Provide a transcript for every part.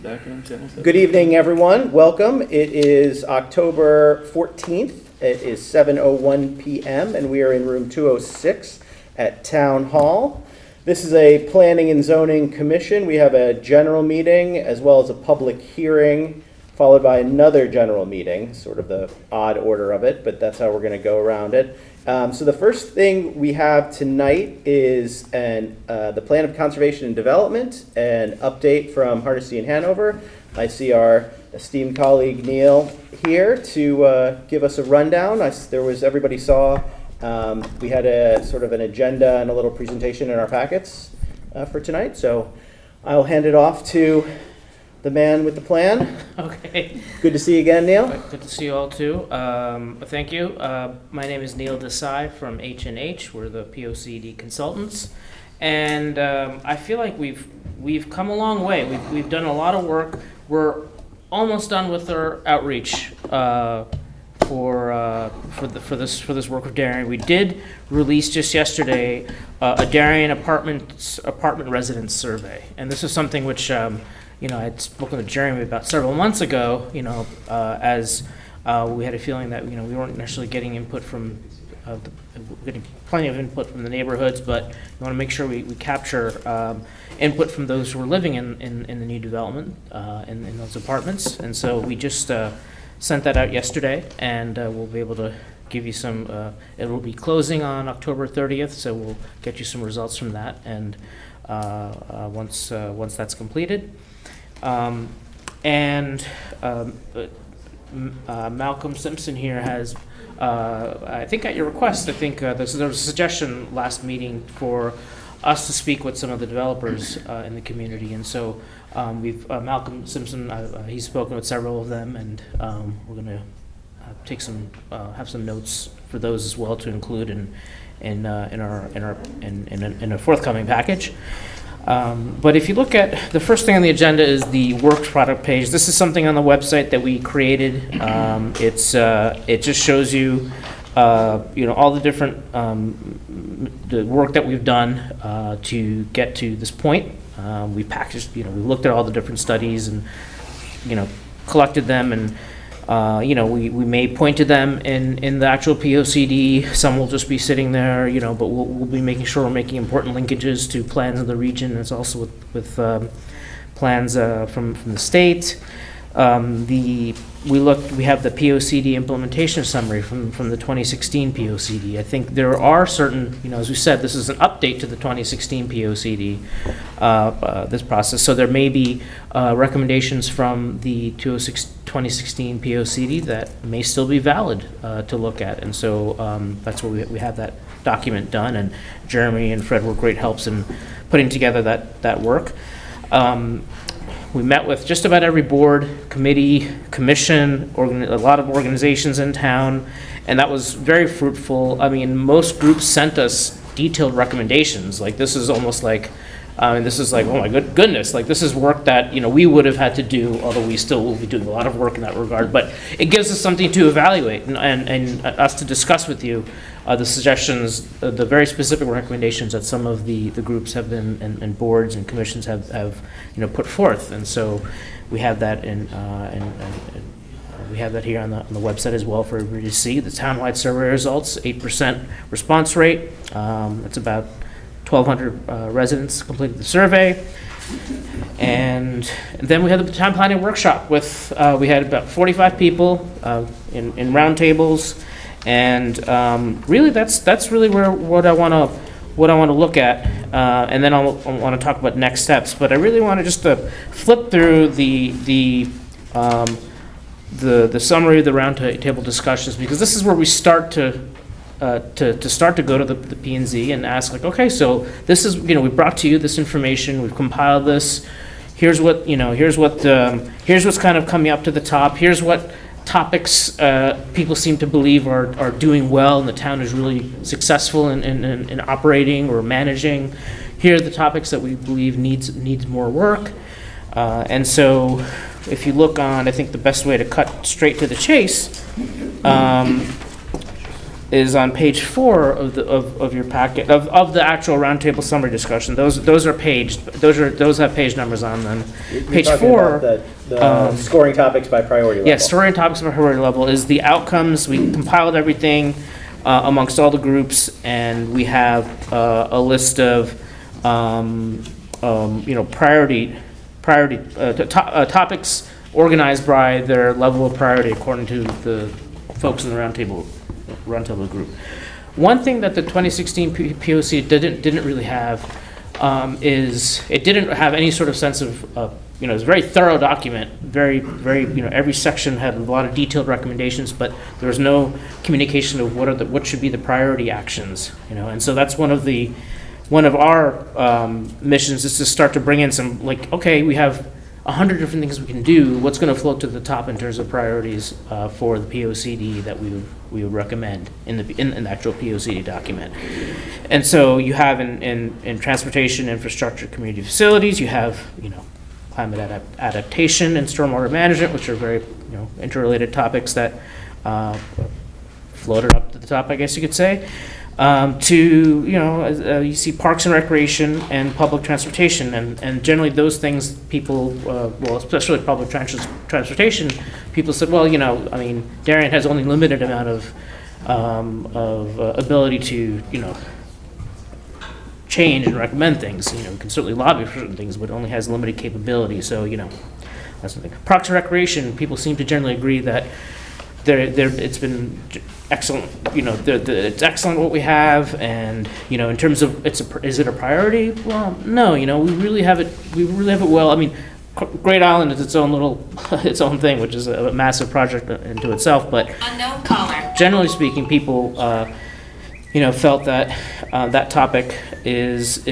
Good evening, everyone. Welcome. It is October 14th. It is 7:01 p.m. and we are in room 206 at Town Hall. This is a Planning and Zoning Commission. We have a general meeting as well as a public hearing, followed by another general meeting, sort of the odd order of it, but that's how we're going to go around it. So the first thing we have tonight is the Plan of Conservation and Development, an update from Hardesty and Hanover. I see our esteemed colleague Neil here to give us a rundown. Everybody saw, we had a sort of an agenda and a little presentation in our packets for tonight. So I'll hand it off to the man with the plan. Okay. Good to see you again, Neil. Good to see you all too. Thank you. My name is Neil Desai from H&H. We're the POCD consultants, and I feel like we've come a long way. We've done a lot of work. We're almost done with our outreach for this work with Darien. We did release just yesterday a Darien apartment residence survey, and this is something which I had spoken with Jeremy about several months ago, as we had a feeling that, we weren't necessarily getting input from, getting plenty of input from the neighborhoods, but we want to make sure we capture input from those who are living in the new development, in those apartments. And so we just sent that out yesterday, and we'll be able to give you some, it will be closing on October 30th, so we'll get you some results from that, and once that's completed. Malcolm Simpson here has, I think at your request, there was a suggestion last meeting for us to speak with some of the developers in the community, and so Malcolm Simpson, he's spoken with several of them, and we're going to have some notes for those as well to include in a forthcoming package. But if you look at the first thing on the agenda is the works product page. This is something on the website that we created. It just shows you, all the different the work that we've done to get to this point. We packaged, we looked at all the different studies and collected them, and we may point to them in the actual POCD. Some will just be sitting there, but we'll be making sure we're making important linkages to plans in the region. It's also with plans from the state. We have the POCD implementation summary from the 2016 POCD. I think there are certain, as we said, this is an update to the 2016 POCD, this process. So there may be recommendations from the 2016 POCD that may still be valid to look at. And so that's where we have that document done. And Jeremy and Fred were great helps in putting together that work. We met with just about every board, committee, commission, a lot of organizations in town, and that was very fruitful. I mean, most groups sent us detailed recommendations. Like, this is almost like, this is like, oh my goodness, like this is work that, we would have had to do, although we still will be doing a lot of work in that regard. But it gives us something to evaluate and us to discuss with you the suggestions, the very specific recommendations that some of the groups have been, and boards and commissions have put forth. And so we have that we have that here on the website as well for everybody to see. The townwide survey results, 8% response rate. It's about 1,200 residents completed the survey. And then we had the town planning workshop with, we had about 45 people in round tables. And really, that's really what I want to look at, and then I want to talk about next steps. But I really want to just flip through the summary of the roundtable discussions, because this is where we start to go to the P&Z and ask, like, okay, so this is, we brought to you this information, we've compiled this. Here's what's kind of coming up to the top. Here's what topics people seem to believe are doing well and the town is really successful in operating or managing. Here are the topics that we believe needs more work. And so if you look on, I think the best way to cut straight to the chase is on page 4 of your packet, of the actual roundtable summary discussion. Those are paged, those have page numbers on them. You're Page talking 4. about the scoring topics by priority level. Yes, story and topics by priority level is the outcomes. We compiled everything amongst all the groups, and we have a list of, topics organized by their level of priority according to the folks in the roundtable group. One thing that the 2016 POC didn't really have is it didn't have any sort of sense of, it's a very thorough document, very, every section had a lot of detailed recommendations, but there was no communication of what should be the priority actions, and so that's one of our missions is to start to bring in some, okay, we have 100 different things we can do. What's going to float to the top in terms of priorities for the POCD that we would recommend in the actual POCD document? And so you have in transportation, infrastructure, community facilities, you have climate adaptation and stormwater management, which are very interrelated topics that floated up to the top, I guess you could say. You see parks and recreation and public transportation, and generally those things people, especially public transportation, people said, Darien has only limited amount of ability to, change and recommend things. We can certainly lobby for certain things, but it only has limited capability. So, that's something. Parks and recreation, people seem to generally agree that it's been excellent, it's excellent what we have, and, in terms of, is it a priority? Well, no, we really have it well. Great Island is its own thing, which is a massive project into itself, but unknown caller. Generally speaking, people, felt that that topic doesn't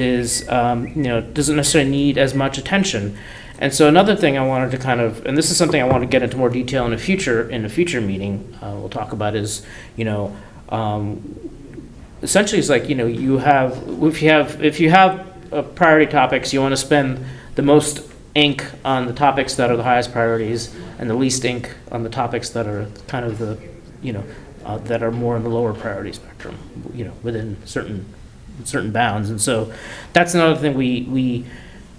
necessarily need as much attention. And so another thing I wanted to and this is something I want to get into more detail in a future meeting, we'll talk about is, essentially it's like, if you have priority topics, you want to spend the most ink on the topics that are the highest priorities and the least ink on the topics that are kind of the, that are more in the lower priority spectrum, within certain bounds. And so that's another thing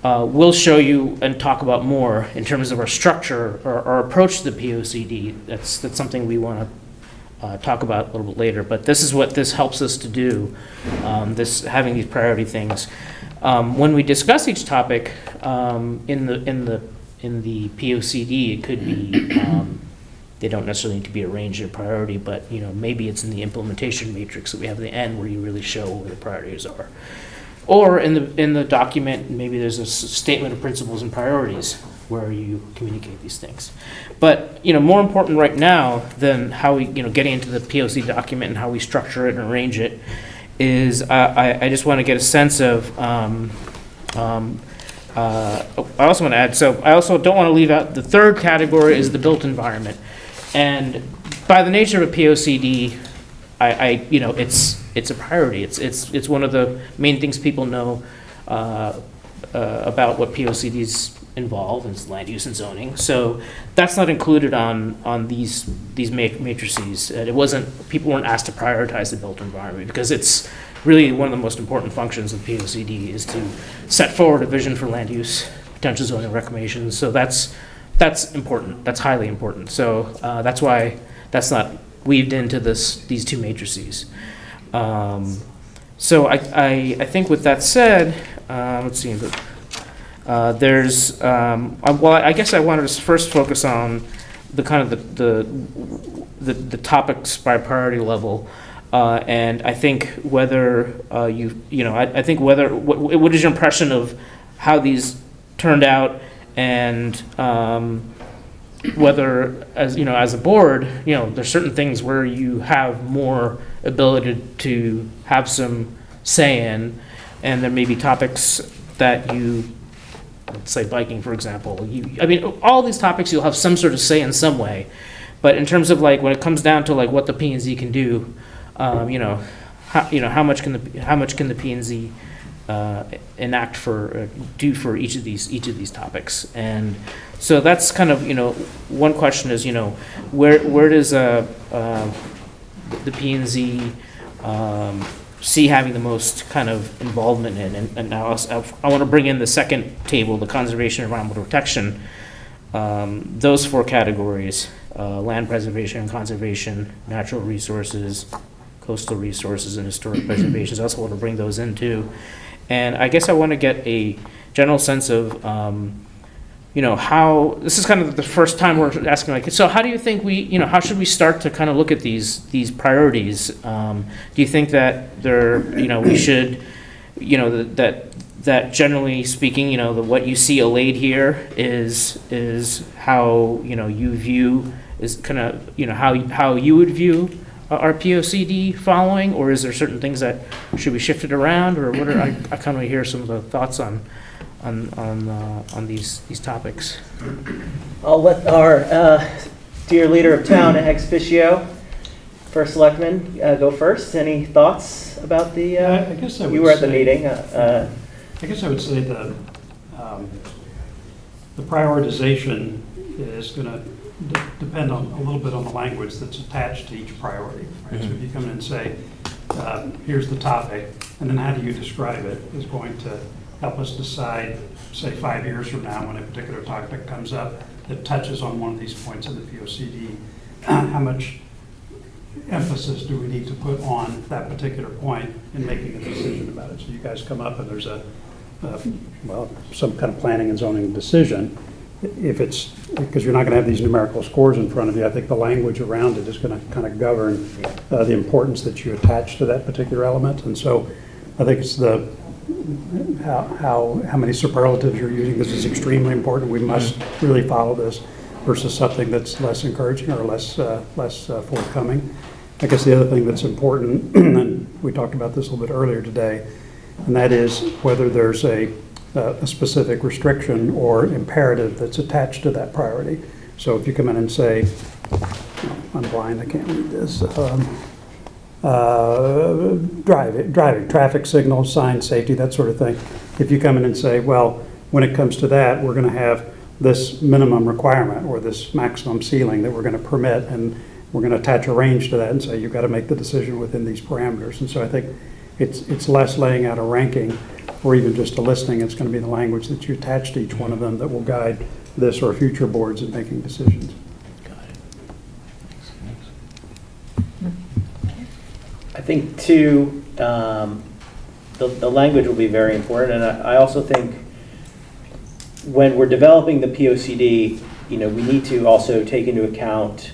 we'll show you and talk about more in terms of our structure or our approach to the POCD. That's something we want to talk about a little bit later. But this is what this helps us to do, having these priority things. When we discuss each topic in the POCD, it could be they don't necessarily need to be arranged in priority, but maybe it's in the implementation matrix that we have at the end where you really show where the priorities are. Or in the document, maybe there's a statement of principles and priorities where you communicate these things. But more important right now than how we getting into the POC document and how we structure it and arrange it is I just want to get a sense of. I also want to add. So I also don't want to leave out the third category is the built environment, and by the nature of a POCD, it's a priority. It's one of the main things people know about what POCDs involve, is land use and zoning. So that's not included on these matrices. People weren't asked to prioritize the built environment because it's really one of the most important functions of POCD is to set forward a vision for land use, potential zoning reclamations. So that's important. That's highly important. So that's why that's not weaved into these two matrices. So I think with that said, let's see. There's I guess I wanted to first focus on the kind of the topics by priority level, and I think whether I think what is your impression of how these turned out, and whether as a board, there's certain things where you have more ability to have some say in, and there may be topics that let's say biking, for example. All these topics you'll have some sort of say in some way, but in terms of when it comes down to what the P&Z can do, how much can the P&Z enact do for each of these topics. And so that's kind of one question is where does the P&Z see having the most kind of involvement in. And now I want to bring in the second table, the conservation and environmental protection. Those four categories, land preservation and conservation, natural resources, coastal resources, and historic preservation. So I also want to bring those in too. And I guess I want to get a general sense of, how, this is kind of the first time we're asking, like, so how do you think how should we start to kind of look at these priorities? Do you think that we should, that generally speaking, what you see allayed here is how, you view, is kind of, how you would view our POCD following, or is there certain things that should be shifted around, or what I kind of hear some of the thoughts on these topics. I'll let our dear leader of town, ex officio, first selectman, go first. Any thoughts about the? I guess I would. You were at the meeting. I guess I would say the prioritization is going to depend on a little bit on the language that's attached to each priority. Right? Mm-hmm. So if you come in and say, here's the topic, and then how do you describe it, is going to help us decide, say 5 years from now, when a particular topic comes up that touches on one of these points in the POCD, how much emphasis do we need to put on that particular point in making a decision about it? So you guys come up and there's some kind of planning and zoning decision. If it's, because you're not going to have these numerical scores in front of you, I think the language around it is going to kind of govern the importance that you attach to that particular element. And so I think it's how many superlatives you're using. This is extremely important. We must really follow this, versus something that's less encouraging or less forthcoming. I guess the other thing that's important, and we talked about this a little bit earlier today, and that is whether there's a specific restriction or imperative that's attached to that priority. So if you come in and say, I'm blind, I can't read this, driving, traffic signals, signs, safety, that sort of thing. If you come in and say, well, when it comes to that, we're going to have this minimum requirement or this maximum ceiling that we're going to permit, and we're going to attach a range to that and say you've got to make the decision within these parameters. And so I think it's less laying out a ranking or even just a listing. It's going to be the language that you attach to each one of them that will guide this or future boards in making decisions. I think too, the language will be very important, and I also think when we're developing the POCD, we need to also take into account,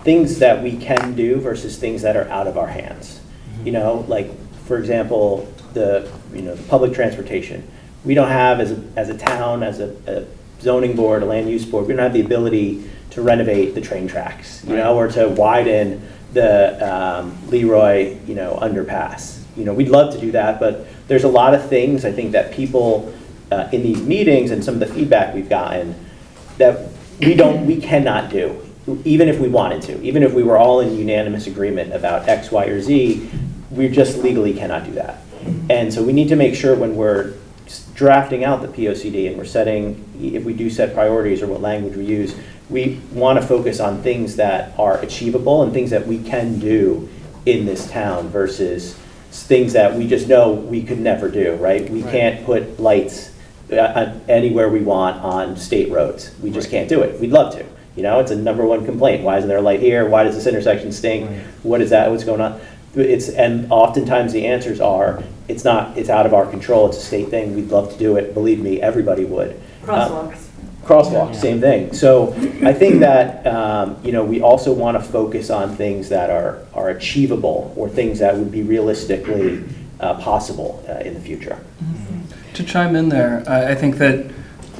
things that we can do versus things that are out of our hands. Like for example, the public transportation. We don't have as a town, as a zoning board, a land use board, we don't have the ability to renovate the train tracks, or to widen the Leroy, underpass. We'd love to do that, but there's a lot of things I think that people in these meetings and some of the feedback we've gotten that we cannot do, even if we wanted to, even if we were all in unanimous agreement about X, Y, or Z, we just legally cannot do that. And so we need to make sure when we're drafting out the POCD and we're setting, if we do set priorities or what language we use, we want to focus on things that are achievable and things that we can do in this town versus things that we just know we could never do, right? We can't put lights anywhere we want on state roads. We just can't do it. We'd love to. It's a #1 complaint. Why isn't there a light here? Why does this intersection stink? Right. What is that? What's going on? And oftentimes the answers are, it's out of our control. It's a state thing. We'd love to do it. Believe me, everybody would. Crosswalks, same thing. So I think that we also want to focus on things that are achievable or things that would be realistically possible in the future. To chime in there, I think that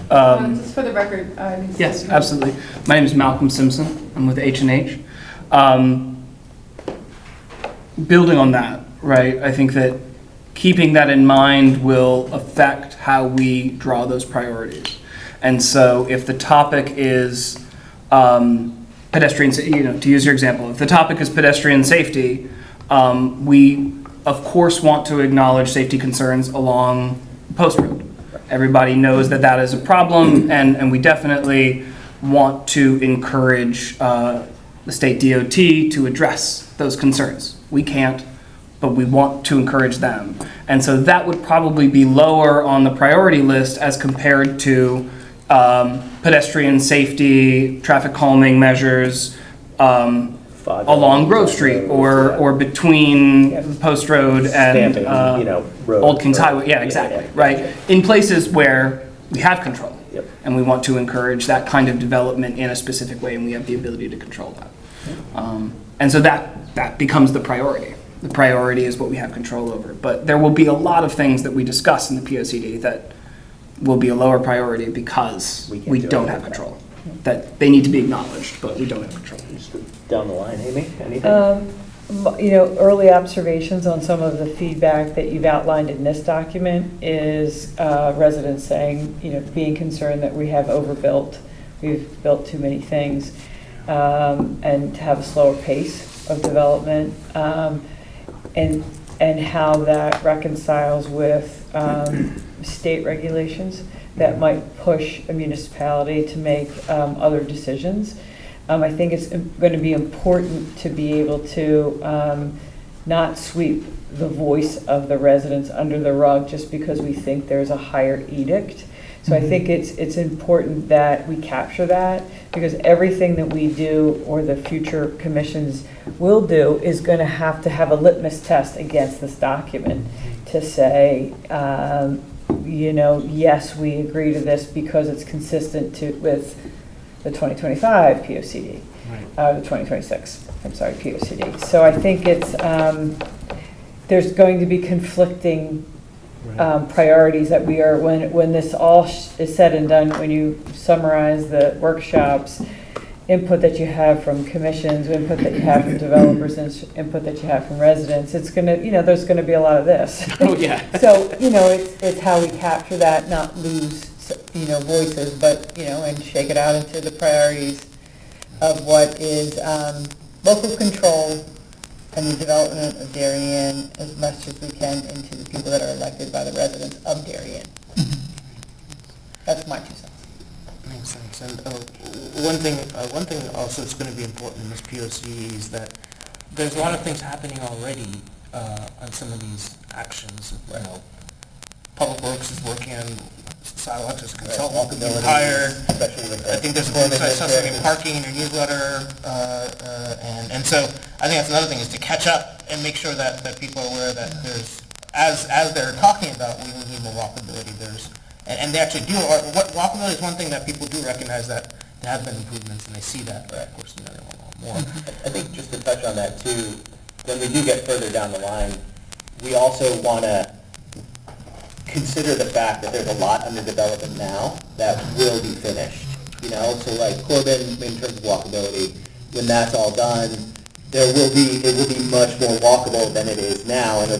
just for the record. Yes, absolutely. My name is Malcolm Simpson. I'm with H&H. Building on that, right, I think that keeping that in mind will affect how we draw those priorities. And so if the topic is pedestrian, to use your example, if the topic is pedestrian safety, we of course want to acknowledge safety concerns along Post Road. Everybody knows that is a problem, and we definitely want to encourage the state DOT to address those concerns. We can't, but we want to encourage them. And so that would probably be lower on the priority list as compared to pedestrian safety, traffic calming measures along Grove Street or between Post Road and Stamping, road. Old Kings Highway. Yeah, exactly, right? In places where we have control. Yep. And we want to encourage that kind of development in a specific way, and we have the ability to control that. And so that becomes the priority. The priority is what we have control over. But there will be a lot of things that we discuss in the POCD that will be a lower priority because we don't have control. That they need to be acknowledged, but we don't have control. Down the line, Amy, anything? Early observations on some of the feedback that you've outlined in this document is residents saying, being concerned that we have overbuilt, we've built too many things, and to have a slower pace of development, and how that reconciles with state regulations that might push a municipality to make other decisions. I think it's going to be important to be able to not sweep the voice of the residents under the rug just because we think there's a higher edict. So I think it's important that we capture that, because everything that we do or the future commissions will do is going to have a litmus test against this document to say, yes, we agree to this because it's consistent with the 2025 POCD, the 2026, POCD. So I think it's, there's going to be conflicting priorities that we are, when this all is said and done, when you summarize the workshops, input that you have from commissions, input that you have from developers, and input that you have from residents, it's gonna, there's gonna be a lot of this. Oh, yeah. So, it's how we capture that, not lose voices, but, and shake it out into the priorities of what is local control and the development of Darien as much as we can into the people that are elected by the residents of Darien. That's my 2 cents. Makes sense. And one thing also that's going to be important in this POC is that there's a lot of things happening already on some of these actions. Public Works is working on sidewalks as a consultant, being hired. I think there's I saw something in parking in your newsletter, and so I think that's another thing, is to catch up and make sure that people are aware that there's, as they're talking about, we need more walkability. And they actually do. Walkability is one thing that people do recognize, that there have been improvements, and they see that. But of course, they want more. I think just to touch on that too, when we do get further down the line, we also want to consider the fact that there's a lot under development now that will be finished. So like Corbin, in terms of walkability, when that's all done, it will be much more walkable than it is now, and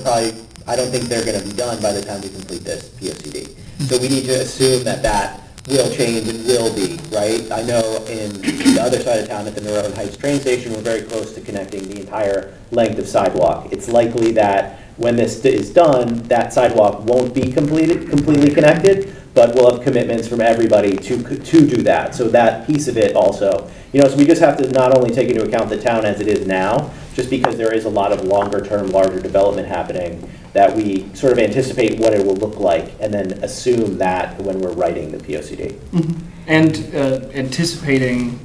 I don't think they're going to be done by the time we complete this POCD. So we need to assume that will change and will be, right? I know in the other side of town at the Narone Heights train station, we're very close to connecting the entire length of sidewalk. It's likely that when this is done, that sidewalk won't be completely connected, but we'll have commitments from everybody to do that. So that piece of it also, so we just have to not only take into account the town as it is now, just because there is a lot of longer-term, larger development happening, that we sort of anticipate what it will look like and then assume that when we're writing the POCD. Mm-hmm. And anticipating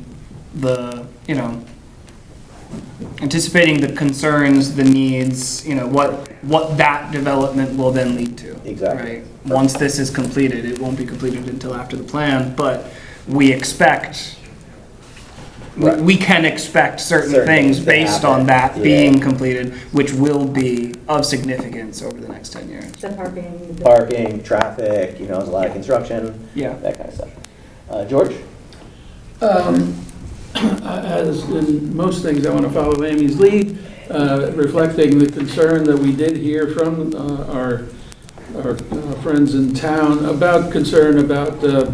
the concerns, the needs, what that development will then lead to. Exactly. Right? Once this is completed, it won't be completed until after the plan, but we expect, Right. we can expect certain things things to based happen. on that Yeah. being completed, which will be of significance over the next 10 years. The parking. Parking, traffic, there's a lot of construction, Yeah. that kind of stuff. George? As in most things, I want to follow Amy's lead, reflecting the concern that we did hear from our friends in town about concern about the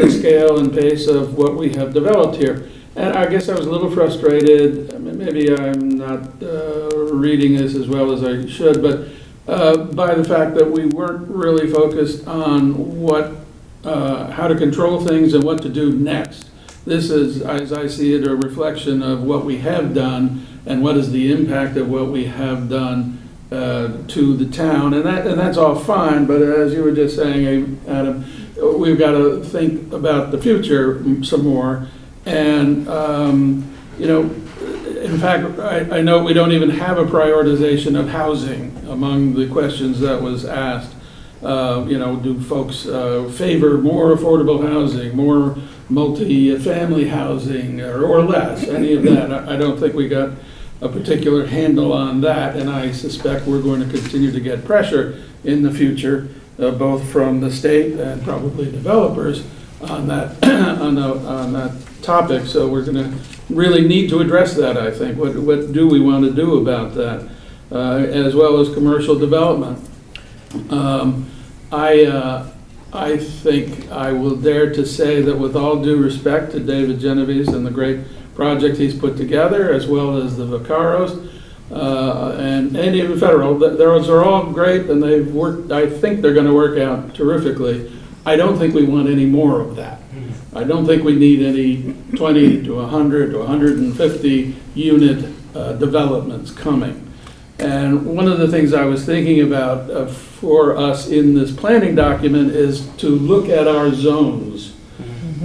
scale and pace of what we have developed here. And I guess I was a little frustrated, maybe I'm not reading this as well as I should, but by the fact that we weren't really focused on how to control things and what to do next. This is, as I see it, a reflection of what we have done and what is the impact of what we have done to the town. And that's all fine, but as you were just saying, Adam, we've got to think about the future some more. And, in fact, I know we don't even have a prioritization of housing among the questions that was asked. Do folks favor more affordable housing, more multi-family housing, or less? Any of that? I don't think we got a particular handle on that, and I suspect we're going to continue to get pressure in the future, both from the state and probably developers on that on that topic. So we're going to really need to address that. I think. What do we want to do about that, as well as commercial development? I think I will dare to say that with all due respect to David Genovese and the great project he's put together, as well as the Vaccaros, and even Federal, those are all great and they've worked, I think they're going to work out terrifically. I don't think we want any more of that. I don't think we need any 20 to 100 to 150 unit developments coming. And one of the things I was thinking about for us in this planning document is to look at our zones.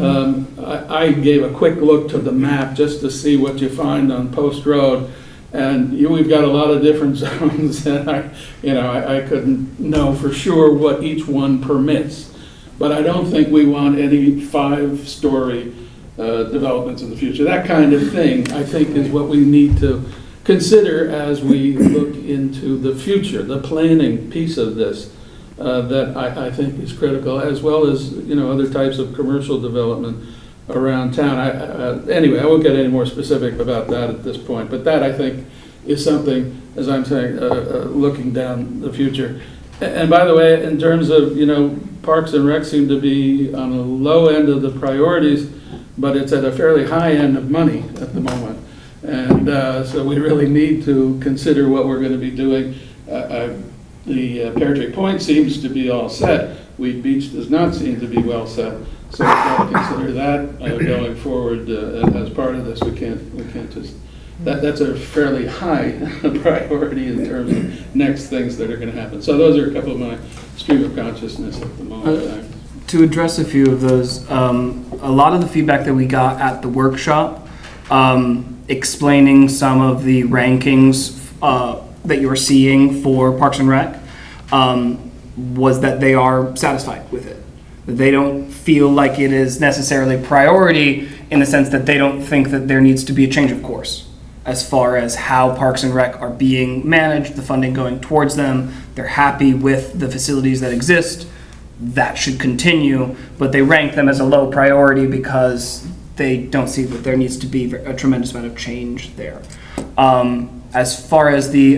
I gave a quick look to the map just to see what you find on Post Road, and we've got a lot of different zones, and I couldn't know for sure what each one permits. But I don't think we want any 5-story developments in the future. That kind of thing, I think, is what we need to consider as we look into the future, the planning piece of this that I think is critical, as well as other types of commercial development around town. Anyway, I won't get any more specific about that at this point, but that I think is something, as I'm saying, looking down the future. And by the way, in terms of Parks and Rec seem to be on the low end of the priorities, but it's at a fairly high end of money at the moment. And so we really need to consider what we're going to be doing. The Pear Tree Point seems to be all set. Weed Beach does not seem to be well set. So we've got to consider that going forward as part of this. We can't just, that's a fairly high priority in terms of next things that are going to happen. So those are a couple of my stream of consciousness at the moment. To address a few of those, a lot of the feedback that we got at the workshop explaining some of the rankings that you're seeing for Parks and Rec was that they are satisfied with it. They don't feel like it is necessarily priority in the sense that they don't think that there needs to be a change of course as far as how Parks and Rec are being managed, the funding going towards them. They're happy with the facilities that exist. That should continue, but they rank them as a low priority because they don't see that there needs to be a tremendous amount of change there. As far as the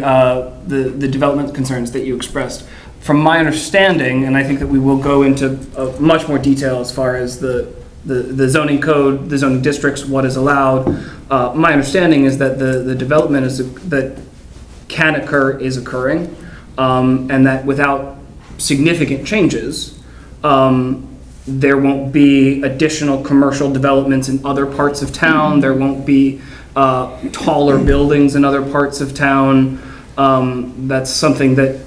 development concerns that you expressed, from my understanding, and I think that we will go into much more detail as far as the zoning code, the zoning districts, what is allowed. My understanding is that the development that can occur is occurring, and that without significant changes, there won't be additional commercial developments in other parts of town. There won't be taller buildings in other parts of town. That's something that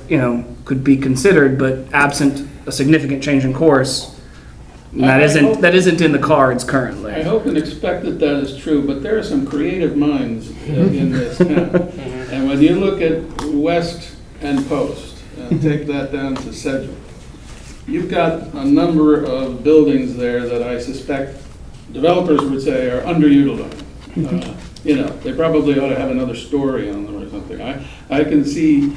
could be considered, but absent a significant change in course, that isn't in the cards currently. I hope and expect that is true, but there are some creative minds in this town. And when you look at West and Post and take that down to Sedgwick, you've got a number of buildings there that I suspect developers would say are underutilized. They probably ought to have another story on them or something. I can see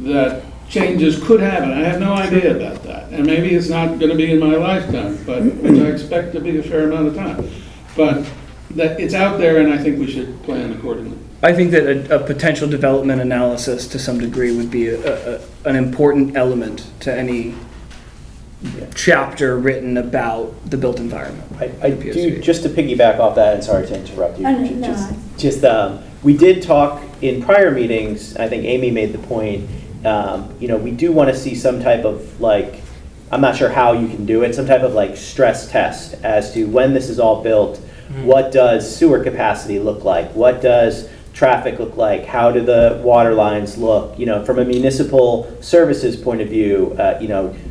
that changes could happen. I have no idea about that. And maybe it's not going to be in my lifetime, but which I expect to be a fair amount of time. But that it's out there, and I think we should plan accordingly. I think that a potential development analysis to some degree would be an important element to any chapter written about the built environment. I do, just to piggyback off that, and sorry to interrupt you. We did talk in prior meetings, I think Amy made the point, we do want to see some type of I'm not sure how you can do it, some type of stress test as to when this is all built, What does sewer capacity look like? What does traffic look like? How do the water lines look? From a municipal services point of view,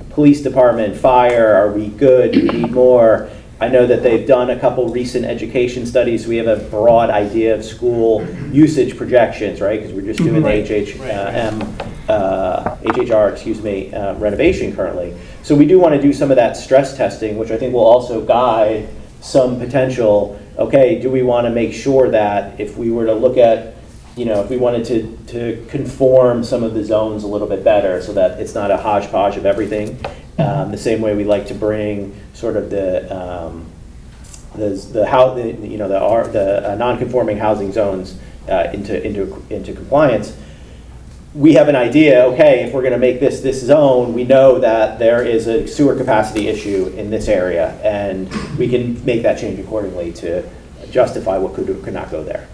police department, fire, are we good? Do we need more? I know that they've done a couple recent education studies. We have a broad idea of school usage projections, right? Because we're just doing the HHR, renovation currently. So we do want to do some of that stress testing, which I think will also guide some potential, okay, do we want to make sure that if we were to look at, if we wanted to conform some of the zones a little bit better so that it's not a hodgepodge of everything, the same way we like to bring sort of the non-conforming housing zones into compliance. We have an idea, okay, if we're going to make this zone, we know that there is a sewer capacity issue in this area, and we can make that change accordingly to justify what could or could not go there.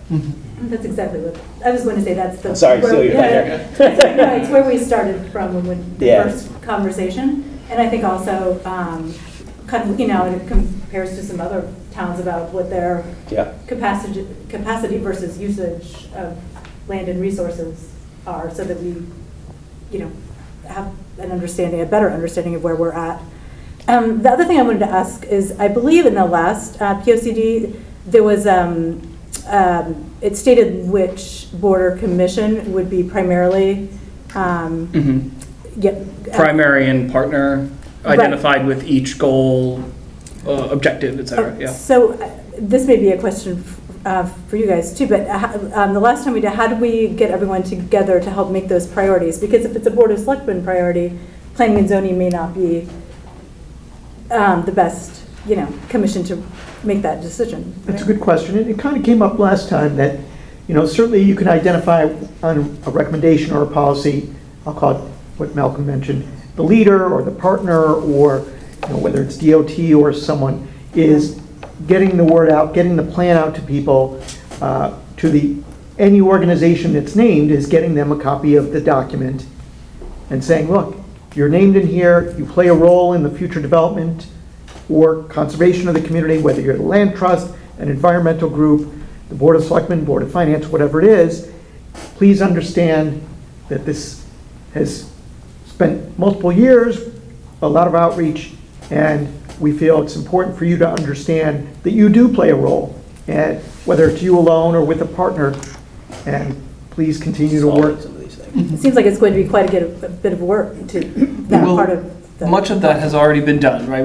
That's exactly what I was going to say. That's the. Sorry, Sue, you're yeah, it's where we started from when the first conversation, and I think also kind of looking now, and it compares to some other towns about what their capacity versus usage of land and resources are, so that we, have a better understanding of where we're at. The other thing I wanted to ask is, I believe in the last POCD, there was, it stated which board or commission would be primarily, Primary and partner identified with each goal, objective, et cetera, yeah. So this may be a question for you guys too, but the last time we did, how did we get everyone together to help make those priorities? Because if it's a Board of Selectmen priority, planning and zoning may not be the best, commission to make that decision. That's a good question. It kind of came up last time that, certainly you can identify on a recommendation or a policy, I'll call it what Malcolm mentioned, the leader or the partner, or whether it's DOT or someone, is getting the word out, getting the plan out to people, to any organization that's named, is getting them a copy of the document and saying, look, you're named in here, you play a role in the future development or conservation of the community, whether you're the land trust, an environmental group, the Board of Selectmen, Board of Finance, whatever it is. Please understand that this has spent multiple years, a lot of outreach, and we feel it's important for you to understand that you do play a role, and whether it's you alone or with a partner, and please continue to work. It seems like it's going to be quite a bit of work to that part of the. Much of that has already been done, right?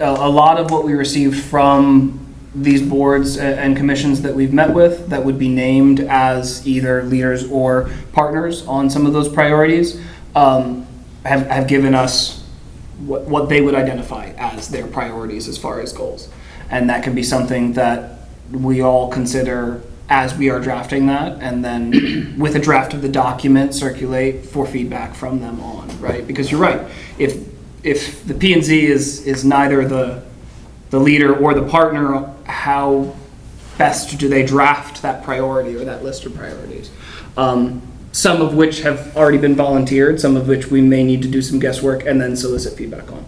A lot of what we received from these boards and commissions that we've met with that would be named as either leaders or partners on some of those priorities have given us what they would identify as their priorities as far as goals. And that can be something that we all consider as we are drafting that, and then with a draft of the document, circulate for feedback from them on, right? Because you're right, if the P&Z is neither the leader or the partner, how best do they draft that priority or that list of priorities? Some of which have already been volunteered, some of which we may need to do some guesswork and then solicit feedback on.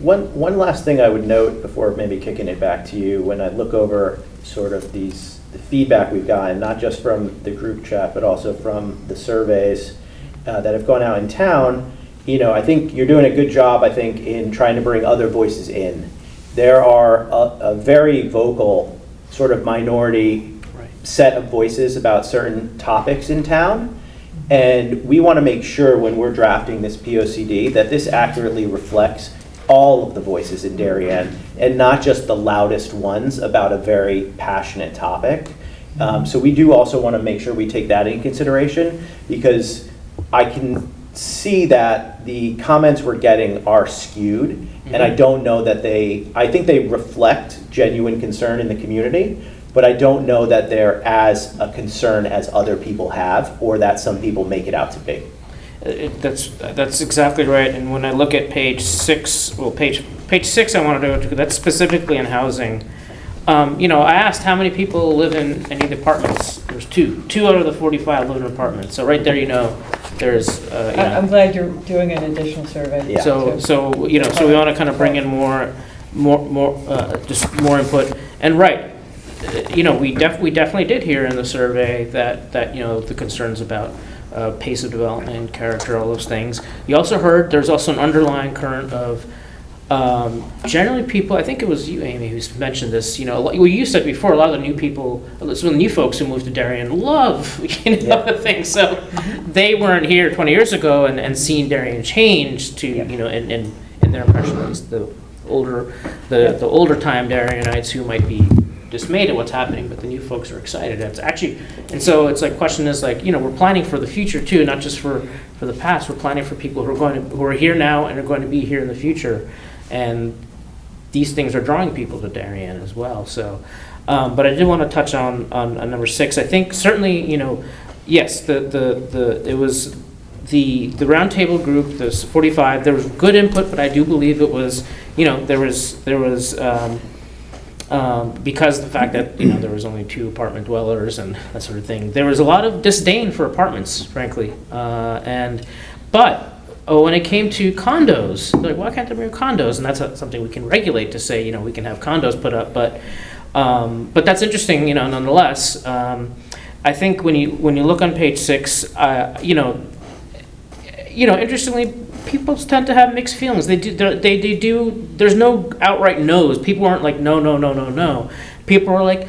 One last thing I would note before maybe kicking it back to you, when I look over sort of the feedback we've gotten, not just from the group chat, but also from the surveys that have gone out in town, I think you're doing a good job, in trying to bring other voices in. There are a very vocal sort of minority set of voices about certain topics in town, and we want to make sure when we're drafting this POCD that this accurately reflects all of the voices in Darien and not just the loudest ones about a very passionate topic. So we do also want to make sure we take that into consideration, because I can see that the comments we're getting are skewed, and I don't know that I think they reflect genuine concern in the community, but I don't know that they're as a concern as other people have, or that some people make it out to be. That's exactly right. And when I look at page 6, page 6 I wanted to go to, that's specifically in housing. I asked how many people live in any departments. There's 2 out of the 45 live in apartments. So right there, there's. I'm glad you're doing an additional survey. Yeah. So we want to kind of bring in more just more input. And right, you know, we definitely did hear in the survey that you know, the concerns about pace of development, character, all those things. You also heard there's also an underlying current of generally people, I think it was you, Amy, who mentioned this, you know, well, you said before, a lot of the new people, some of the new folks who moved to Darien love, you know, the thing. So they weren't here 20 years ago and seen Darien change to, you know, in their impression, at least the older time Darienites who might be dismayed at what's happening, but the new folks are excited. It's actually, and so it's like, question is like, you know, we're planning for the future too, not just for the past. We're planning for people who are here now and are going to be here in the future, and these things are drawing people to Darien as well. So, but I did want to touch on number 6. I think certainly, you know, yes, it was the roundtable group. There's 45. There was good input, but I do believe it was, you know, there was. Because the fact that, you know, there was only 2 apartment dwellers and that sort of thing, there was a lot of disdain for apartments, frankly. But when it came to condos, they're like, why can't there be condos? And that's something we can regulate to say, you know, we can have condos put up. But that's interesting, you know, nonetheless. I think when you look on page 6, you know, interestingly, people tend to have mixed feelings. They do. There's no outright no's. People aren't like no. People are like,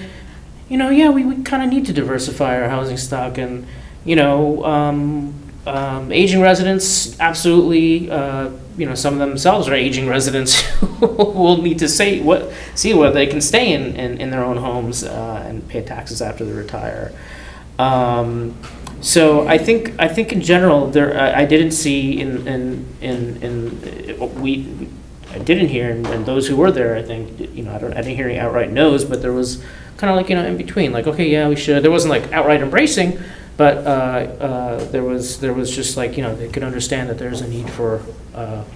you know, yeah, we kind of need to diversify our housing stock, and you know, aging residents, absolutely. You know, some of themselves are aging residents who will need to see whether they can stay in their own homes and pay taxes after they retire. So I think in general I didn't see I didn't hear, and those who were there, I think, you know, I didn't hear any outright no's, but there was kind of like, you know, in between, like, okay, yeah, we should. There wasn't like outright embracing, but there was just like, you know, they could understand that there's a need for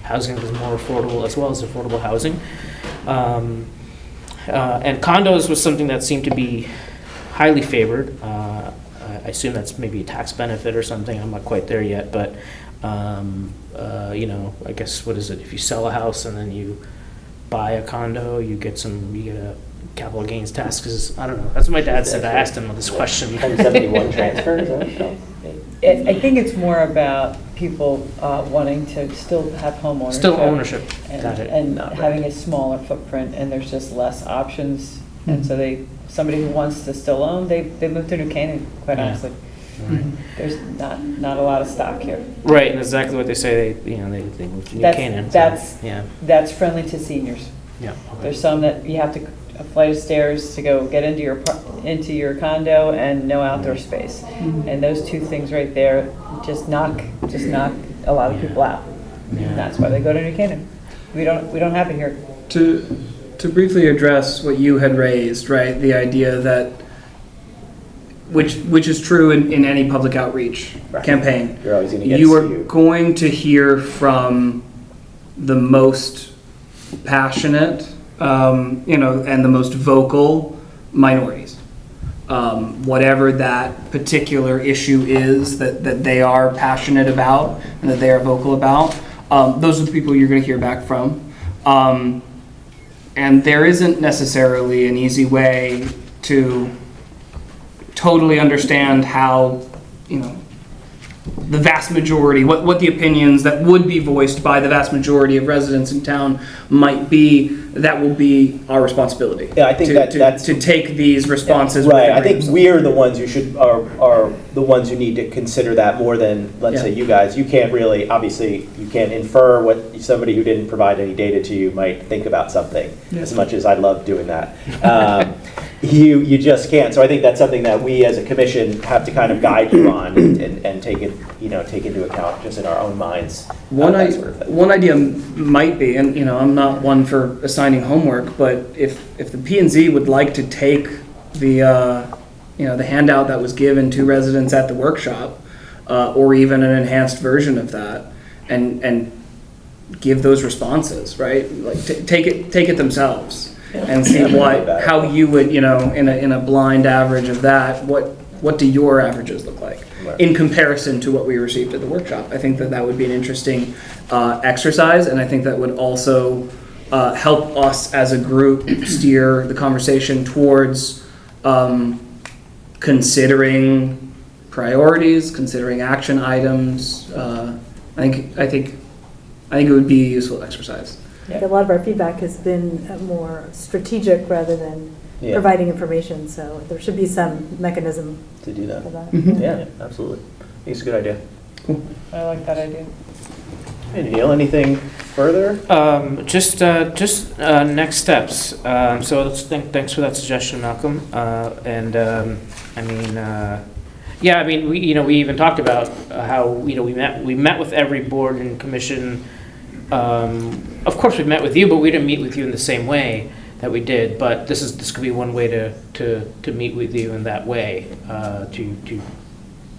housing that is more affordable, as well as affordable housing, and condos was something that seemed to be highly favored. I assume that's maybe a tax benefit or something. I'm not quite there yet, but you know, I guess, what is it? If you sell a house and then you buy a condo, you get a capital gains tax. Because I don't know. That's what my dad said. I asked him this question. 1071 transfer, is that I think it's more about people wanting to still have home ownership. Still ownership. And, and having a smaller footprint, and there's just less options. And so somebody who wants to still own, they move to New Canaan, quite honestly. Right. There's not a lot of stock here. Right, and exactly what they say. They move to New Canaan. That's friendly to seniors. Yeah. Okay. There's some that you have to a flight of stairs to go get into your condo, and no outdoor space. And those 2 things right there just knock a lot of people out. Yeah. And that's why they go to New Canaan. We don't have it here. To briefly address what you had raised, right, the idea that, which is true in any public outreach campaign, You're always going to get you are going to hear from the most passionate, you know, and the most vocal minorities. Whatever that particular issue is that they are passionate about and that they are vocal about, those are the people you're going to hear back from. And there isn't necessarily an easy way to totally understand how, you know, the vast majority, what the opinions that would be voiced by the vast majority of residents in town might be. That will be our responsibility. Yeah, I think that's to take these responses. Right. I think we're the ones who are the ones who need to consider that more than, let's say, you guys. You can't really, obviously, you can't infer what somebody who didn't provide any data to you might think about something. As much as I love doing that, you just can't. So I think that's something that we as a commission have to kind of guide you on and take into account just in our own minds. One idea might be, and you know, I'm not one for assigning homework, but if the P&Z would like to take the you know, the handout that was given to residents at the workshop, or even an enhanced version of that, and give those responses, right? Like take it themselves and see how you would, you know, in a blind average of that, what do your averages look like in comparison to what we received at the workshop? I think that would be an interesting exercise, and I think that would also help us as a group steer the conversation towards considering priorities, considering action items. I think it would be a useful exercise. A lot of our feedback has been more strategic rather than providing information, so there should be some mechanism to do that. for that. Yeah, absolutely. I think it's a good idea. I like that idea. Hey, Neil, anything further? Just next steps. So thanks for that suggestion, Malcolm. We even talked about how, we met with every board and commission. Of course, we met with you, but we didn't meet with you in the same way that we did. But this could be one way to meet with you in that way, to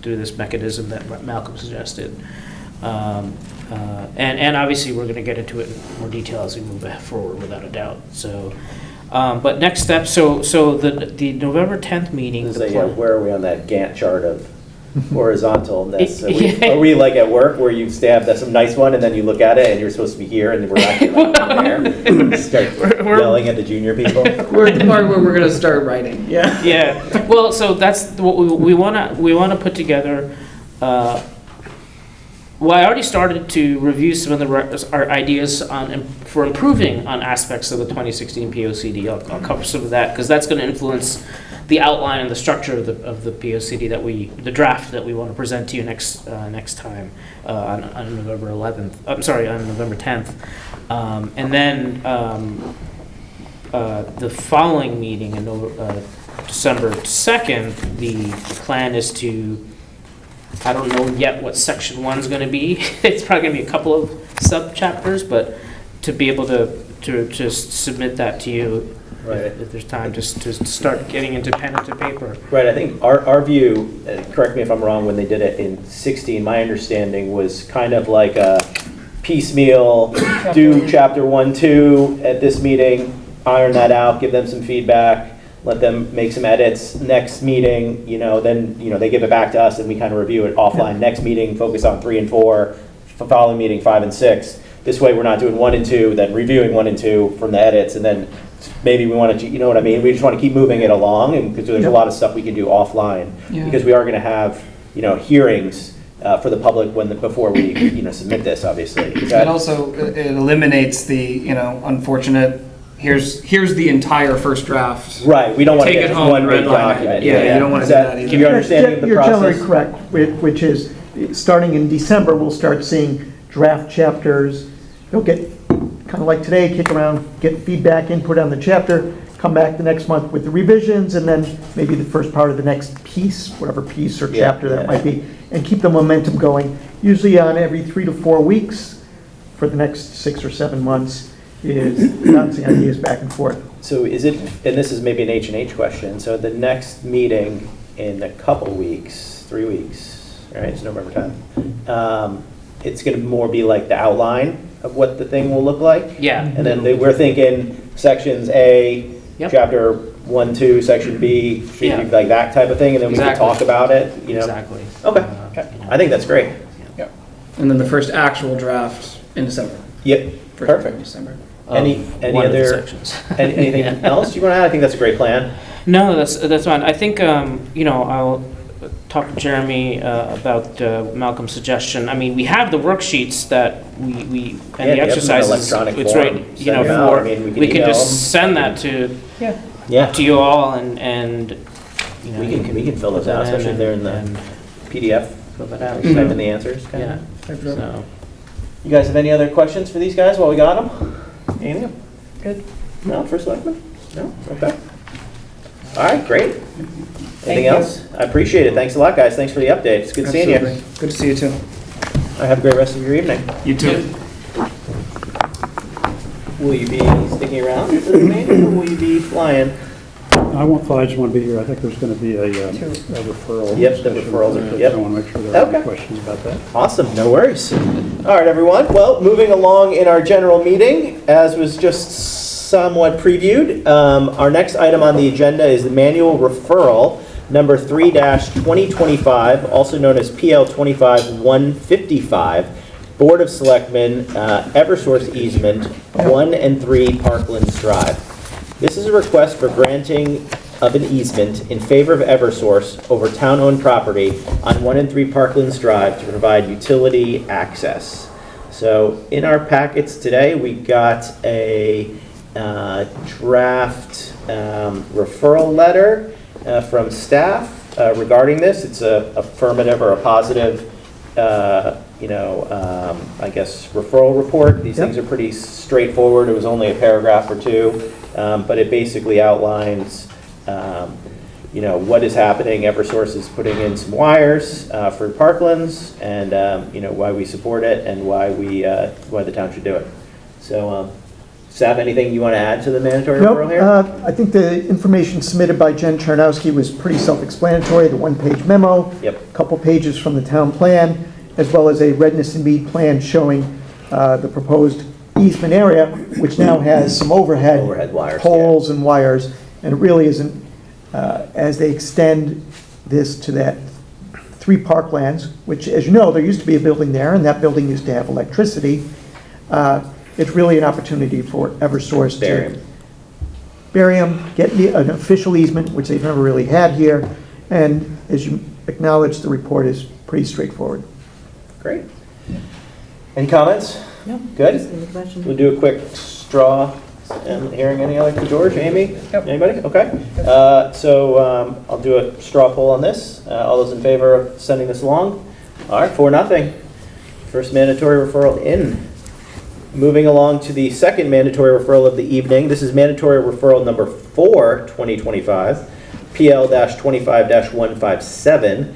do this mechanism that Malcolm suggested. And obviously, we're going to get into it in more detail as we move forward, without a doubt. So, but next step. So the November 10th meeting. Where are we on that Gantt chart of horizontalness? Are we like at work where you have some nice one and then you look at it and you're supposed to be here and we're actually there? Start yelling at the junior people. We're at the part where we're going to start writing. Yeah. Yeah. Well, so that's what we want to put together. Well, I already started to review some of our ideas for improving on aspects of the 2016 POCD. I'll cover some of that because that's going to influence the outline and the structure of the POCD the draft that we want to present to you next time on November 11th. I'm sorry, on November 10th, and then the following meeting in December 2nd. The plan is to. I don't know yet what section 1's going to be. It's probably going to be a couple of sub-chapters, but to be able to just submit that to you, right, if there's time, just to start getting into pen and to paper. Right, I think our view, correct me if I'm wrong, when they did it in 16, my understanding was kind of like a piecemeal, do chapter 1, 2 at this meeting, iron that out, give them some feedback, let them make some edits. Next meeting, then they give it back to us and we kind of review it offline. Next meeting, focus on 3 and 4. Following meeting, 5 and 6. This way, we're not doing 1 and 2, then reviewing 1 and 2 from the edits, and then maybe we want to, you know what I mean? We just want to keep moving it along, and because there's a lot of stuff we can do offline, because we are going to have hearings for the public before we submit this, obviously. It also eliminates the unfortunate. Here's the entire first draft. Right, we don't want to take get it home one big red line. document. Yeah, you don't want to do that either. Your understanding of the You're process? generally correct, which is, starting in December, we'll start seeing draft chapters. They'll get, kind of like today, kick around, get feedback, input on the chapter, come back the next month with the revisions, and then maybe the first part of the next piece, whatever piece or chapter that might be, and keep the momentum going. Usually on every 3 to 4 weeks for the next 6 or 7 months is bouncing ideas back and forth. So is it, and this is maybe an H&H question, so the next meeting in a couple weeks, 3 weeks, right, it's November 10th, it's going to more be like the outline of what the thing will look like? Yeah. And then we're thinking sections A, chapter 1, 2, section B, should be like that type of thing, and then we can talk about it, Exactly. Okay, I think that's great. Yep. And then the first actual draft in December. Yep, perfect. December. Any other sections? anything else you want to add? I think that's a great plan. No, that's fine. I think I'll talk to Jeremy about Malcolm's suggestion. I mean, we have the worksheets that we and the exercises. It's right. We can just send that to you all, and we can fill those out, especially if they're in the PDF. Fill that out. Type in the answers. Yeah. So, you guys have any other questions for these guys while we got them? Anything? Good. No, for Selectmen? No? Okay. All right, great. Anything else? I appreciate it. Thanks a lot, guys. Thanks for the update. It's good seeing you. Good to see you too. Have a great rest of your evening. You too. Will you be sticking around for the meeting, or will you be flying? I won't fly, I just want to be here. I think there's going to be a referral. Yep, the referrals are, yep. I want to make sure there are any questions about that. Awesome, no worries. All right, everyone. Well, moving along in our general meeting, as was just somewhat previewed, our next item on the agenda is the manual referral, number 3-2025, also known as PL 25-155, Board of Selectmen, Eversource Easement, 1 and 3 Parklands Drive. This is a request for granting of an easement in favor of Eversource over town-owned property on 1 and 3 Parklands Drive to provide utility access. So in our packets today, we got a draft referral letter from staff regarding this. It's a affirmative or a positive I guess, referral report. These things are pretty straightforward. It was only a paragraph or two, but it basically outlines, what is happening. Eversource is putting in some wires for Parklands, and why we support it and why the town should do it. So, Sav, anything you want to add to the mandatory referral here? I think the information submitted by Jen Charnowski was pretty self-explanatory. The one-page memo, a couple pages from the town plan, as well as a readiness and need plan showing the proposed easement area, which now has some overhead wires, poles and wires, and it really isn't, as they extend this to that 3 Parklands, which, as you know, there used to be a building there, and that building used to have electricity. It's really an opportunity for Eversource to bury them, get an official easement, which they've never really had here, and as you acknowledge, the report is pretty straightforward. Great. Any comments? No. Good? Just any questions? We'll do a quick straw hearing. Any other for George? Amy? Yep. Anybody? Okay. So I'll do a straw poll on this. All those in favor of sending this along? All right, 4-0. First mandatory referral in. Moving along to the second mandatory referral of the evening. This is mandatory referral number 4, 2025, PL-25-157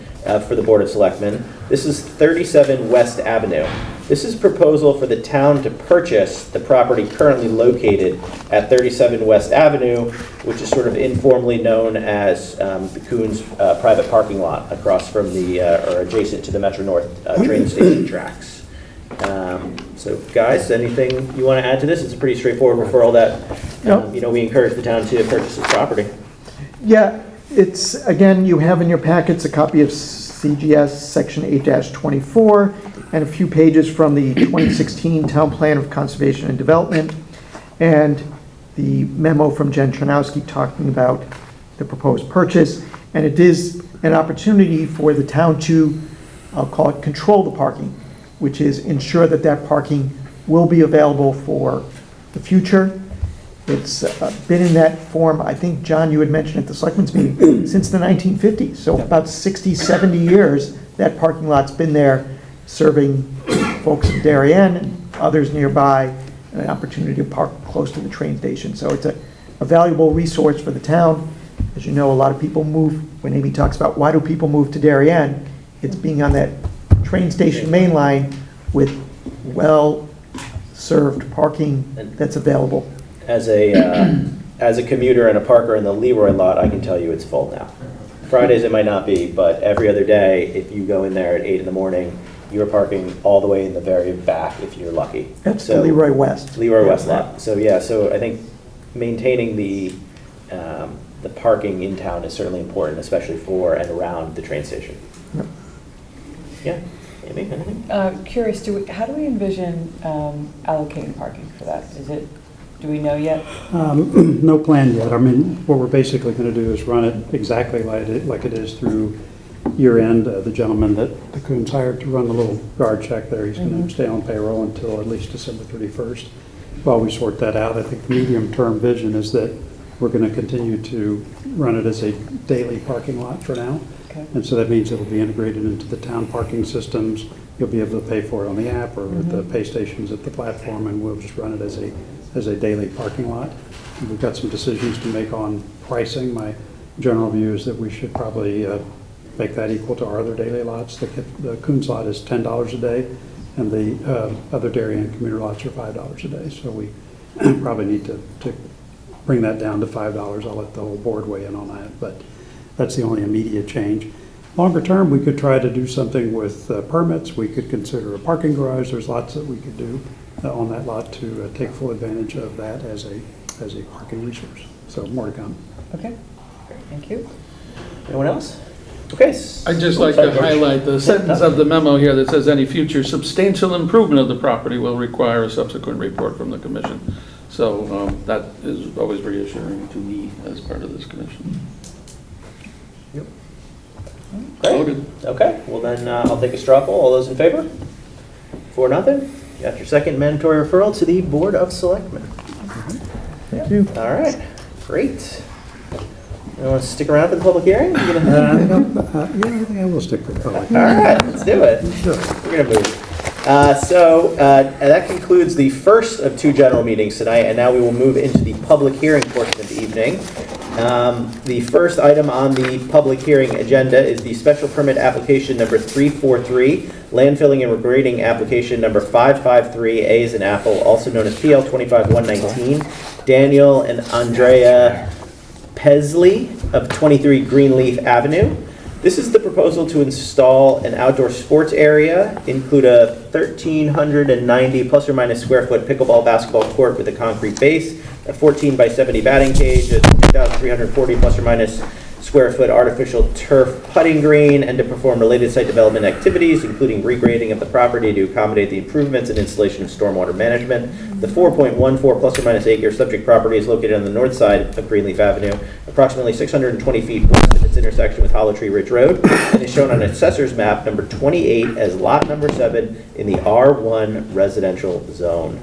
for the Board of Selectmen. This is 37 West Avenue. This is proposal for the town to purchase the property currently located at 37 West Avenue, which is sort of informally known as the Coons private parking lot across from the, or adjacent to the Metro North train station tracks. So guys, anything you want to add to this? It's a pretty straightforward referral that, we encourage the town to purchase this property. Yeah, it's, again, you have in your packets a copy of CGS Section 8-24 and a few pages from the 2016 Town Plan of Conservation and Development and the memo from Jen Charnowski talking about the proposed purchase. And it is an opportunity for the town to, I'll call it, control the parking, which is ensure that that parking will be available for the future. It's been in that form, I think, John, you had mentioned at the Selectmen's meeting, since the 1950s. So about 60, 70 years, that parking lot's been there serving folks in Darien and others nearby, and an opportunity to park close to the train station. So it's a valuable resource for the town. As you know, a lot of people move, when Amy talks about why do people move to Darien, it's being on that train station main line with well-served parking that's available. As a commuter and a parker in the Leroy lot, I can tell you it's full now. Fridays it might not be, but every other day, if you go in there at 8 in the morning, you're parking all the way in the very back if you're lucky. That's the Leroy West. Leroy West lot. So yeah, so I think maintaining the parking in town is certainly important, especially for and around the train station. Yep. Yeah. Amy, anything? Curious, how do we envision allocating parking for that? Do we know yet? No plan yet. I mean, what we're basically going to do is run it exactly like it is through year end. The gentleman that the Coons hired to run the little guard check there, he's going to stay on payroll until at least December 31st. While we sort that out, I think the medium-term vision is that we're going to continue to run it as a daily parking lot for now. Okay. And so that means it'll be integrated into the town parking systems. You'll be able to pay for it on the app or at the pay stations at the platform, and we'll just run it as a daily parking lot. And we've got some decisions to make on pricing. My general view is that we should probably make that equal to our other daily lots. The Coons lot is $10 a day, and the other Darien commuter lots are $5 a day. So we probably need to bring that down to $5. I'll let the whole board weigh in on that, but that's the only immediate change. Longer term, we could try to do something with permits. We could consider a parking garage. There's lots that we could do on that lot to take full advantage of that as a parking resource. So more to come. Okay, thank you. Anyone else? Okay. I'd just like to highlight the sentence of the memo here that says any future substantial improvement of the property will require a subsequent report from the commission. So that is always reassuring to me as part of this commission. Great. Okay, well then I'll take a straw poll. All those in favor? 4-0. You got your second mandatory referral to the Board of Selectmen. Thank you. All right, great. You want to stick around for the public hearing? Yeah, I think I will stick with it. All right, let's do it. We're going to move. So that concludes the first of 2 general meetings tonight, and now we will move into the public hearing portion of the evening. The first item on the public hearing agenda is the special permit application number 343, land filling and regrading application number 553, A as in Apple, also known as PL 25119, Daniel and Andrea Pezley of 23 Greenleaf Avenue. This is the proposal to install an outdoor sports area, include a 1,390 plus or minus square foot pickleball basketball court with a concrete base, a 14 by 70 batting cage, a 2,340 plus or minus square foot artificial turf putting green, and to perform related site development activities, including regrading of the property to accommodate the improvements and installation of stormwater management. The 4.14 plus or minus acre subject property is located on the north side of Greenleaf Avenue, approximately 620 feet west of its intersection with Hollow Tree Ridge Road, and is shown on Assessor's map number 28 as lot number 7 in the R1 residential zone.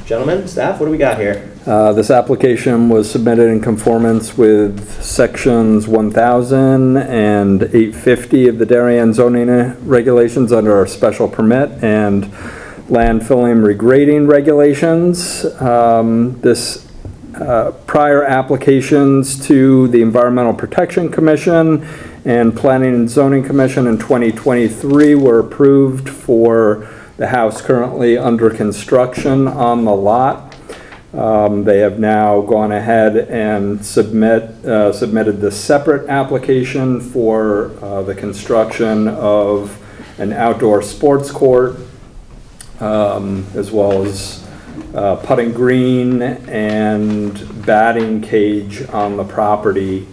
Gentlemen, staff, what do we got here? This application was submitted in conformance with sections 1000 and 850 of the Darien zoning regulations under our special permit and land filling regrading regulations. Prior applications to the Environmental Protection Commission and Planning and Zoning Commission in 2023 were approved for the house currently under construction on the lot. They have now gone ahead and submitted the separate application for the construction of an outdoor sports court, as well as putting green and batting cage on the property.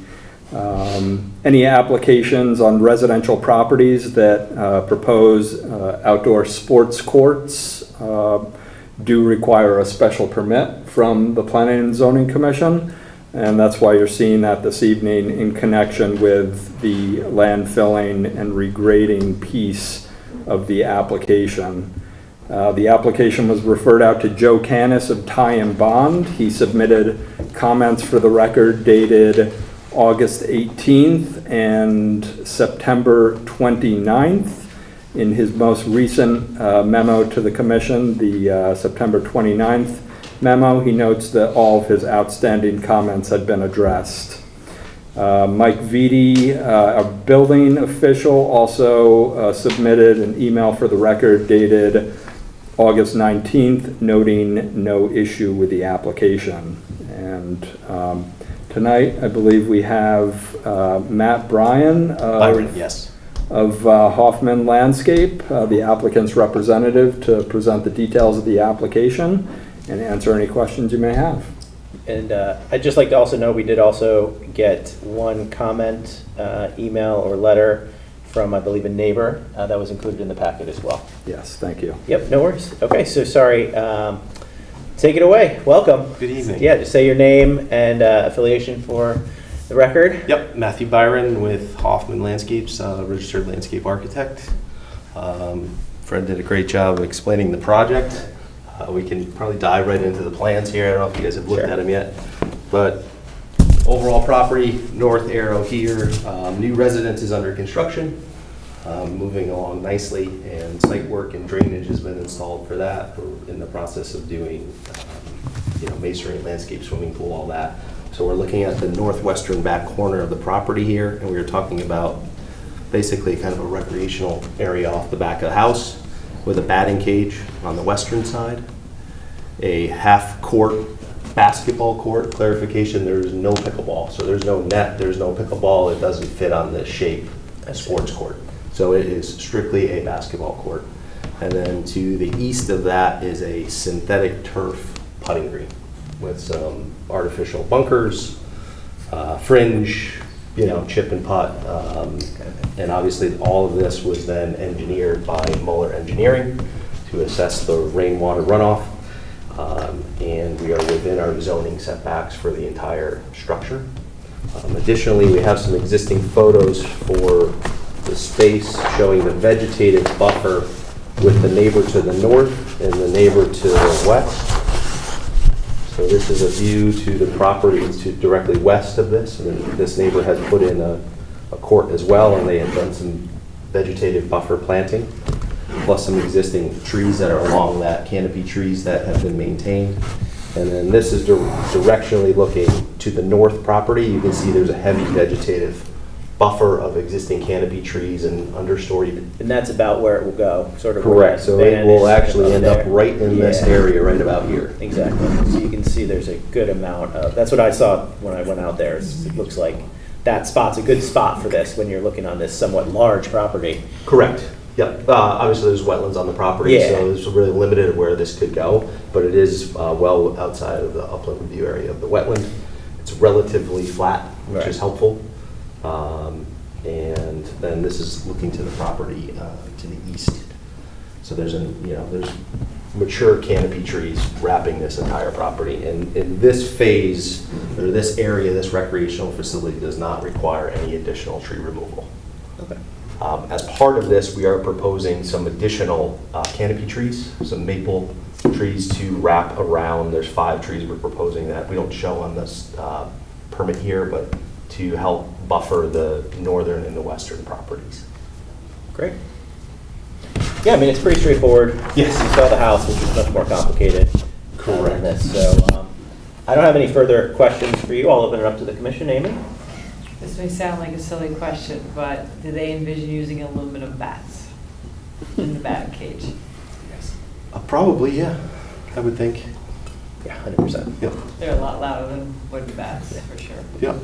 Any applications on residential properties that propose outdoor sports courts do require a special permit from the Planning and Zoning Commission, and that's why you're seeing that this evening in connection with the land filling and regrading piece of the application. The application was referred out to Joe Canis of Ty and Bond. He submitted comments for the record dated August 18th and September 29th. In his most recent memo to the commission, the September 29th memo, he notes that all of his outstanding comments had been addressed. Mike Vitti, a building official, also submitted an email for the record dated August 19th, noting no issue with the application. And tonight, I believe we have Matt Bryan of Hoffman Landscape, the applicant's representative, to present the details of the application and answer any questions you may have. And I'd just like to also note we did also get one comment, email or letter from, I believe, a neighbor that was included in the packet as well. Yes, thank you. Yep, no worries. Okay, so sorry. Take it away. Welcome. Good evening. Yeah, just say your name and affiliation for the record. Yep, Matthew Byron with Hoffman Landscapes, registered landscape architect. Fred did a great job of explaining the project. We can probably dive right into the plans here. I don't know if you guys have looked at them yet, but overall property, north arrow here, new residence is under construction, moving along nicely, and site work and drainage has been installed for that. We're in the process of doing masonry, landscape, swimming pool, all that. So we're looking at the northwestern back corner of the property here, and we were talking about basically kind of a recreational area off the back of the house with a batting cage on the western side, a half-court basketball court. Clarification, there's no pickleball, so there's no net, there's no pickleball. It doesn't fit on the shape of sports court. So it is strictly a basketball court. And then to the east of that is a synthetic turf putting green with some artificial bunkers, fringe, chip and putt. And obviously, all of this was then engineered by Mueller Engineering to assess the rainwater runoff. And we are within our zoning setbacks for the entire structure. Additionally, we have some existing photos for the space showing the vegetative buffer with the neighbor to the north and the neighbor to the west. So this is a view to the property to directly west of this. And this neighbor has put in a court as well, and they have done some vegetative buffer planting, plus some existing trees that are along that, canopy trees that have been maintained. And then this is directionally looking to the north property. You can see there's a heavy vegetative buffer of existing canopy trees and understory. And that's about where it will go, sort of. Correct, so it will actually end up right in this area, right about here. Exactly, so you can see there's a good amount of, that's what I saw when I went out there. It looks like that spot's a good spot for this when you're looking on this somewhat large property. Correct. Yep. Obviously, there's wetlands on the property, so it's really limited where this could go, but it is well outside of the upland review area of the wetland. It's relatively flat, which is helpful. And then this is looking to the property to the east. So there's there's mature canopy trees wrapping this entire property. And in this phase, or this area, this recreational facility does not require any additional tree removal. Okay. As part of this, we are proposing some additional canopy trees, some maple trees to wrap around. There's 5 trees we're proposing that we don't show on this permit here, but to help buffer the northern and the western properties. Great. Yeah, I mean, it's pretty straightforward. Yes. You saw the house, which is much more complicated. Correct. Than this. So I don't have any further questions for you. I'll open it up to the commission. Amy? This may sound like a silly question, but do they envision using aluminum bats in the bat cage? Yes. Probably, yeah. I would think. Yeah, 100%. Yep. They're a lot louder than wooden bats, for sure. Yep.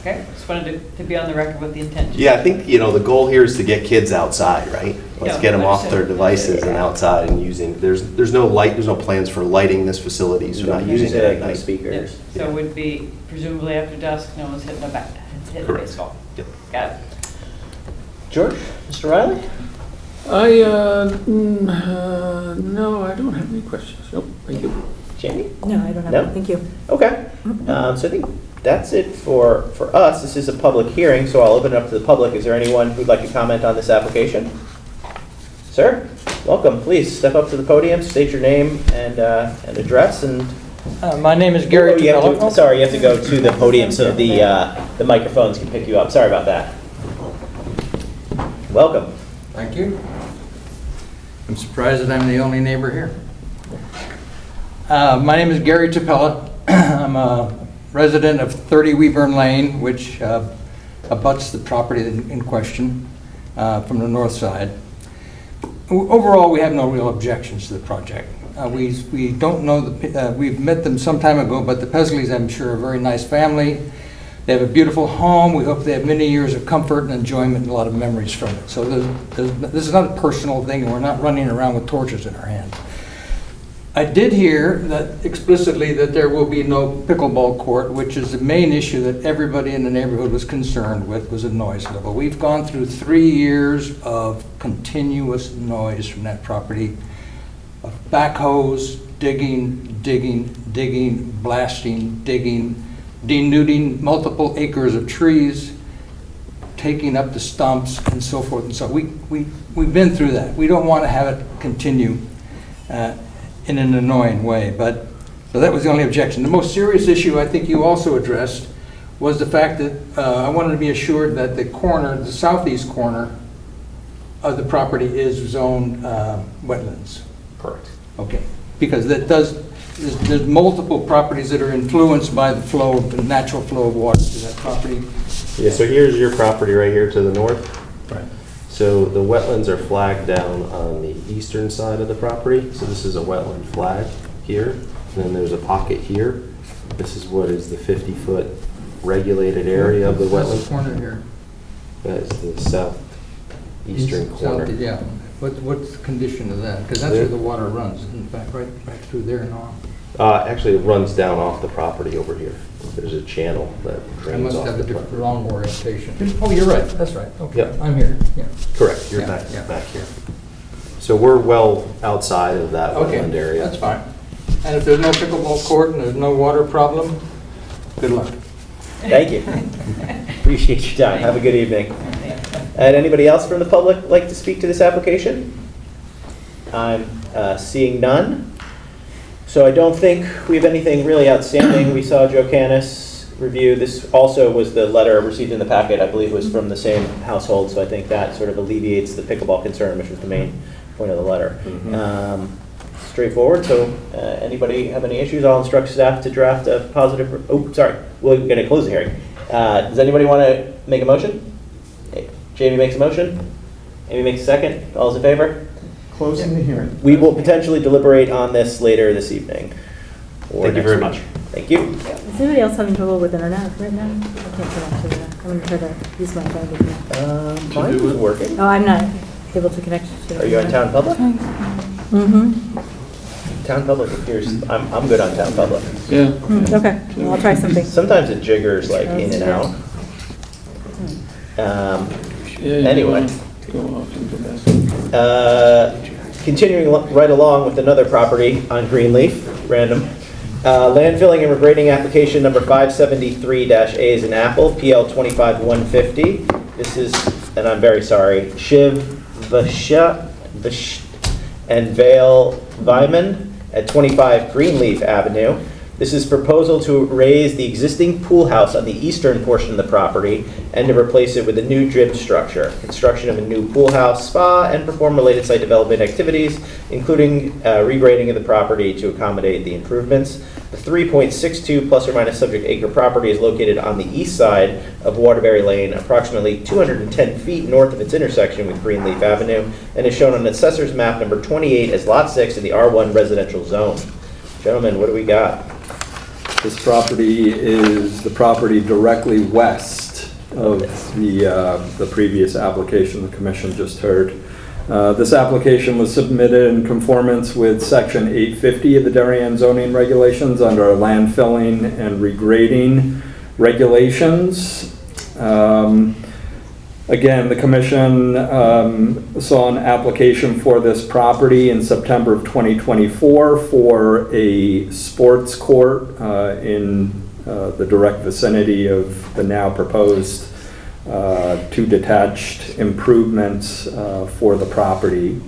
Okay, just wanted to be on the record with the intention. Yeah, I think, the goal here is to get kids outside, right? Let's Yeah, get them off 100%. their devices and outside and using, there's no light, there's no plans for lighting this facility, so we're not using it at No night. speakers. So it would be presumably after dusk, no one's hitting a bat, hitting a Correct. baseball. Yep. Got it. George? Mr. Riley? No, I don't have any questions. Nope, thank you. Jamie? No, I don't have No? it, thank you. Okay. So I think that's it for us. This is a public hearing, so I'll open it up to the public. Is there anyone who'd like to comment on this application? Sir, welcome. Please step up to the podium, state your name and address. And my name is Gary. you have to go to the podium so the microphones can pick you up. Sorry about that. Welcome. Thank you. I'm surprised that I'm the only neighbor here. My name is Gary Tapella. I'm a resident of 30 Weeburn Lane, which abuts the property in question from the north side. Overall, we have no real objections to the project. We don't know, we've met them some time ago, but the Pezleys, I'm sure, are a very nice family. They have a beautiful home. We hope they have many years of comfort and enjoyment and a lot of memories from it. So this is not a personal thing, and we're not running around with torches in our hands. I did hear that explicitly that there will be no pickleball court, which is the main issue that everybody in the neighborhood was concerned with, was a noise level. We've gone through 3 years of continuous noise from that property, of backhoes, digging, blasting, digging, denuding multiple acres of trees, taking up the stumps, and so forth and so on. We've been through that. We don't want to have it continue in an annoying way, but so that was the only objection. The most serious issue I think you also addressed was the fact that I wanted to be assured that the southeast corner of the property is zoned wetlands. Correct. Okay, because there's multiple properties that are influenced by the natural flow of water to that property. Yeah, so here's your property right here to the north. Right. So the wetlands are flagged down on the eastern side of the property. So this is a wetland flag here. And then there's a pocket here. This is what is the 50-foot regulated area of the wetland. Corner here. That is the southeastern corner. Yeah. What's the condition of that? Because that's where the water runs, in fact, right through there and on. Actually, it runs down off the property over here. There's a channel that I drains must off have a the different property. wrong orientation. Oh, you're right, that's right, okay, Yep. I'm here, yeah. Correct, you're Yeah, back, yeah. back here. So we're well outside of that Okay, wetland area. that's fine. And if there's no pickleball court and there's no water problem, good luck. Thank you. Appreciate your time. Have a good evening. And anybody else from the public like to speak to this application? I'm seeing none. So I don't think we have anything really outstanding. We saw Joe Canis review. This also was the letter received in the packet, I believe was from the same household. So I think that sort of alleviates the pickleball concern, which was the main point of the letter. Straightforward. So anybody have any issues? I'll instruct staff to draft a positive, oh, sorry. We're going to close the hearing. Does anybody want to make a motion? Jamie makes a motion. Amy makes a second. All's in favor? Closing the hearing. We will potentially deliberate on this later this evening. or Thank you next very week. much. Thank you. Is anybody else having trouble with internet right now? I can't connect to the, I'm going to try to use my phone to connect. Mine is working. Oh, I'm not able to connect to it. Are you on Town Public? Mm-hmm. Town Public appears, I'm good on Town Public. Yeah. Okay, well, I'll try something. Sometimes it jiggers like in and out. Anyway. Go off and go back. Continuing right along with another property on Greenleaf, random. Land filling and regrading application number 573-A is an Apple, PL 25150. This is, and I'm very sorry, Shiv Vasisht Vail Weymann at 25 Greenleaf Avenue. This is proposal to raise the existing pool house on the eastern portion of the property and to replace it with a new gym structure. Construction of a new pool house, spa, and perform related site development activities, including regrading of the property to accommodate the improvements. The 3.62 plus or minus subject acre property is located on the east side of Waterbury Lane, approximately 210 feet north of its intersection with Greenleaf Avenue, and is shown on Assessor's map number 28 as Lot 6 in the R1 residential zone. Gentlemen, what do we got? This property is the property directly west of the previous application the commission just heard. This application was submitted in conformance with section 850 of the Darien zoning regulations under land filling and regrading regulations. Again, the commission saw an application for this property in September of 2024 for a sports court in the direct vicinity of the now proposed two detached improvements for the property.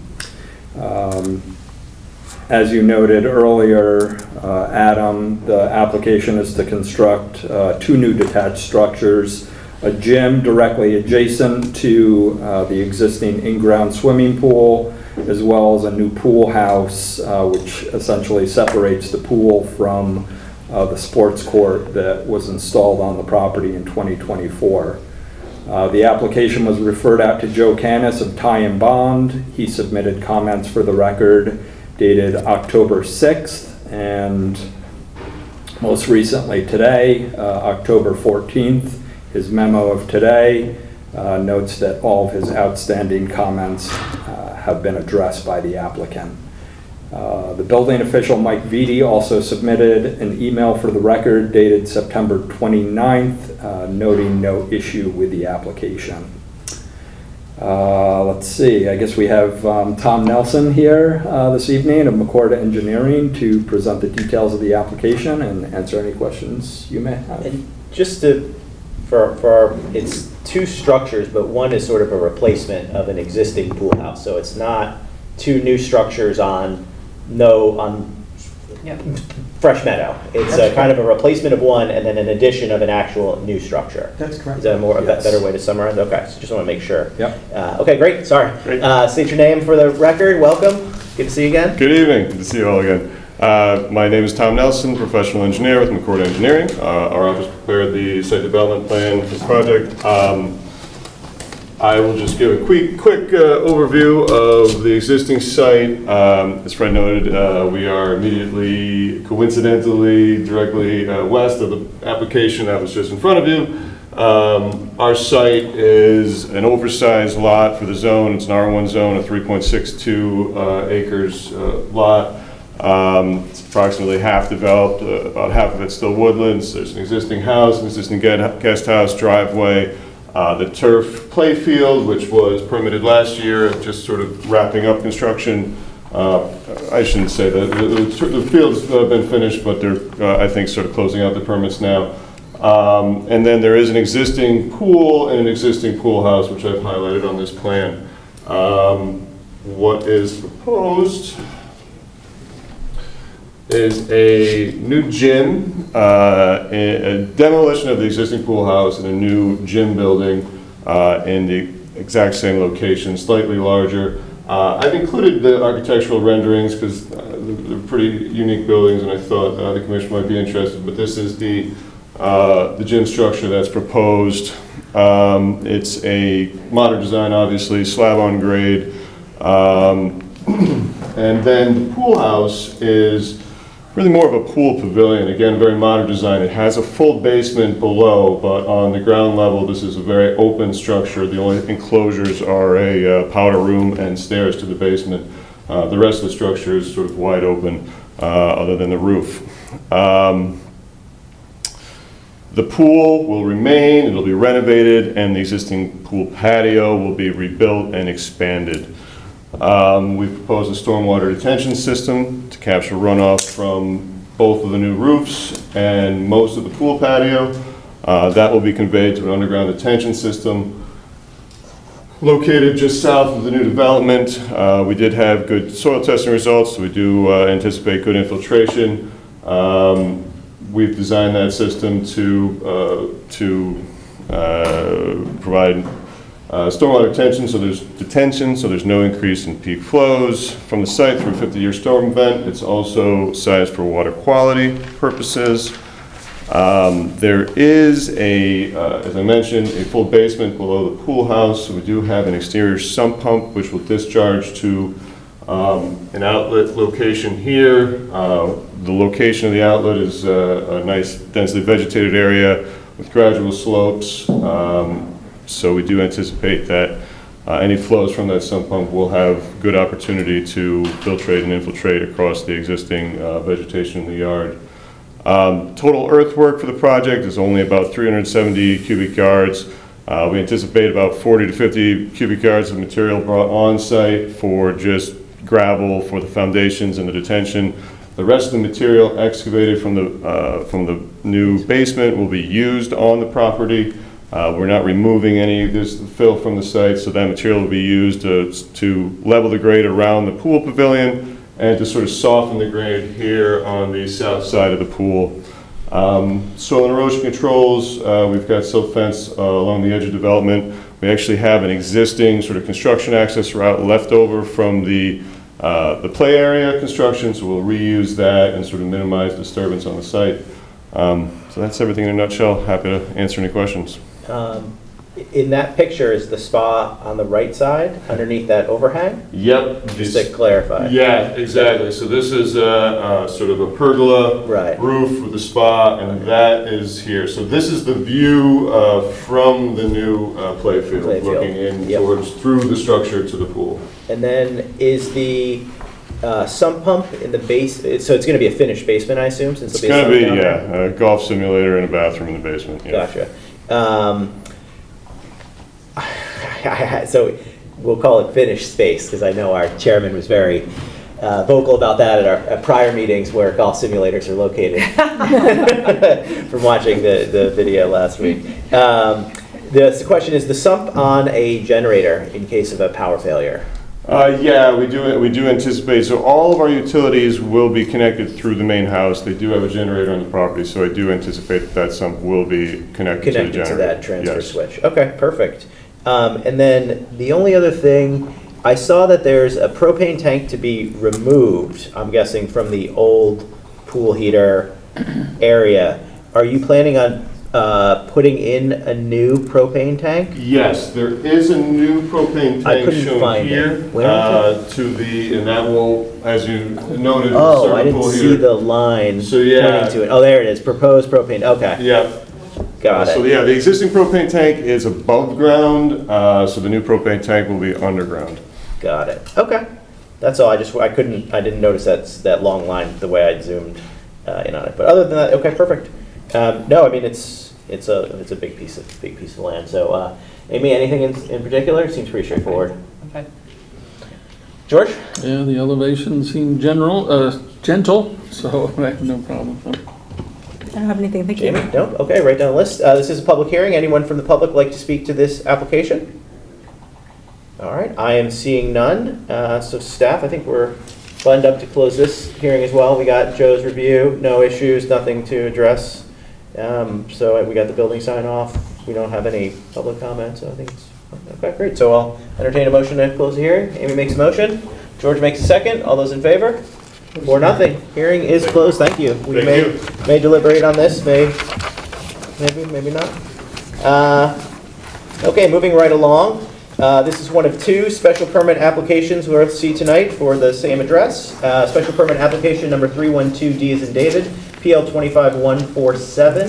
As you noted earlier, Adam, the application is to construct two new detached structures, a gym directly adjacent to the existing in-ground swimming pool, as well as a new pool house, which essentially separates the pool from the sports court that was installed on the property in 2024. The application was referred out to Joe Canis of Ty and Bond. He submitted comments for the record dated October 6th, and most recently today, October 14th. His memo of today notes that all of his outstanding comments have been addressed by the applicant. The building official, Mike Vitti, also submitted an email for the record dated September 29th, noting no issue with the application. Let's see, I guess we have Tom Nelson here this evening of McCord Engineering to present the details of the application and answer any questions you may have. And just to it's two structures, but one is sort of a replacement of an existing pool house. So it's not two new structures on Fresh Meadow. It's kind of a replacement of one and then an addition of an actual new structure. That's correct. Is that a better way to summarize? Okay, so just want to make sure. Yep. Okay, great. Sorry. Great. State your name for the record. Welcome. Good to see you again. Good evening. Good to see you all again. My name is Tom Nelson, professional engineer with McCord Engineering. Our office prepared the site development plan for this project. I will just give a quick overview of the existing site. As Fred noted, we are immediately, coincidentally, directly west of the application that was just in front of you. Our site is an oversized lot for the zone. It's an R1 zone, a 3.62 acres lot. It's approximately half developed, about half of it's still woodlands. There's an existing house, an existing guest house, driveway, the turf play field, which was permitted last year, just sort of wrapping up construction. I shouldn't say that. The field's been finished, but they're, I think, sort of closing out the permits now. And then there is an existing pool and an existing pool house, which I've highlighted on this plan. What is proposed is a new gym, a demolition of the existing pool house and a new gym building in the exact same location, slightly larger. I've included the architectural renderings because they're pretty unique buildings, and I thought the commission might be interested. But this is the gym structure that's proposed. It's a modern design, obviously, slab on grade. And then the pool house is really more of a pool pavilion. Again, very modern design. It has a full basement below, but on the ground level, this is a very open structure. The only enclosures are a powder room and stairs to the basement. The rest of the structure is sort of wide open, other than the roof. The pool will remain, it'll be renovated, and the existing pool patio will be rebuilt and expanded. We've proposed a stormwater detention system to capture runoff from both of the new roofs and most of the pool patio. That will be conveyed to an underground detention system located just south of the new development. We did have good soil testing results, so we do anticipate good infiltration. We've designed that system to provide stormwater detention, so there's no increase in peak flows from the site through a 50-year storm event. It's also sized for water quality purposes. There is as I mentioned, a full basement below the pool house. So we do have an exterior sump pump which will discharge to an outlet location here. The location of the outlet is a nice densely vegetated area with gradual slopes. So we do anticipate that any flows from that sump pump will have good opportunity to filtrate and infiltrate across the existing vegetation in the yard. Total earthwork for the project is only about 370 cubic yards. We anticipate about 40 to 50 cubic yards of material brought on site for just gravel for the foundations and the detention. The rest of the material excavated from the new basement will be used on the property. We're not removing any of this fill from the site, so that material will be used to level the grade around the pool pavilion and to sort of soften the grade here on the south side of the pool. Soil and erosion controls, we've got silt fence along the edge of development. We actually have an existing sort of construction access route left over from the play area construction, so we'll reuse that and sort of minimize disturbance on the site. So that's everything in a nutshell. Happy to answer any questions. In that picture, is the spa on the right side underneath that overhang? Yep. Just to clarify. Yeah, exactly. So this is sort of a pergola roof with a spa, and that is here. So this is the view from the new play field, looking in towards through the structure to the pool. And then is the sump pump in the base, so it's going to be a finished basement, I assume, since it's going to be, a golf simulator and a bathroom in the basement. Yeah. Gotcha. So we'll call it finished space, because I know our chairman was very vocal about that at our prior meetings where golf simulators are located from watching the video last week. The question is the sump on a generator in case of a power failure? Yeah, we do anticipate. So all of our utilities will be connected through the main house. They do have a generator on the property, so I do anticipate that sump will be connected to the generator. To that transfer switch. Okay, perfect. And then the only other thing, I saw that there's a propane tank to be removed, I'm guessing from the old pool heater area. Are you planning on putting in a new propane tank? Yes, there is a new propane tank shown here. And that will, as you noted, oh, I didn't see the line pointing to it. Oh, there it is. Proposed propane. Okay. Yeah. Got it. So yeah, the existing propane tank is above ground, so the new propane tank will be underground. Got it. Okay. That's all. I didn't notice that long line the way I'd zoomed in on it. But other than that, okay, perfect. No, I mean it's a big piece of land. So, Amy, anything in particular? Seems pretty straightforward. Okay. George? Yeah, the elevations seem gentle, so I have no problem. I don't have anything, thank you. Jamie? No? Okay, write down the list. This is a public hearing. Anyone from the public like to speak to this application? All right, I am seeing none. So staff, I think we're buttoned up to close this hearing as well. We got Joe's review, no issues, nothing to address. So we got the building sign off. We don't have any public comments, so I think it's okay, great. So I'll entertain a motion to close the hearing. Amy makes a motion. George makes a second. All those in favor? Or nothing. Hearing is closed. Thank you. We may deliberate on this. Maybe not. Okay, moving right along. This is one of two special permit applications we're to see tonight for the same address. Special permit application number 312D as in David, PL 25147,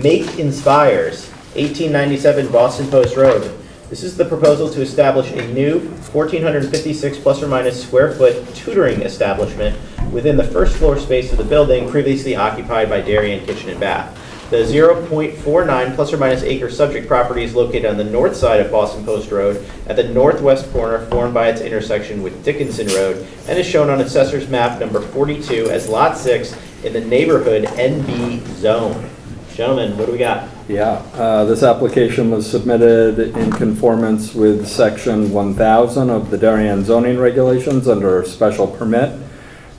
MakeInspires, 1897 Boston Post Road. This is the proposal to establish a new 1,456 plus or minus square foot tutoring establishment within the first floor space of the building previously occupied by Darien Kitchen Bath. The 0.49 plus or minus acre subject property is located on the north side of Boston Post Road at the northwest corner formed by its intersection with Dickinson Road and is shown on Assessor's map number 42 as Lot 6 in the neighborhood NB zone. Gentlemen, what do we got? Yeah, this application was submitted in conformance with section 1000 of the Darien zoning regulations under special permit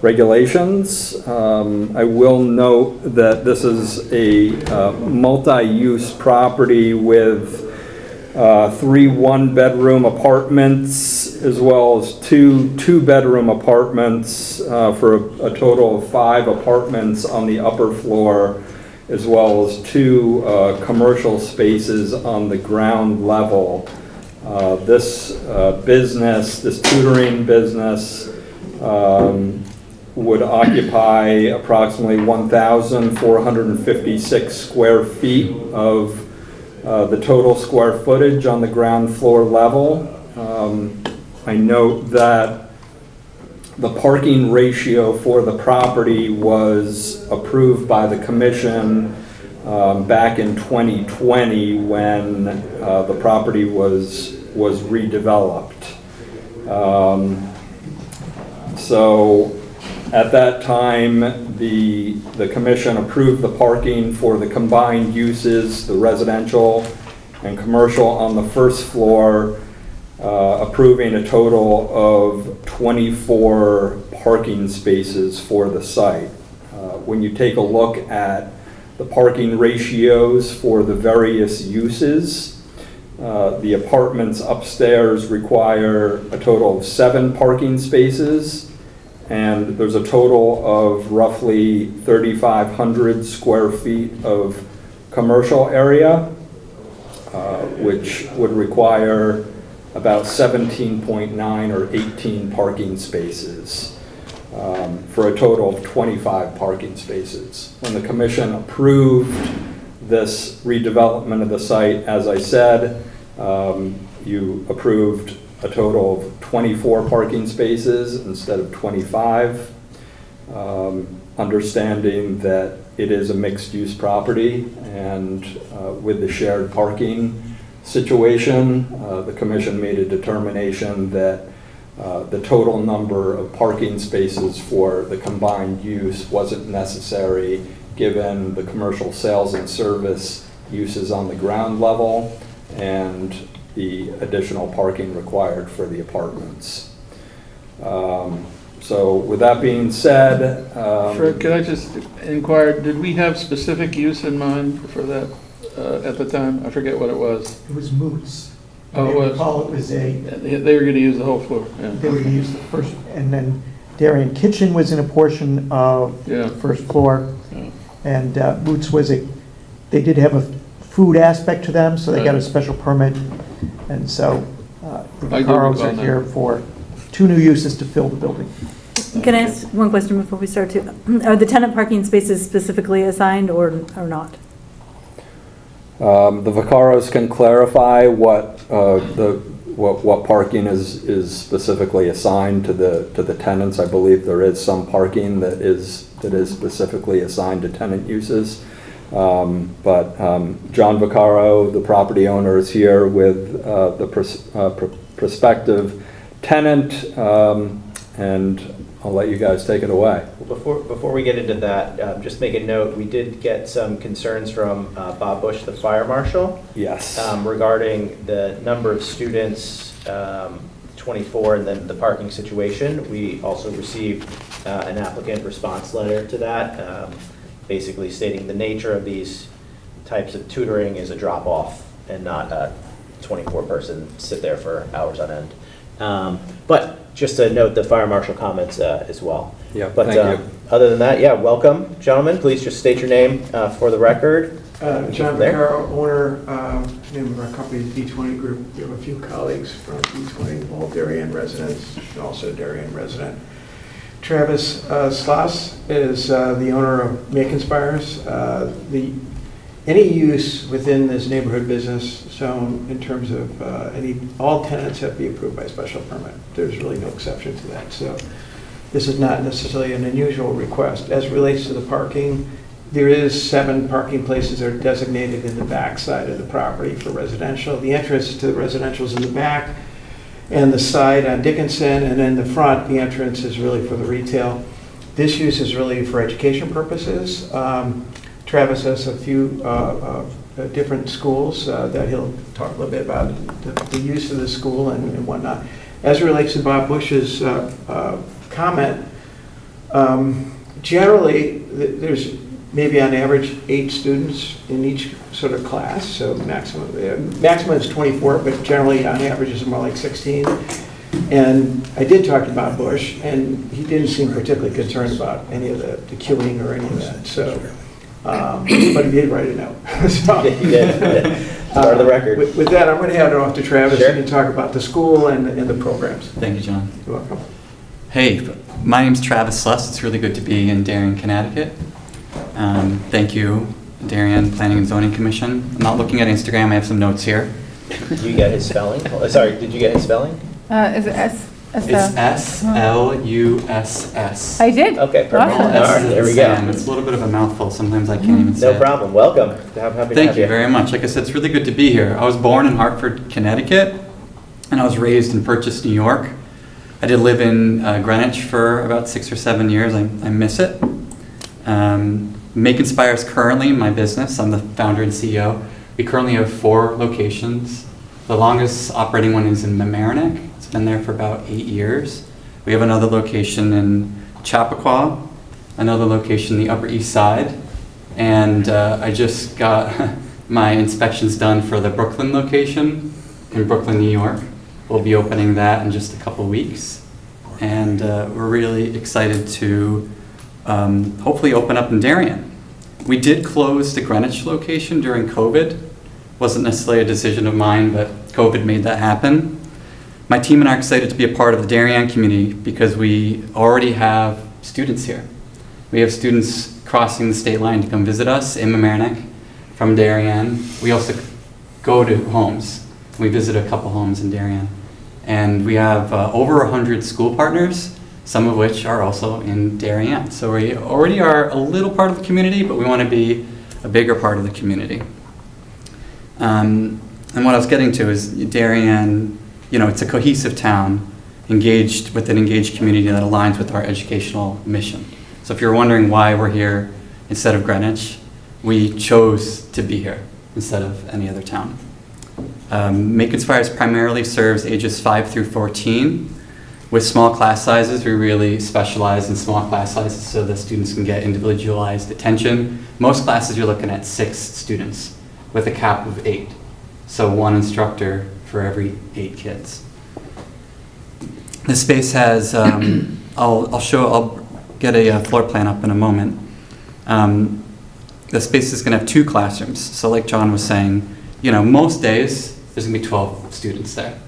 regulations. I will note that this is a multi-use property with 3 one-bedroom apartments as well as two two-bedroom apartments for a total of 5 apartments on the upper floor, as well as 2 commercial spaces on the ground level. This tutoring business, would occupy approximately 1,456 square feet of the total square footage on the ground floor level. I note that the parking ratio for the property was approved by the commission back in 2020 when the property was redeveloped. So at that time, the commission approved the parking for the combined uses, the residential and commercial on the first floor, approving a total of 24 parking spaces for the site. When you take a look at the parking ratios for the various uses, the apartments upstairs require a total of 7 parking spaces, and there's a total of roughly 3,500 square feet of commercial area, which would require about 17.9 or 18 parking spaces for a total of 25 parking spaces. When the commission approved this redevelopment of the site, as I said, you approved a total of 24 parking spaces instead of 25, understanding that it is a mixed-use property, and with the shared parking situation, the commission made a determination that the total number of parking spaces for the combined use wasn't necessary given the commercial sales and service uses on the ground level and the additional parking required for the apartments. So with that being said... Can I just inquire, did we have specific use in mind for that at the time? I forget what it was. It was Moots. Oh, it was? It was They were going to use the whole floor. Yeah. They were going to use the first, and then Darien Kitchen was in a portion of the first floor. Yeah. And Moots they did have a food aspect to them, so they got a special permit. And so the Vacaros are here for 2 new uses to fill the building. Can I ask one question before we start? Are the tenant parking spaces specifically assigned or not? The Vacaros can clarify what what parking is specifically assigned to the tenants. I believe there is some parking that is specifically assigned to tenant uses. But John Vaccaro, the property owner, is here with the prospective tenant, and I'll let you guys take it away. Before we get into that, just make a note, we did get some concerns from Bob Bush, the fire marshal. Yes. Regarding the number of students, 24, and then the parking situation. We also received an applicant response letter to that, basically stating the nature of these types of tutoring is a drop-off and not a 24-person sit there for hours on end. But just to note the fire marshal comments as well. Yeah, but thank you. Other than that, yeah, welcome, gentlemen. Please just state your name for the record. John Vaccaro, owner, name of our company is D20 Group. We have a few colleagues from D20, all Darien residents, and also Darien resident. Travis Sloss is the owner of MakeInspires. Any use within this neighborhood business zone in terms of all tenants have to be approved by special permit. There's really no exception to that. So this is not necessarily an unusual request. As it relates to the parking, there is 7 parking places that are designated in the back side of the property for residential. The entrance to the residential is in the back, and the side on Dickinson, and then the front, the entrance is really for the retail. This use is really for education purposes. Travis has a few different schools that he'll talk a little bit about the use of the school and whatnot. As it relates to Bob Bush's comment, generally there's maybe on average 8 students in each sort of class, so maximum is 24, but generally on average is more like 16. And I did talk to Bob Bush, and he didn't seem particularly concerned about any of the queuing or any of that. So, but he did write a note. So, he did. Part of the record. With that, I'm going to hand it off to Travis. Sure. He can talk about the school and the programs. Thank you, John. You're welcome. Hey, my name's Travis Sluss. It's really good to be in Darien, Connecticut. Thank you, Darien Planning and Zoning Commission. I'm not looking at Instagram. I have some notes here. Did you get his spelling? Sorry, did you get his spelling? Is it It's S-L-U-S-S. I did. Okay, perfect. Awesome. All right, there we go. It's a little bit of a mouthful. Sometimes I can't even say No it. problem. Welcome. Happy to Thank have you very much. Like I said, it's really good to be here. I was born in Hartford, Connecticut, and I was raised in Purchase, New York. I did live in Greenwich for about 6 or 7 years. I miss it. MakeInspires currently my business. I'm the founder and CEO. We currently have 4 locations. The longest operating one is in Mamaroneck. It's been there for about 8 years. We have another location in Chappaqua, another location in the Upper East Side, and I just got my inspections done for the Brooklyn location in Brooklyn, New York. We'll be opening that in just a couple weeks, and we're really excited to hopefully open up in Darien. We did close the Greenwich location during COVID. Wasn't necessarily a decision of mine, but COVID made that happen. My team and I are excited to be a part of the Darien community because we already have students here. We have students crossing the state line to come visit us in Mamaroneck from Darien. We also go to homes. We visit a couple homes in Darien. And we have over 100 school partners, some of which are also in Darien. So we already are a little part of the community, but we want to be a bigger part of the community. And what I was getting to is Darien, you know, it's a cohesive town, engaged with an engaged community that aligns with our educational mission. So if you're wondering why we're here instead of Greenwich, we chose to be here instead of any other town. MakeInspires primarily serves ages 5 through 14. With small class sizes, we really specialize in small class sizes so the students can get individualized attention. Most classes you're looking at 6 students with a cap of 8. So 1 instructor for every 8 kids. The space has, I'll get a floor plan up in a moment. The space is going to have 2 classrooms. So like John was saying, you know, most days there's going to be 12 students there.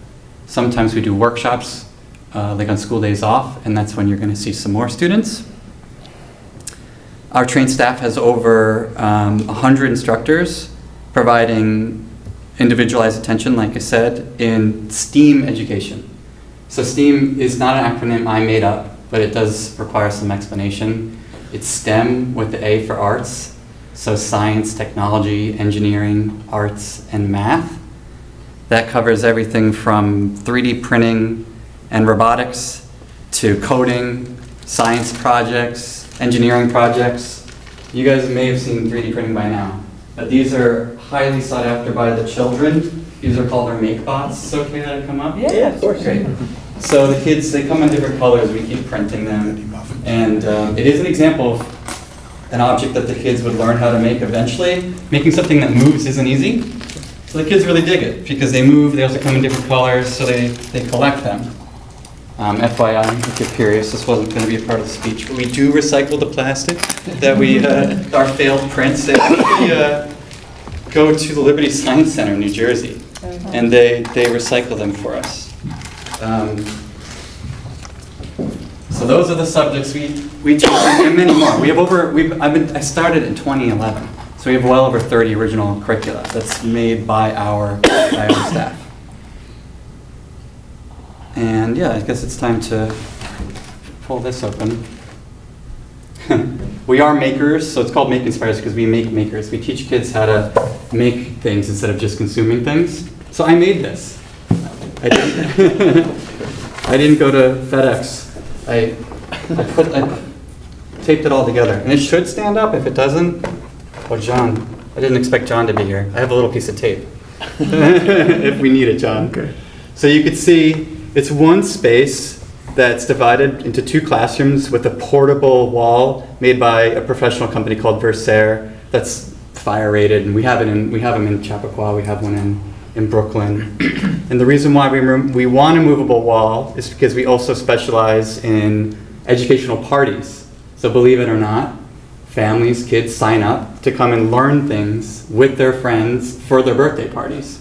Sometimes we do workshops, like on school days off, and that's when you're going to see some more students. Our trained staff has over 100 instructors providing individualized attention, like I said, in STEAM education. So STEAM is not an acronym I made up, but it does require some explanation. It's STEM with the A for arts, so science, technology, engineering, arts, and math. That covers everything from 3D printing and robotics to coding, science projects, engineering projects. You guys may have seen 3D printing by now, but these are highly sought after by the children. These are called our MakeBots. Is it okay that I come up? Yeah, of course. Great. So the kids, they come in different colors. We keep printing them. And it is an example of an object that the kids would learn how to make eventually. Making something that moves isn't easy. So the kids really dig it because they move. They also come in different colors, so they collect them. FYI, if you're curious, this wasn't going to be a part of the speech, but we do recycle the plastic that we, our failed prints. They actually go to the Liberty Science Center in New Jersey, and they recycle them for us. So those are the subjects we teach, and many more. We have I started in 2011, so we have well over 30 original curricula that's made by our staff. And yeah, I guess it's time to pull this open. We are makers, so it's called MakeInspires because we make makers. We teach kids how to make things instead of just consuming things. So I made this. I didn't go to FedEx. I taped it all together. And it should stand up. If it doesn't, oh, John, I didn't expect John to be here. I have a little piece of tape. If we need it, John. Okay. So you could see it's one space that's divided into two classrooms with a portable wall made by a professional company called Versailles that's fire rated, and we have them in Chappaqua, we have one in Brooklyn. And the reason why we want a movable wall is because we also specialize in educational parties. So believe it or not, families, kids sign up to come and learn things with their friends for their birthday parties.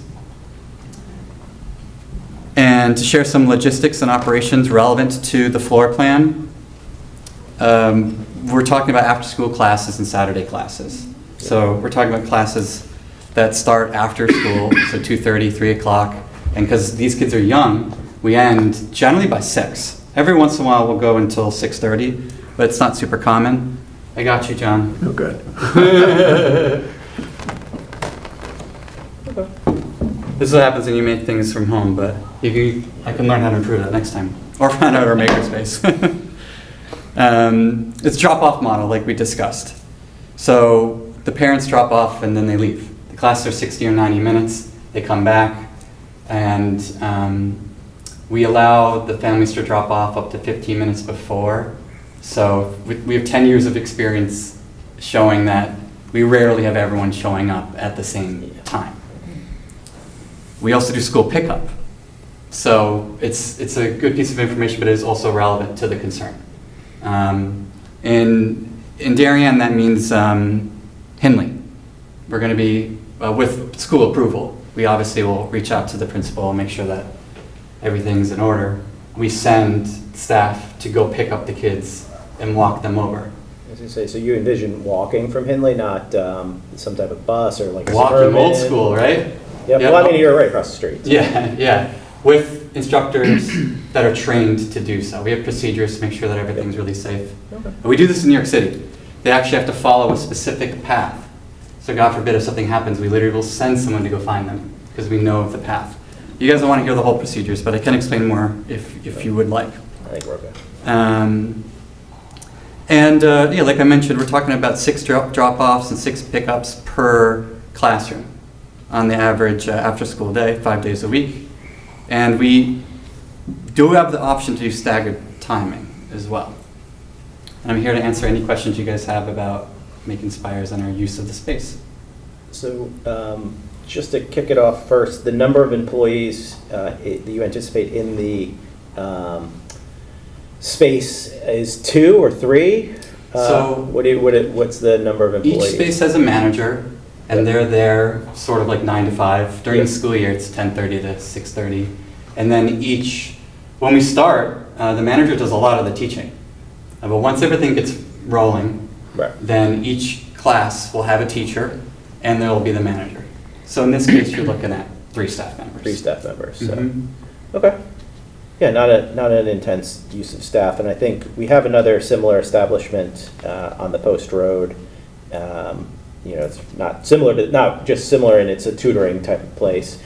And to share some logistics and operations relevant to the floor plan, we're talking about after-school classes and Saturday classes. So we're talking about classes that start after school, so 2:30, 3 o'clock. And because these kids are young, we end generally by 6. Every once in a while we'll go until 6:30, but it's not super common. I got you, John. Oh, good. This is what happens when you make things from home, but I can learn how to improve that next time. Or find out our makerspace. It's a drop-off model, like we discussed. So the parents drop off and then they leave. The classes are 60 or 90 minutes. They come back, and we allow the families to drop off up to 15 minutes before. So we have 10 years of experience showing that we rarely have everyone showing up at the same time. We also do school pickup. So it's a good piece of information, but it is also relevant to the concern. In Darien, that means Henley. We're going to be, with school approval, we obviously will reach out to the principal and make sure that everything's in order. We send staff to go pick up the kids and walk them over. I was going to say, so you envision walking from Henley, not some type of bus or like a walking suburban. old school, right? Yep. Well, I mean, you're right across the street. So. Yeah. With instructors that are trained to do so. We have procedures to make sure that everything's really safe. Okay. We do this in New York City. They actually have to follow a specific path. So God forbid if something happens, we literally will send someone to go find them because we know of the path. You guys don't want to hear the whole procedures, but I can explain more if you would like. I think we're okay. Yeah, like I mentioned, we're talking about 6 drop-offs and 6 pickups per classroom on the average after-school day, 5 days a week. And we do have the option to do staggered timing as well. And I'm here to answer any questions you guys have about MakeInspires and our use of the space. So just to kick it off first, the number of employees that you anticipate in the space is 2 or 3? So what's the number of employees? Each space has a manager, and they're there sort of like 9 to 5. During the school year, it's 10:30 to 6:30. And then when we start, the manager does a lot of the teaching. But once everything gets rolling, then each class will have a teacher, and there will be the manager. So in this case, you're looking at 3 staff members. 3 staff members, so, Mhm. okay. Yeah, not an intense use of staff, and I think we have another similar establishment on the Post Road. You know, it's not similar to, not just similar, and it's a tutoring type of place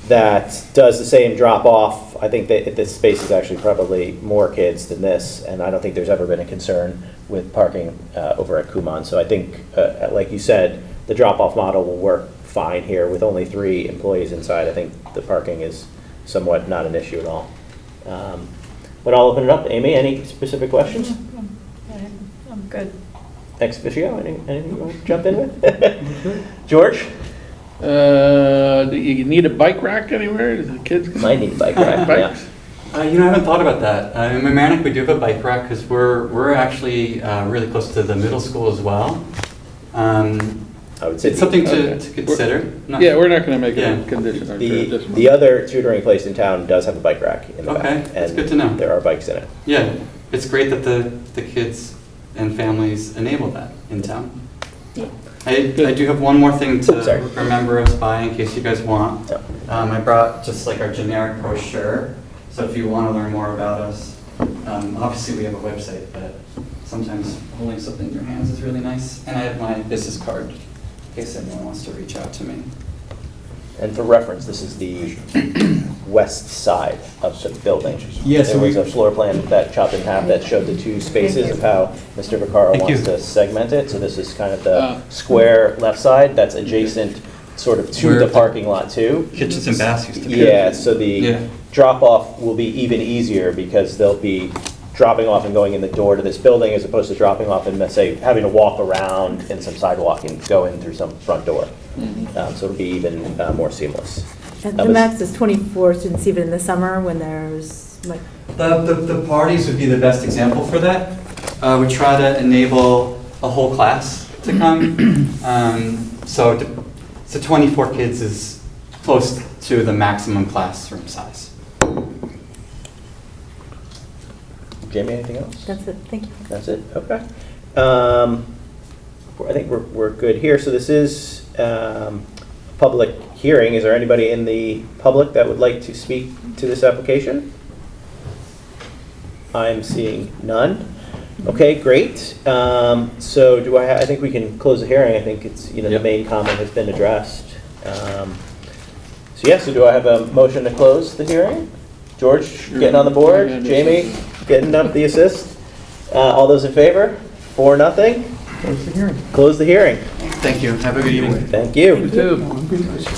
that does the same drop-off. I think that this space is actually probably more kids than this, and I don't think there's ever been a concern with parking over at Comm. So I think, like you said, the drop-off model will work fine here with only 3 employees inside. I think the parking is somewhat not an issue at all. But I'll open it up. Amy, any specific questions? I'm good. Ex officio, anything you want to jump in with? George? Do you need a bike rack anywhere? Do the kids? Might need a bike rack, yeah. Bikes? You know, I haven't thought about that. In Mamaroneck, we do have a bike rack because we're actually really close to the middle school as well. I would say it's something to consider. Yeah, we're not going to make it a condition. The other tutoring place in town does have a bike rack in the back. Okay, that's good to know. There are bikes in it. Yeah, it's great that the kids and families enable that in town. I do have one more thing to remember us by in case you guys want. I brought just like our generic brochure. So if you want to learn more about us, obviously we have a website, but sometimes holding something in your hands is really nice. And I have my business card in case anyone wants to reach out to me. And for reference, this is the west side of the building. Yes, there was a floor plan that chopped in half that showed the 2 spaces of how Mr. Vaccaro wants to segment it. So this is kind of the square left side that's adjacent sort of to the parking lot too. Kitchens and baths used to be. Yeah, so the drop-off will be even easier because they'll be dropping off and going in the door to this building as opposed to dropping off and, say, having to walk around in some sidewalk and go in through some front door. So it'll be even more seamless. And the max is 24 students even in the summer when there's like... The parties would be the best example for that. We try to enable a whole class to come. So 24 kids is close to the maximum classroom size. Jamie, anything else? That's it, thank you. That's it, okay. I think we're good here. So this is public hearing. Is there anybody in the public that would like to speak to this application? I'm seeing none. Okay, great. So do I think we can close the hearing. I think it's, the main comment has been addressed. So do I have a motion to close the hearing? George, getting on the board. Jamie, getting up the assist. All those in favor? 4-0. Close the hearing. Close the hearing. Thank you. Have a good evening. Thank you. You too.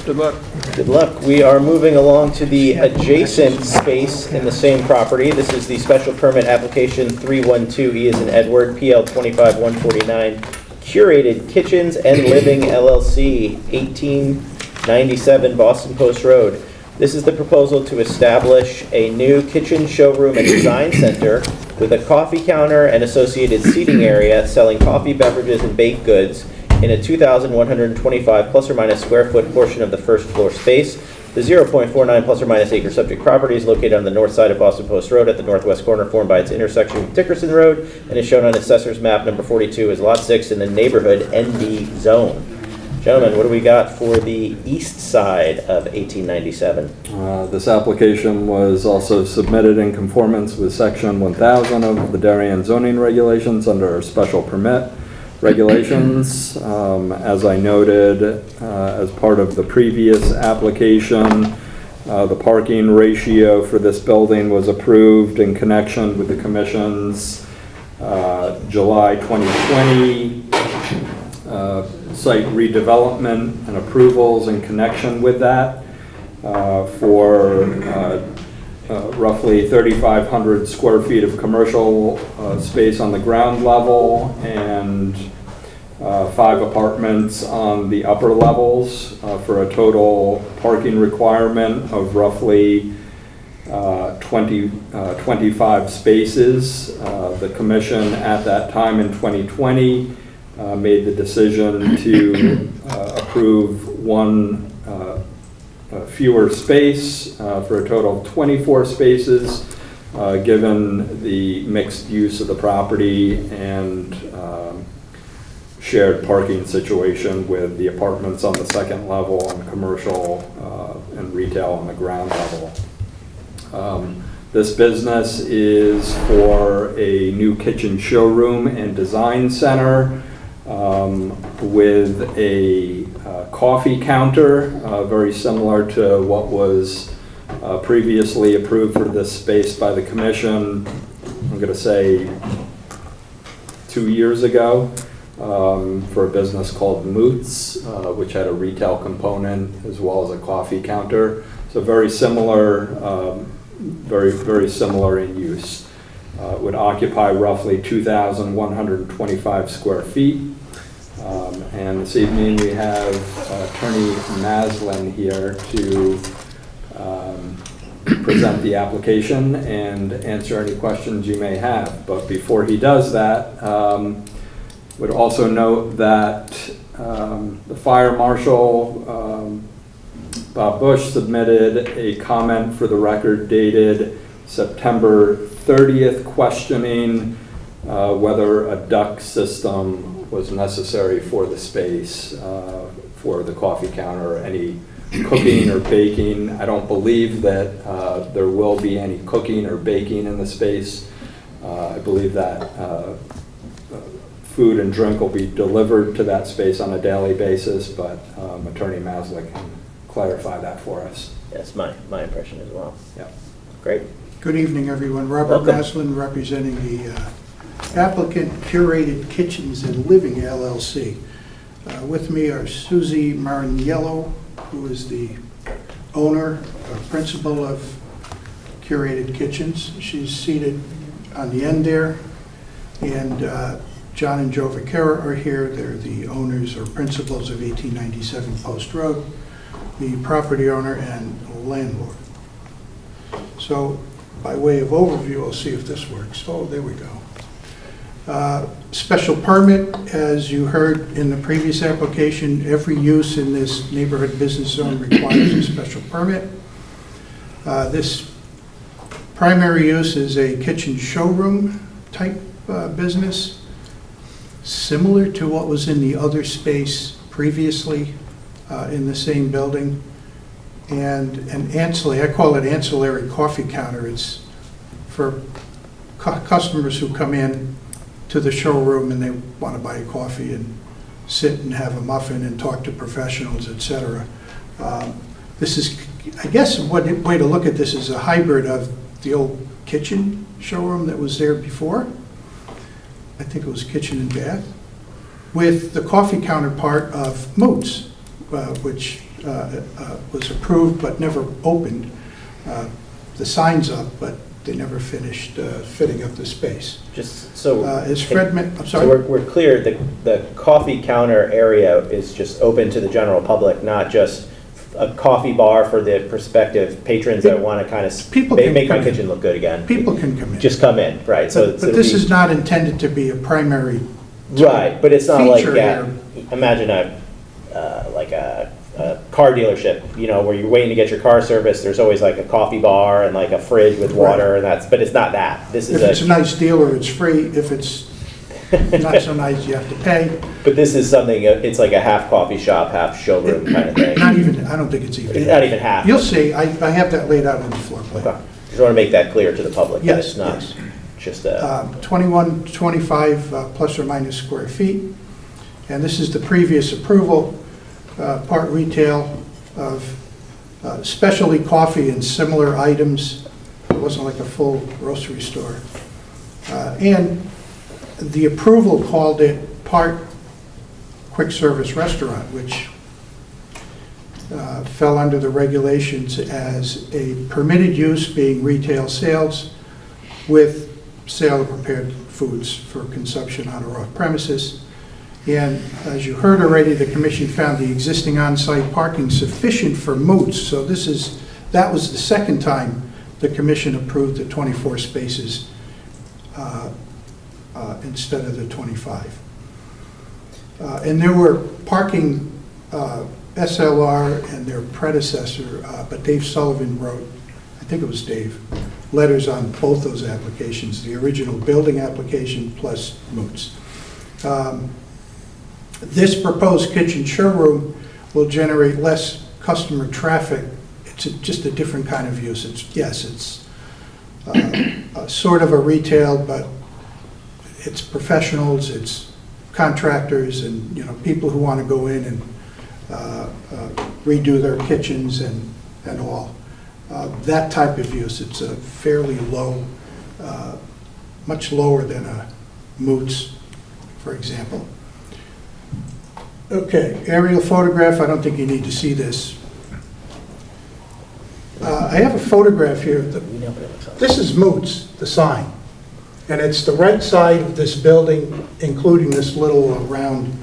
Good luck. Good luck. We are moving along to the adjacent space in the same property. This is the special permit application 312 E as in Edward, PL 25149, Curated Kitchens and Living LLC, 1897 Boston Post Road. This is the proposal to establish a new kitchen, showroom, and design center with a coffee counter and associated seating area selling coffee, beverages, and baked goods in a 2,125 plus or minus square foot portion of the first floor space. The 0.49 plus or minus acre subject property is located on the north side of Boston Post Road at the northwest corner formed by its intersection with Dickinson Road and is shown on Assessor's map number 42 as Lot 6 in the neighborhood ND zone. Gentlemen, what do we got for the east side of 1897? This application was also submitted in conformance with Section 1000 of the Darien zoning regulations under special permit regulations. As I noted, as part of the previous application, the parking ratio for this building was approved in connection with the Commission's July 2020 site redevelopment and approvals in connection with that for roughly 3,500 square feet of commercial space on the ground level and 5 apartments on the upper levels for a total parking requirement of roughly 25 spaces. The Commission at that time in 2020 made the decision to approve 1 fewer space for a total of 24 spaces, given the mixed use of the property and shared parking situation with the apartments on the second level and commercial and retail on the ground level. This business is for a new kitchen showroom and design center with a coffee counter, very similar to what was previously approved for this space by the commission, I'm going to say 2 years ago, for a business called Moots, which had a retail component as well as a coffee counter. So very similar, very similar in use. Would occupy roughly 2,125 square feet. And this evening we have Attorney Maslin here to present the application and answer any questions you may have. But before he does that, would also note that the fire marshal, Bob Bush, submitted a comment for the record dated September 30th questioning whether a duct system was necessary for the space, for the coffee counter, any cooking or baking. I don't believe that there will be any cooking or baking in the space. I believe that food and drink will be delivered to that space on a daily basis, but Attorney Maslin can clarify that for us. That's my impression as well. Yeah. Great. Good evening, everyone. Robert Maslin, representing the applicant Curated Kitchens and Living, LLC. With me are Susie Mariniello, who is the owner or principal of Curated Kitchens. She's seated on the end there. And John and Joe Vaquera are here. They're the owners or principals of 1897 Post Road, the property owner and landlord. So by way of overview, I'll see if this works. Oh, there we go. Special permit, as you heard in the previous application, every use in this neighborhood business zone requires a special permit. This primary use is a kitchen showroom type business, similar to what was in the other space previously in the same building. And an ancillary, I call it ancillary coffee counter. It's for customers who come in to the showroom and they want to buy a coffee and sit and have a muffin and talk to professionals, etc. This is, I guess, one way to look at this is a hybrid of the old kitchen showroom that was there before. I think it was Kitchen and Bath, with the coffee counterpart of Moots, which was approved but never opened. The sign's up, but they never finished fitting up the space. Just so, as Fred I'm sorry? So we're clear, the coffee counter area is just open to the general public, not just a coffee bar for the prospective patrons that want to kind of make my kitchen look good again. People can come in. Just come in, right. But this is not intended to be a primary right, but it's not like, here. Imagine a car dealership, you know, where you're waiting to get your car serviced. There's always like a coffee bar and like a fridge with water, and but it's not that. This is if it's a nice deal or it's free. If it's not so nice, you have to pay. But this is something, it's like a half coffee shop, half showroom kind of thing. Not even, I don't think it's even. It's not even half. You'll see, I have that laid out on the floor plan. Okay. Just want to make that clear to the public. Yes, that it's not just a... 2125 plus or minus square feet. And this is the previous approval, part retail of specialty coffee and similar items. It wasn't like a full grocery store. And the approval called it part quick service restaurant, which fell under the regulations as a permitted use being retail sales with sale of prepared foods for consumption on or off premises. And as you heard already, the commission found the existing on-site parking sufficient for Moots. So that was the second time the commission approved the 24 spaces instead of the 25. And there were parking SLR and their predecessor, but Dave Sullivan wrote, I think it was Dave, letters on both those applications, the original building application plus Moots. This proposed kitchen showroom will generate less customer traffic. It's just a different kind of use. It's sort of a retail, but it's professionals, it's contractors, and people who want to go in and redo their kitchens and all. That type of use, it's a fairly low, much lower than a Moots, for example. Okay, aerial photograph, I don't think you need to see this. I have a photograph here. This is Moots, the sign. And it's the right side of this building, including this little round,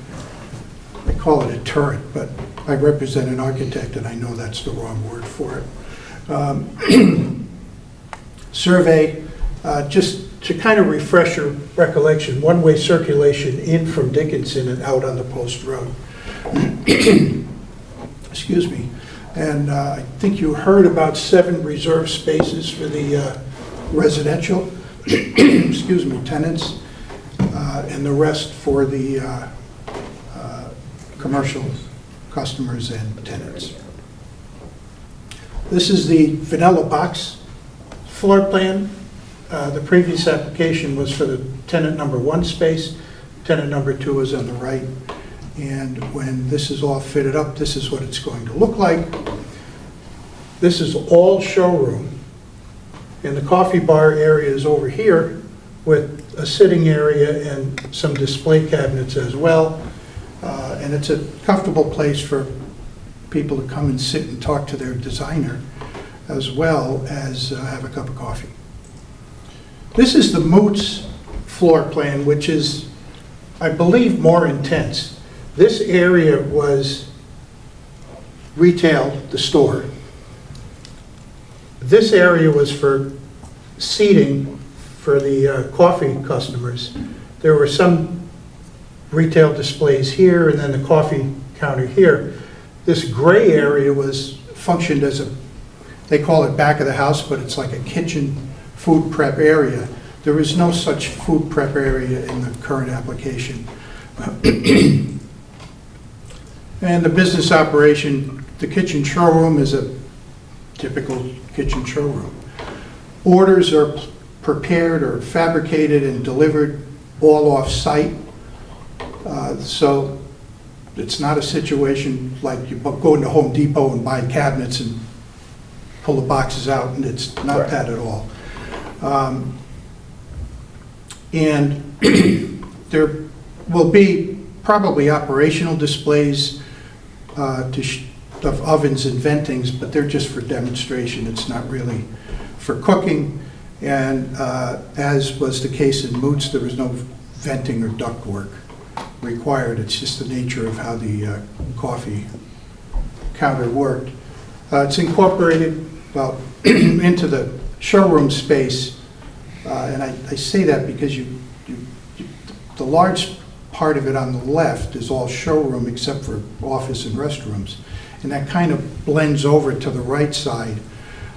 I call it a turret, but I represent an architect and I know that's the wrong word for it. Survey, just to kind of refresh your recollection, one-way circulation in from Dickinson and out on the Post Road. Excuse me. And I think you heard about 7 reserved spaces for the residential, excuse me, tenants, and the rest for the commercial customers and tenants. This is the vanilla box floor plan. The previous application was for the tenant number 1 space. Tenant number 2 is on the right. And when this is all fitted up, this is what it's going to look like. This is all showroom. And the coffee bar area is over here with a sitting area and some display cabinets as well. And it's a comfortable place for people to come and sit and talk to their designer, as well as have a cup of coffee. This is the Moots floor plan, which is, I believe, more intense. This area was retail, the store. This area was for seating for the coffee customers. There were some retail displays here and then the coffee counter here. This gray area functioned as they call it back of the house, but it's like a kitchen food prep area. There is no such food prep area in the current application. And the business operation, the kitchen showroom is a typical kitchen showroom. Orders are prepared or fabricated and delivered all off-site. So it's not a situation like you go into Home Depot and buy cabinets and pull the boxes out, and it's not that at all. And there will be probably operational displays of ovens and ventings, but they're just for demonstration. It's not really for cooking. And as was the case in Moots, there was no venting or duct work required. It's just the nature of how the coffee counter worked. It's incorporated, well, into the showroom space, and I say that because the large part of it on the left is all showroom except for office and restrooms, and that kind of blends over to the right side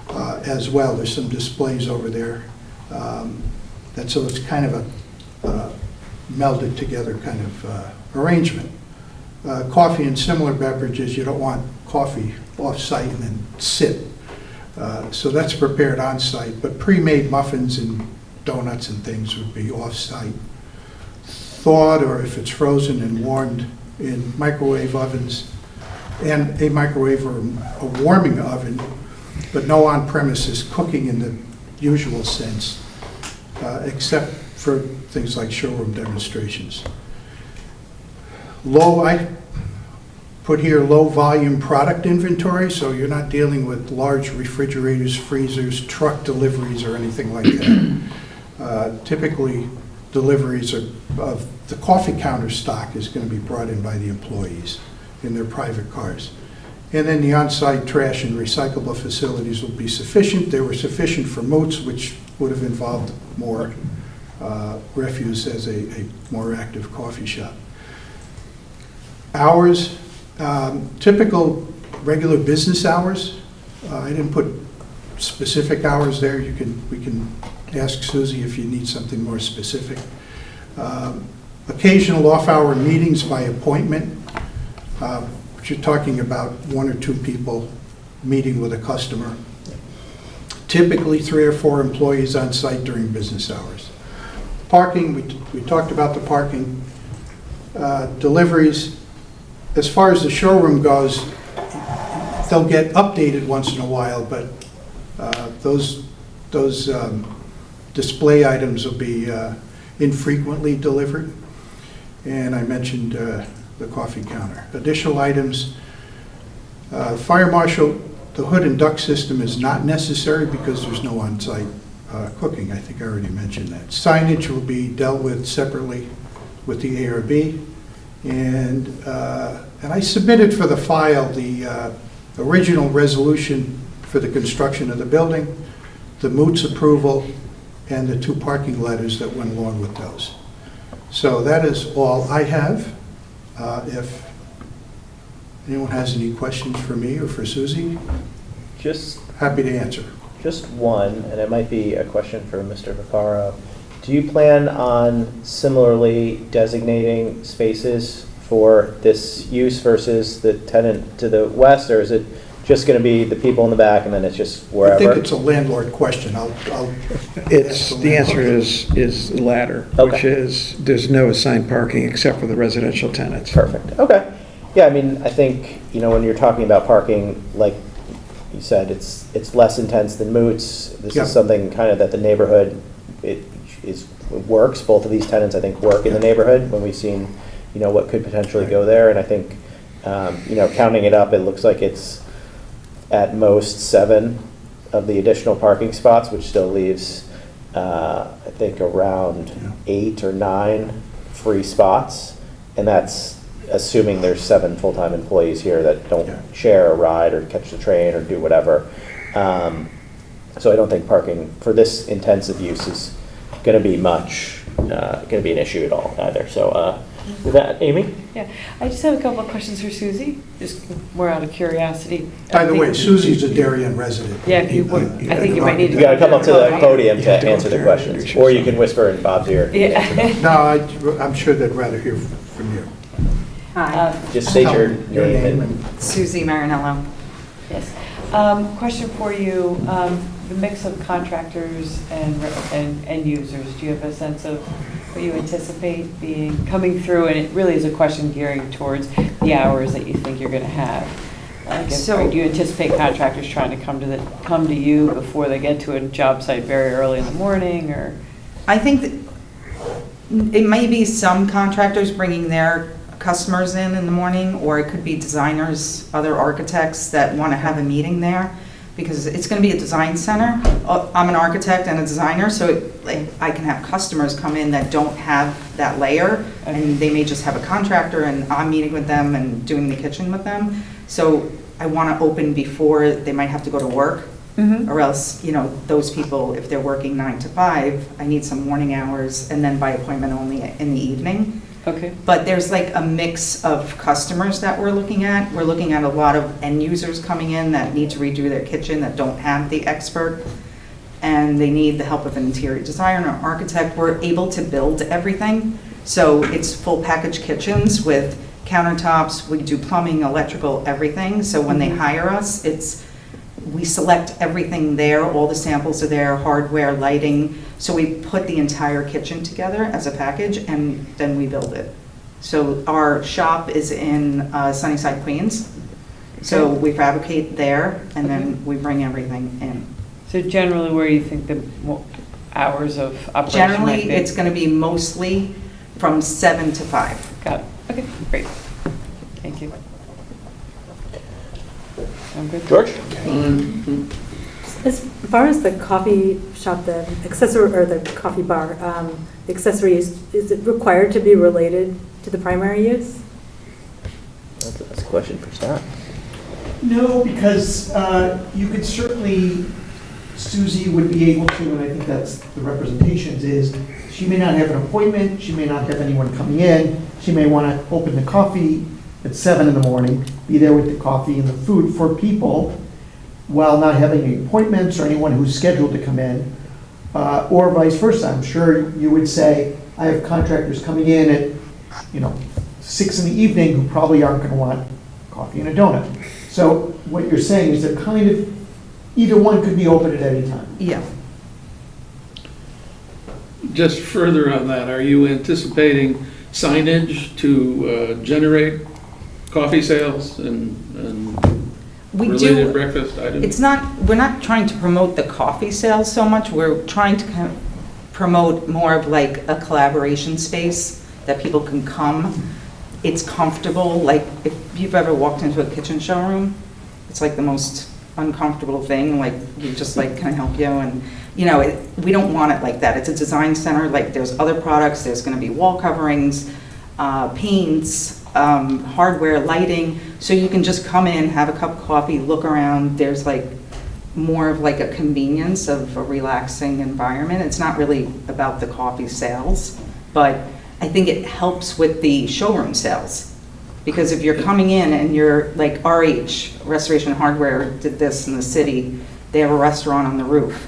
as well. There's some displays over there, so it's kind of a melded together kind of arrangement. Coffee and similar beverages, you don't want coffee off-site and then sit. So that's prepared on-site, but pre-made muffins and donuts and things would be off-site. Thawed, or if it's frozen and warmed in microwave ovens, and a microwave or a warming oven, but no on-premises cooking in the usual sense, except for things like showroom demonstrations. I put here low volume product inventory, so you're not dealing with large refrigerators, freezers, truck deliveries, or anything like that. Typically, deliveries of the coffee counter stock is going to be brought in by the employees in their private cars. And then the on-site trash and recyclable facilities will be sufficient. They were sufficient for Moots, which would have involved more refuse as a more active coffee shop. Hours, typical regular business hours. I didn't put specific hours there. We can ask Susie if you need something more specific. occasional off-hour meetings by appointment, which you're talking about 1 or 2 people meeting with a customer. Typically 3 or 4 employees on site during business hours. Parking, we talked about the parking. Deliveries, as far as the showroom goes, they'll get updated once in a while, but those display items will be infrequently delivered. And I mentioned the coffee counter. Additional items, fire marshal, the hood and duct system is not necessary because there's no on-site cooking. I think I already mentioned that. Signage will be dealt with separately with the ARB. And I submitted for the file the original resolution for the construction of the building, the moots approval, and the 2 parking letters that went along with those. So that is all I have. If anyone has any questions for me or for Susie, Just happy to answer. Just one, and it might be a question for Mr. Vaccaro. Do you plan on similarly designating spaces for this use versus the tenant to the west, or is it just going to be the people in the back and then it's just wherever? I think it's a landlord question. The answer is the latter, which is there's no assigned parking except for the residential tenants. Perfect. Okay. Yeah, I mean, I think, when you're talking about parking, like you said, it's less intense than moots. This is something kind of that the neighborhood, it works. Both of these tenants, I think, work in the neighborhood when we've seen, what could potentially go there. And I think, counting it up, it looks like it's at most 7 of the additional parking spots, which still leaves, I think, around 8 or 9 free spots. And that's assuming there's 7 full-time employees here that don't share a ride or catch the train or do whatever. So I don't think parking for this intensive use is going to be going to be an issue at all either. So with that, Amy? Yeah, I just have a couple of questions for Susie, just more out of curiosity. By the way, Susie's a Darien resident. Yeah, I think you might need to. You got to come up to the podium to answer the questions, or you can whisper in Bob's ear. Yeah. No, I'm sure they'd rather hear from you. Hi. Just state your name and Susie Marinello. Yes. Question for you, the mix of contractors and end users, do you have a sense of what you anticipate coming through? And it really is a question gearing towards the hours that you think you're going to have. Do you anticipate contractors trying to come to you before they get to a job site very early in the morning, or? I think that it may be some contractors bringing their customers in the morning, or it could be designers, other architects that want to have a meeting there, because it's going to be a design center. I'm an architect and a designer, so I can have customers come in that don't have that layer, and they may just have a contractor, and I'm meeting with them and doing the kitchen with them. So I want to open before they might have to go to work, or else, those people, if they're working 9 to 5, I need some morning hours, and then by appointment only in the evening. Okay. But there's like a mix of customers that we're looking at. We're looking at a lot of end users coming in that need to redo their kitchen, that don't have the expert, and they need the help of an interior designer or architect. We're able to build everything. So it's full package kitchens with countertops. We do plumbing, electrical, everything. So when they hire us, we select everything there. All the samples are there, hardware, lighting. So we put the entire kitchen together as a package, and then we build it. So our shop is in Sunnyside, Queens. So we fabricate there, and then we bring everything in. So generally, where do you think the hours of operation Generally, might be? it's going to be mostly from 7 to 5. Got it. Okay, great. Thank you. I'm good. George? As far as the coffee shop, the accessory, or the coffee bar, the accessory use, is it required to be related to the primary use? That's a question for staff. No, because you could certainly, Susie would be able to, and I think that's the representations, is she may not have an appointment, she may not have anyone coming in, she may want to open the coffee at 7 in the morning, be there with the coffee and the food for people while not having any appointments or anyone who's scheduled to come in, or vice versa. I'm sure you would say, I have contractors coming in at, 6 in the evening who probably aren't gonna want coffee and a donut. So what you're saying is they're kind of, either one could be open at any time. Yeah. Just further on that, are you anticipating signage to generate coffee sales and We related do, breakfast items? we're not trying to promote the coffee sales so much, we're trying to kind of promote more of like a collaboration space that people can come. It's comfortable, like if you've ever walked into a kitchen showroom, it's like the most uncomfortable thing, like you just like, can I help you? And we don't want it like that. It's a design center, like there's other products, there's gonna be wall coverings, paints, hardware, lighting, so you can just come in, have a cup of coffee, look around. There's like more of like a convenience of a relaxing environment. It's not really about the coffee sales, but I think it helps with the showroom sales. Because if you're coming in and you're like RH, Restoration Hardware did this in the city, they have a restaurant on the roof.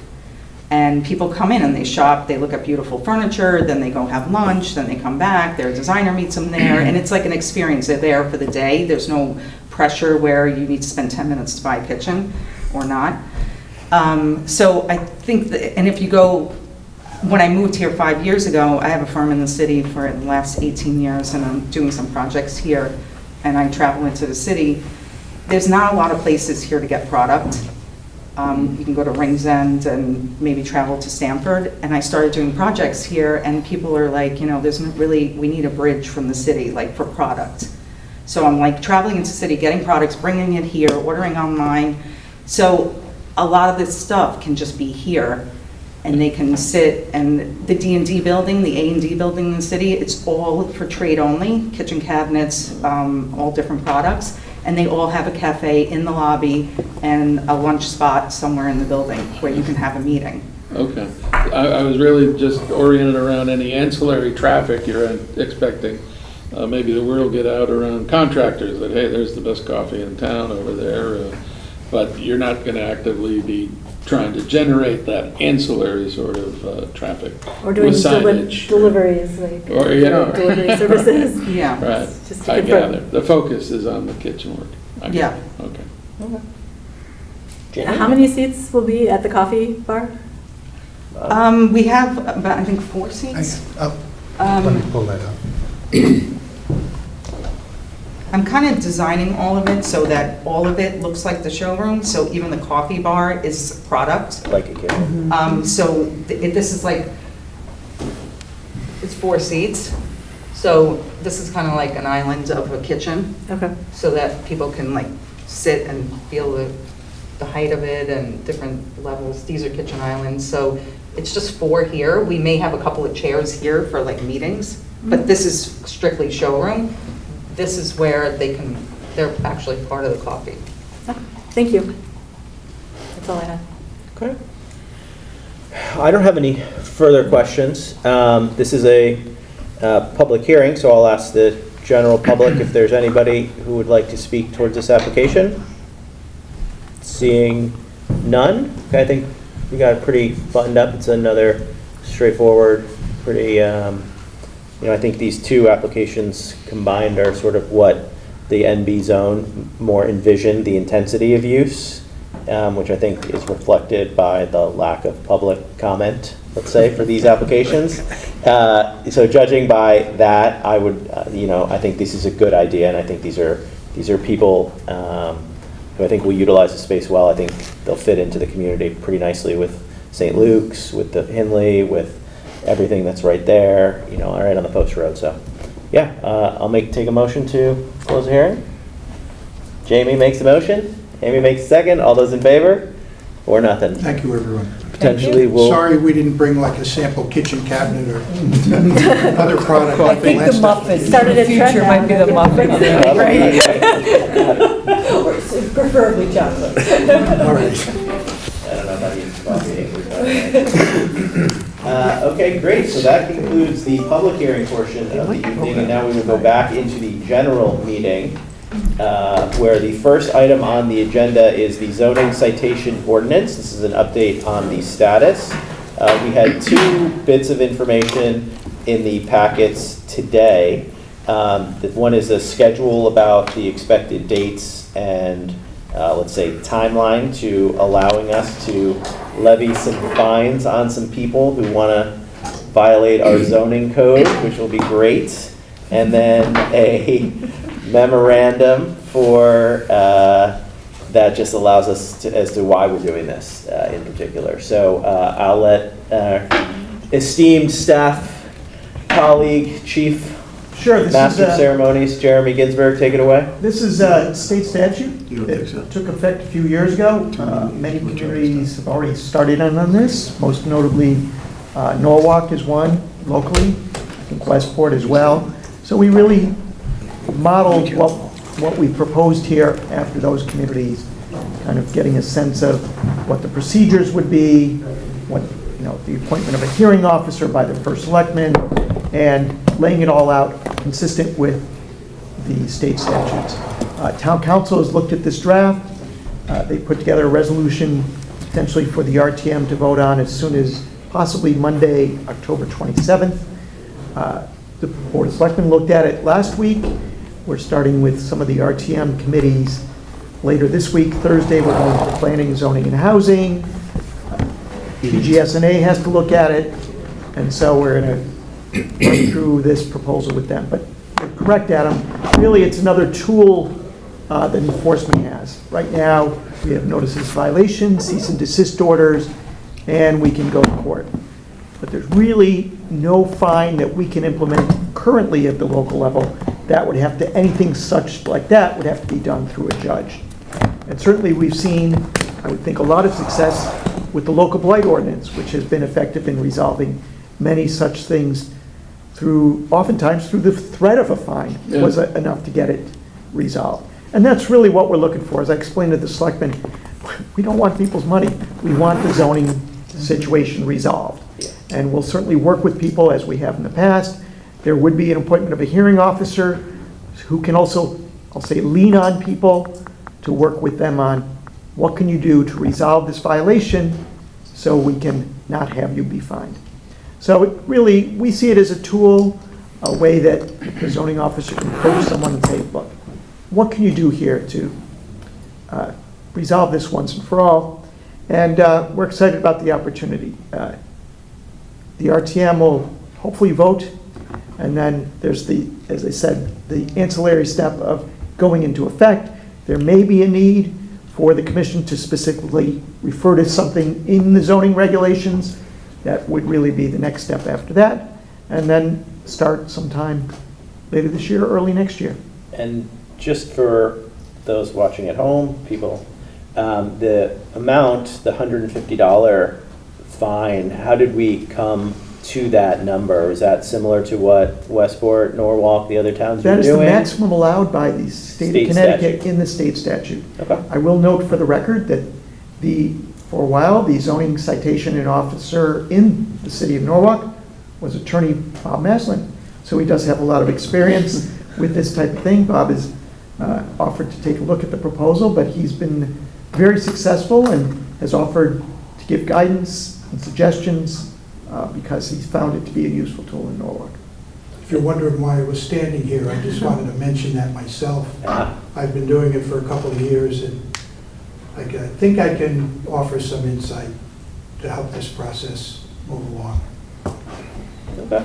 And people come in and they shop, they look at beautiful furniture, then they go have lunch, then they come back, their designer meets them there, and it's like an experience. They're there for the day. There's no pressure where you need to spend 10 minutes to buy a kitchen or not. So I think that, and if you go, when I moved here 5 years ago, I have a firm in the city for the last 18 years, and I'm doing some projects here, and I travel into the city. There's not a lot of places here to get product. You can go to Rings End and maybe travel to Stamford, and I started doing projects here, and people are like, there's not really, we need a bridge from the city, like for product. So I'm like traveling into the city, getting products, bringing it here, ordering online. So a lot of this stuff can just be here, and they can sit, and the D&D building, the A&D building in the city, it's all for trade only, kitchen cabinets, all different products, and they all have a cafe in the lobby and a lunch spot somewhere in the building where you can have a meeting. Okay. I was really just oriented around any ancillary traffic you're expecting. Maybe the word will get out around contractors that, hey, there's the best coffee in town over there. But you're not going to actively be trying to generate that ancillary sort of traffic. Or doing with signage. deliveries, like delivery services. Yeah. Right. Just to I confirm. gather. The focus is on the kitchen work. Yeah. Okay. How many seats will be at the coffee bar? We have about, I think, 4 seats. Let me pull that up. I'm kind of designing all of it so that all of it looks like the showroom, so even the coffee bar is product. Like a kitchen. So this is like, it's 4 seats. So this is kind of like an island of a kitchen. Okay. So that people can like sit and feel the height of it and different levels. These are kitchen islands. So it's just 4 here. We may have a couple of chairs here for like meetings, but this is strictly showroom. This is where they're actually part of the coffee. Thank you. That's all I had. Okay. I don't have any further questions. This is a public hearing, so I'll ask the general public if there's anybody who would like to speak towards this application. Seeing none, okay, I think we got it pretty buttoned up. It's another straightforward, pretty, I think these two applications combined are sort of what the NB zone more envisioned the intensity of use, which I think is reflected by the lack of public comment, let's say, for these applications. So judging by that, I would, I think this is a good idea, and I think these are people who I think will utilize the space well. I think they'll fit into the community pretty nicely with St. Luke's, with the Hinley, with everything that's right there, right on the post road. So, yeah, I'll take a motion to close the hearing. Jamie makes the motion. Amy makes the second. All those in favor? Or nothing? Thank you, everyone. Potentially, we'll. Sorry we didn't bring like a sample kitchen cabinet or other product. I think the muffins, Started the a trend future now. might be the muffins. Right. Preferably chocolate. All right. I don't know how to use coffee. Okay, great. So that concludes the public hearing portion of the evening, and now we will go back into the general meeting, where the first item on the agenda is the zoning citation ordinance. This is an update on the status. We had 2 bits of information in the packets today. One is a schedule about the expected dates and, let's say, timeline to allowing us to levy some fines on some people who want to violate our zoning code, which will be great. And then a memorandum for that just allows us as to why we're doing this in particular. So I'll let esteemed staff colleague, Chief Sure, this Master is, of Ceremonies, Jeremy Ginsberg, take it away. This is a state statute that took effect a few years ago. Many communities have already started on this, most notably Norwalk is one locally, I think Westport as well. So we really modeled what we proposed here after those communities, kind of getting a sense of what the procedures would be, what, the appointment of a hearing officer by the first selectman, and laying it all out consistent with the state statutes. Town council has looked at this draft. They put together a resolution potentially for the RTM to vote on as soon as possibly Monday, October 27th. The Board of Selectmen looked at it last week. We're starting with some of the RTM committees later this week. Thursday, we're going to planning, zoning, and housing. PGS&A has to look at it. And so we're going to run through this proposal with them. But you're correct, Adam. Really, it's another tool that enforcement has. Right now, we have notices of violation, cease and desist orders, and we can go to court. But there's really no fine that we can implement currently at the local level. That would have to, anything such like that would have to be done through a judge. And certainly we've seen, I would think, a lot of success with the local blight ordinance, which has been effective in resolving many such things through, oftentimes through the threat of a fine was enough to get it resolved. And that's really what we're looking for. As I explained to the selectmen, we don't want people's money. We want the zoning situation resolved. And we'll certainly work with people as we have in the past. There would be an appointment of a hearing officer who can also, I'll say, lean on people to work with them on what can you do to resolve this violation so we can not have you be fined. So it really, we see it as a tool, a way that the zoning officer can approach someone and say, look, what can you do here to resolve this once and for all? And we're excited about the opportunity. The RTM will hopefully vote, and then there's the, as I said, the ancillary step of going into effect. There may be a need for the commission to specifically refer to something in the zoning regulations. That would really be the next step after that, and then start sometime later this year, early next year. And just for those watching at home, people, the amount, the $150 fine, how did we come to that number? Is that similar to what Westport, Norwalk, the other towns are doing? That is the maximum allowed by the state of Connecticut statute. in the state statute. Okay. I will note for the record that for a while, the zoning citation and officer in the city of Norwalk was attorney Bob Maslin. So he does have a lot of experience with this type of thing. Bob has offered to take a look at the proposal, but he's been very successful and has offered to give guidance and suggestions because he's found it to be a useful tool in Norwalk. If you're wondering why I was standing here, I just wanted to mention that myself. I've been doing it for a couple of years, and I think I can offer some insight to help this process move along. Okay.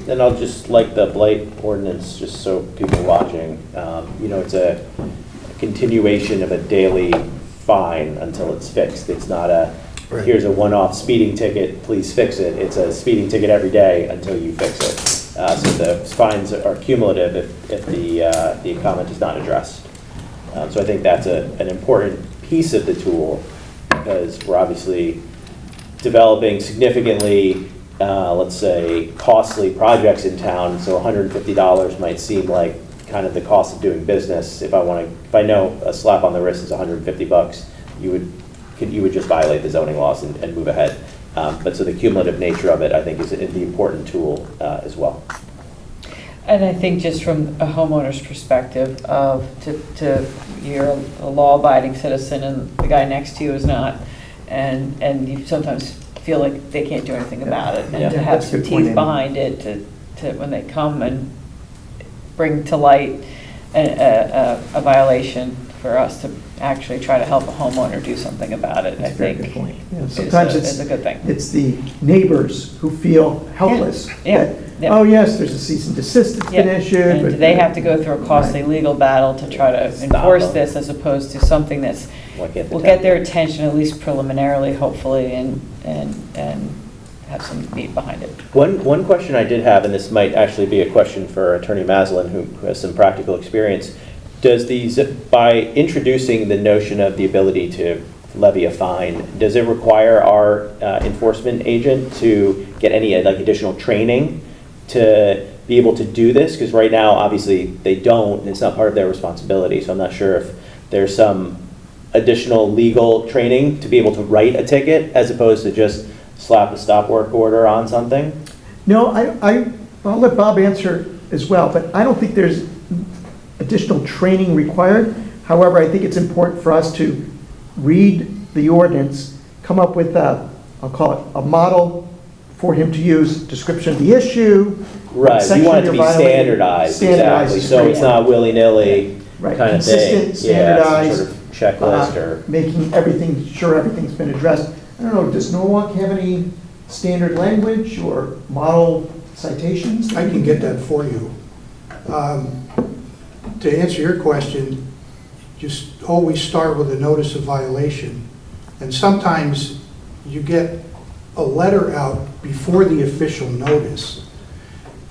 And I'll just, like the blight ordinance, just so people watching, it's a continuation of a daily fine until it's fixed. It's not here's a one-off speeding ticket, please fix it. It's a speeding ticket every day until you fix it. So the fines are cumulative if the comment is not addressed. So I think that's an important piece of the tool, because we're obviously developing significantly, let's say, costly projects in town. So $150 might seem like kind of the cost of doing business. If I know a slap on the wrist is $150, you would just violate the zoning laws and move ahead. But so the cumulative nature of it, I think, is the important tool as well. And I think just from a homeowner's perspective of you're a law-abiding citizen and the guy next to you is not, and you sometimes feel like they can't do anything about it, Yeah. and to have That's a some good point, teeth Amy. behind it to, when they come and bring to light a violation, for us to actually try to help a homeowner do something about it, I That's a very think good point. Yeah, is sometimes is a good thing. It's the neighbors who feel helpless. Yeah, that, yeah. Oh, yes, there's a cease and desist that's been Yeah. issued. And but they have to go through a costly legal battle to try to Stop enforce them. this, as opposed to something that's, Like at the will get time. their attention, at least preliminarily, hopefully, and have some meat behind it. One question I did have, and this might actually be a question for Attorney Maslin, who has some practical experience. Does by introducing the notion of the ability to levy a fine, does it require our enforcement agent to get any like additional training to be able to do this? Because right now, obviously, they don't, and it's not part of their responsibility. So I'm not sure if there's some additional legal training to be able to write a ticket as opposed to just slap a stop work order on something. No, I'll let Bob answer as well, but I don't think there's additional training required. However, I think it's important for us to read the ordinance, come up with I'll call it a model for him to use, description of the issue. Right, you want it to be standardized, exactly, so it's not willy-nilly Right, kind of thing. consistent, standardized. Yeah, some sort of checklist or. Making sure everything's been addressed. I don't know, does Norwalk have any standard language or model citations? I can get that for you. To answer your question, just always start with a notice of violation. And sometimes you get a letter out before the official notice.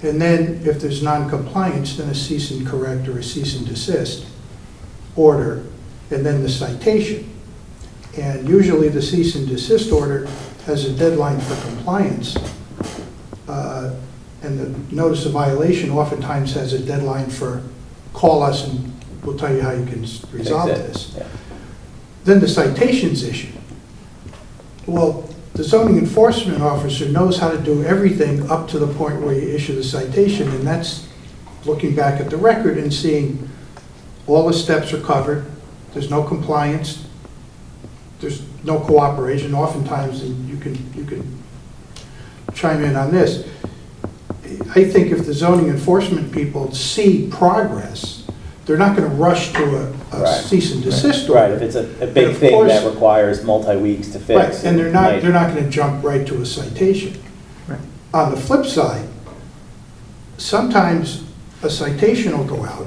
And then if there's non-compliance, then a cease and correct or a cease and desist order, and then the citation. And usually the cease and desist order has a deadline for compliance. And the notice of violation oftentimes has a deadline for call us and we'll tell you how you can resolve this. Yeah. Then the citation's issued. Well, the zoning enforcement officer knows how to do everything up to the point where you issue the citation, and that's looking back at the record and seeing all the steps are covered, there's no compliance, there's no cooperation. Oftentimes, and you can chime in on this, I think if the zoning enforcement people see progress, they're not going to rush to a Right. cease and desist order. Right, if it's a big of thing course- that requires multi-weeks to fix. Right, and they're not might- going to jump right to a citation. Right. On the flip side, sometimes a citation will go out.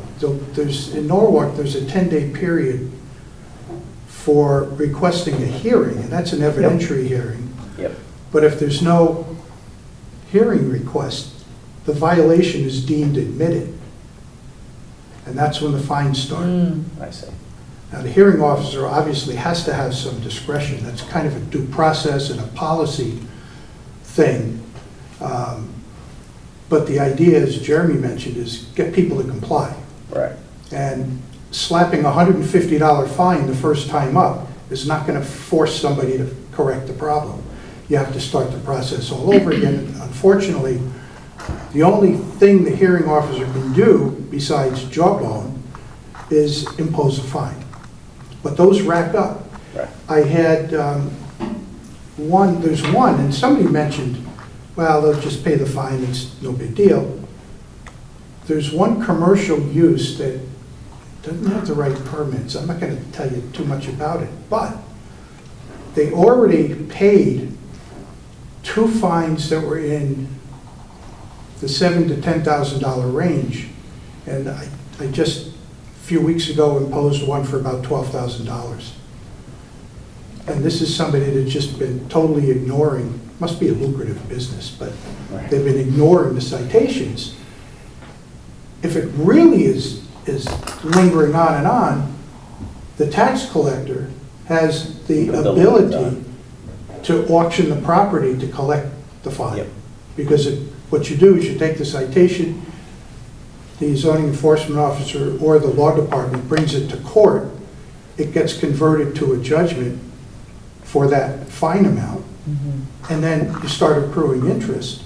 In Norwalk, there's a 10-day period for requesting a hearing, and that's an evidentiary hearing. Yep. But if there's no hearing request, the violation is deemed admitted. And that's when the fines start. I see. Now, the hearing officer obviously has to have some discretion. That's kind of a due process and a policy thing. But the idea, as Jeremy mentioned, is get people to comply. Right. And slapping a $150 fine the first time up is not going to force somebody to correct the problem. You have to start the process all over again. And unfortunately, the only thing the hearing officer can do besides jawbone is impose a fine. But those rack up. Right. I had there's one, and somebody mentioned, well, they'll just pay the fine, it's no big deal. There's one commercial use that doesn't have the right permits. I'm not going to tell you too much about it, but they already paid 2 fines that were in the $7,000 to $10,000 range, and I just a few weeks ago imposed one for about $12,000. And this is somebody that had just been totally ignoring, must be a lucrative business, but they've been ignoring the citations. If it really is lingering on, the tax collector has the ability to auction the property to collect the fine. Yep. Because what you do is you take the citation, the zoning enforcement officer or the law department brings it to court, it gets converted to a judgment for that fine amount, and then you start accruing interest.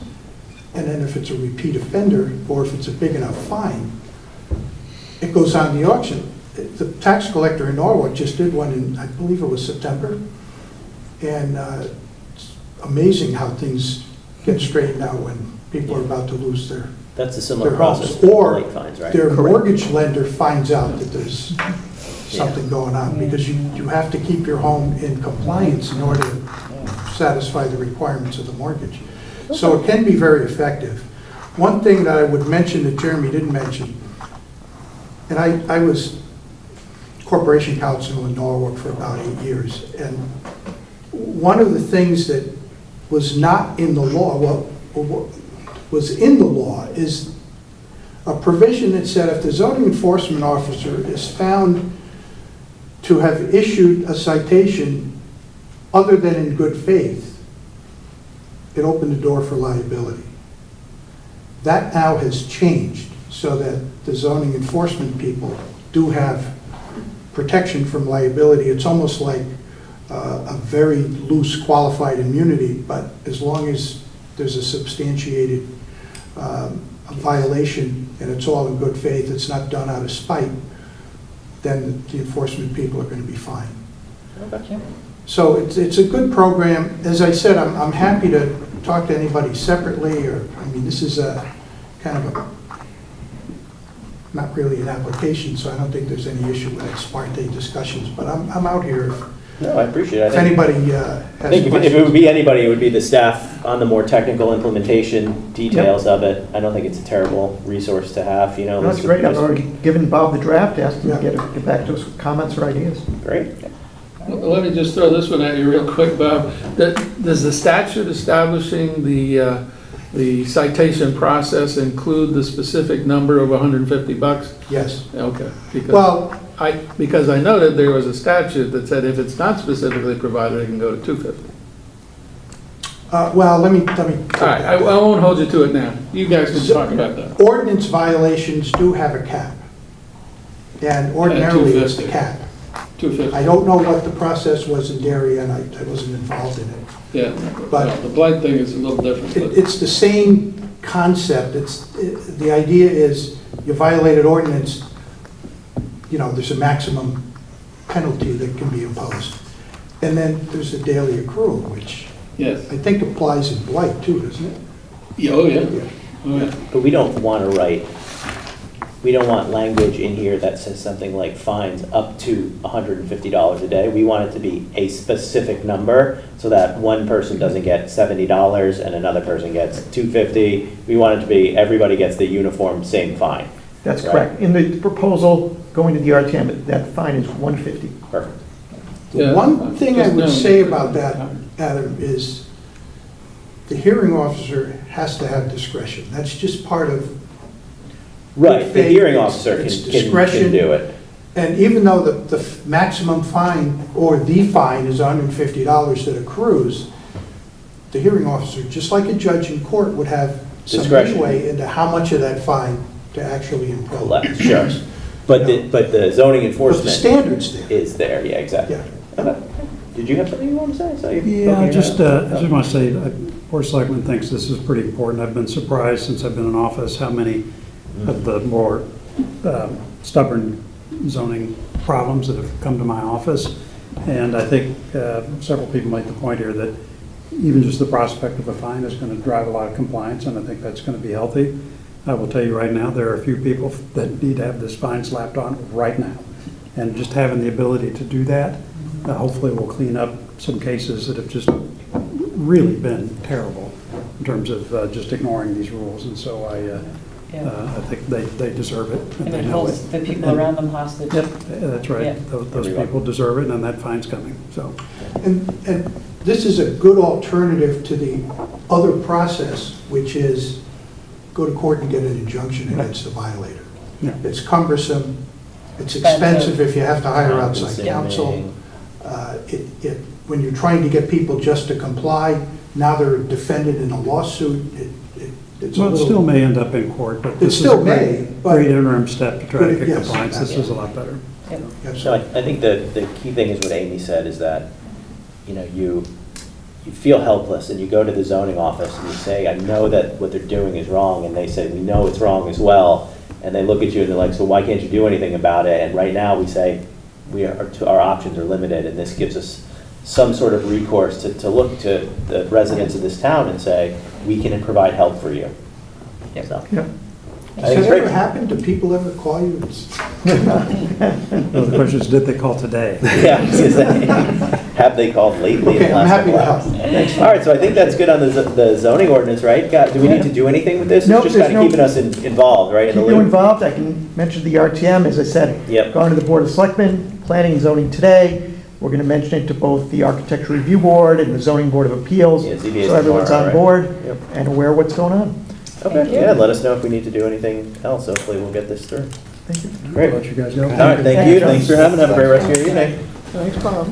And then if it's a repeat offender, or if it's a big enough fine, it goes on the auction. The tax collector in Norwalk just did one in, I believe it was September, and amazing how things get straightened out when people are about to lose their That's a similar their process homes. with Or late fines, right? their mortgage lender finds out that there's something going on, because you have to keep your home in compliance in order to satisfy the requirements of the mortgage. So it can be very effective. One thing that I would mention that Jeremy didn't mention, and I was corporation counsel in Norwalk for about 8 years, and one of the things that was not in the law, well, was in the law, is a provision that said if the zoning enforcement officer is found to have issued a citation other than in good faith, it opened the door for liability. That now has changed so that the zoning enforcement people do have protection from liability. It's almost like a very loose qualified immunity, but as long as there's a substantiated a violation and it's all in good faith, it's not done out of spite, then the enforcement people are going to be fine. Okay. So it's a good program. As I said, I'm happy to talk to anybody separately, or, I mean, this is a kind of a, not really an application, so I don't think there's any issue with ex parte discussions, but I'm out here. No, I appreciate it. If anybody has I think if it would be anybody, it would be the staff on the more technical implementation details of it. I don't think it's a terrible resource to have, you know. That's great. I've already given Bob the draft, asked him to get back to us with comments or ideas. Great. Let me just throw this one at you real quick, Bob. Does the statute establishing the citation process include the specific number of $150? Yes. Okay. Because I noted there was a statute that said if it's not specifically provided, it can go to $250. Well, let me. All right, I won't hold you to it now. You guys can talk about that. Ordinance violations do have a cap, and ordinarily it's the cap. 250. I don't know what the process was in Darien, I wasn't involved in it. Yeah, But the blight thing is a little different. It's the same concept. The idea is you violated ordinance, you know, there's a maximum penalty that can be imposed. And then there's a daily accrual, which yes, I think applies in blight too, doesn't it? Yeah, oh yeah. Oh, yeah. But we don't want to we don't want language in here that says something like fines up to $150 a day. We want it to be a specific number so that one person doesn't get $70 and another person gets $250. We want it to be everybody gets the uniform same fine. That's right? correct. In the proposal going to the RTM, that fine is $150. Perfect. Yeah, One thing I would no, say about that, Adam, is the hearing officer has to have discretion. That's just part of. Right, the hearing It's- officer it's can discretion. do it. And even though the maximum fine or the fine is $150 that accrues, the hearing officer, just like a judge in court, would have some Discretion. leeway into how much of that fine to actually impose. Collect, sure. But the zoning enforcement. But the standard's there. Is there, yeah, exactly. Yeah. Okay. Did you have something you want to say? Yeah, I just want to say, Board of Selectmen thinks this is pretty important. I've been surprised since I've been in office how many of the more stubborn zoning problems that have come to my office. And I think several people make the point here that even just the prospect of a fine is going to drive a lot of compliance, and I think that's going to be healthy. I will tell you right now, there are a few people that need to have this fine slapped on right now. And just having the ability to do that, hopefully will clean up some cases that have just really been terrible in terms of just ignoring these rules. And so I think they deserve it. And they it know holds the people around them hostage. Yep, that's right. Yeah. Those people deserve it, and that fine's coming, so. And this is a good alternative to the other process, which is go to court and get an injunction against the violator. Yeah. It's cumbersome, it's expensive if you have to hire outside counsel. When you're trying to get people just to comply, now they're defended in a lawsuit. Well, it still may end up in court, but this is a great interim step to try to get compliance. This is a lot better. So I think the key thing is what Amy said, is that, you know, you feel helpless and you go to the zoning office and you say, I know that what they're doing is wrong, and they say, we know it's wrong as well. And they look at you and they're like, so why can't you do anything about it? And right now we say, our options are limited, and this gives us some sort of recourse to look to the residents of this town and say, we can provide help for you. So, Yeah. I think Has it's that great. ever happened? Do people ever call you? No, the question is, did they call today? Yeah, I was gonna say, have they called lately? in Okay, the I'm last happy to couple help. hours? Thanks. All right, so I think that's good on the zoning ordinance, right? Do we need to do anything with this? Nope, It's just kind of there's keeping us involved, right? in the Keep you loop? involved. I can mention the RTM, as I said. Yep. Gone to the Board of Selectmen, Planning and Zoning today. We're going to mention it to both the Architecture Review Board and the Zoning Board of Appeals. Yeah, ZBA is So everyone's tomorrow, on right? board Yep. and aware of what's going on. Okay, yeah, let us know if we need to do anything else. Hopefully we'll get this through. Thank you. Great. I'll let you guys know. All right, thank you. Thanks for having. Have a great rest of your evening. Thanks, Bob.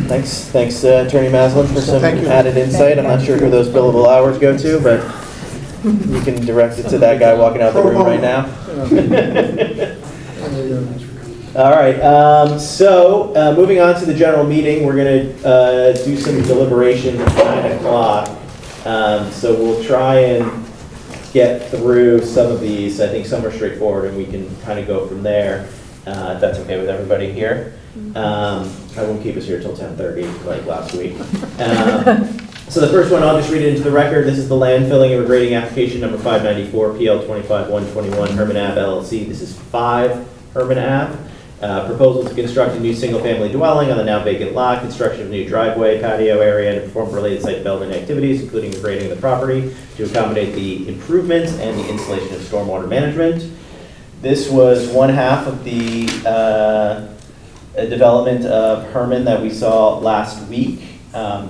Thanks, Attorney Maslin, for some Thank you. added insight. I'm not sure who those billable hours go to, but you can direct it to that guy walking out the room right now. All right, so moving on to the general meeting, we're going to do some deliberation at 9 o'clock. So we'll try and get through some of these. I think some are straightforward, and we can kind of go from there, if that's okay with everybody here. I won't keep us here till 10:30 like last week. So the first one, I'll just read it into the record. This is the land filling and regrading application number 594, PL 25-121, Herman Ave LLC. This is 5 Herman Ave. Proposal to construct a new single-family dwelling on the now vacant lot, construction of new driveway, patio area, and perform related site development activities, including regrading of the property to accommodate the improvements and the installation of stormwater management. This was one half of the development of Herman that we saw last week.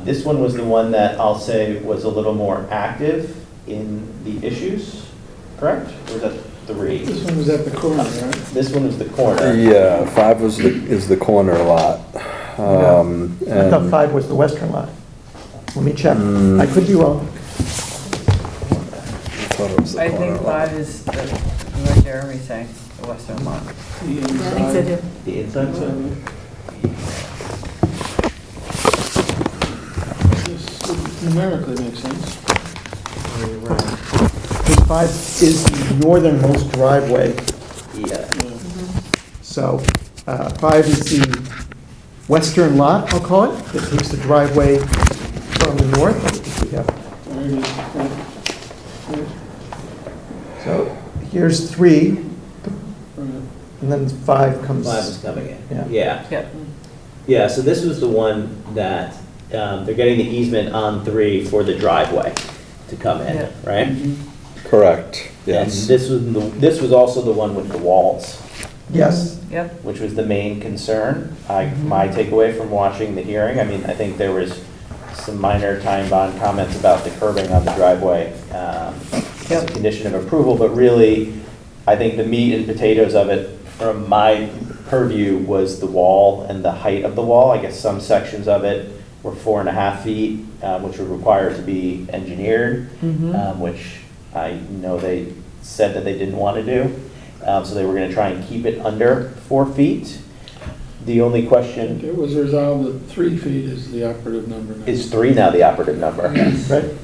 This one was the one that I'll say was a little more active in the issues, correct? Or was that 3? This one was at the corner, right? This one was the corner. Yeah, 5 is the corner lot. I thought 5 was the western lot. Let me check. I could be wrong. I think 5 is what Jeremy's saying, the western lot. I think so too. The inside side? This numerically makes sense. Because 5 is the northernmost driveway. Yeah. So 5 is the western lot, I'll call it, that takes the driveway from the north. Yeah. So here's 3, and then 5 comes. 5 is coming in. Yeah. Yeah, so this was the one that they're getting the easement on 3 for the driveway to come in, right? Correct, yes. And this was also the one with the walls. Yes. Yep. Which was the main concern. My takeaway from watching the hearing, I mean, I think there was some minor time bond comments about the curbing on the driveway as a condition of approval, but really, I think the meat and potatoes of it, from my purview, was the wall and the height of the wall. I guess some sections of it were 4.5 feet, which would require to be engineered, which I know they said that they didn't want to do. So they were going to try and keep it under 4 feet. The only question It was resolved that 3 feet is the operative number now. is 3 now the operative number, right?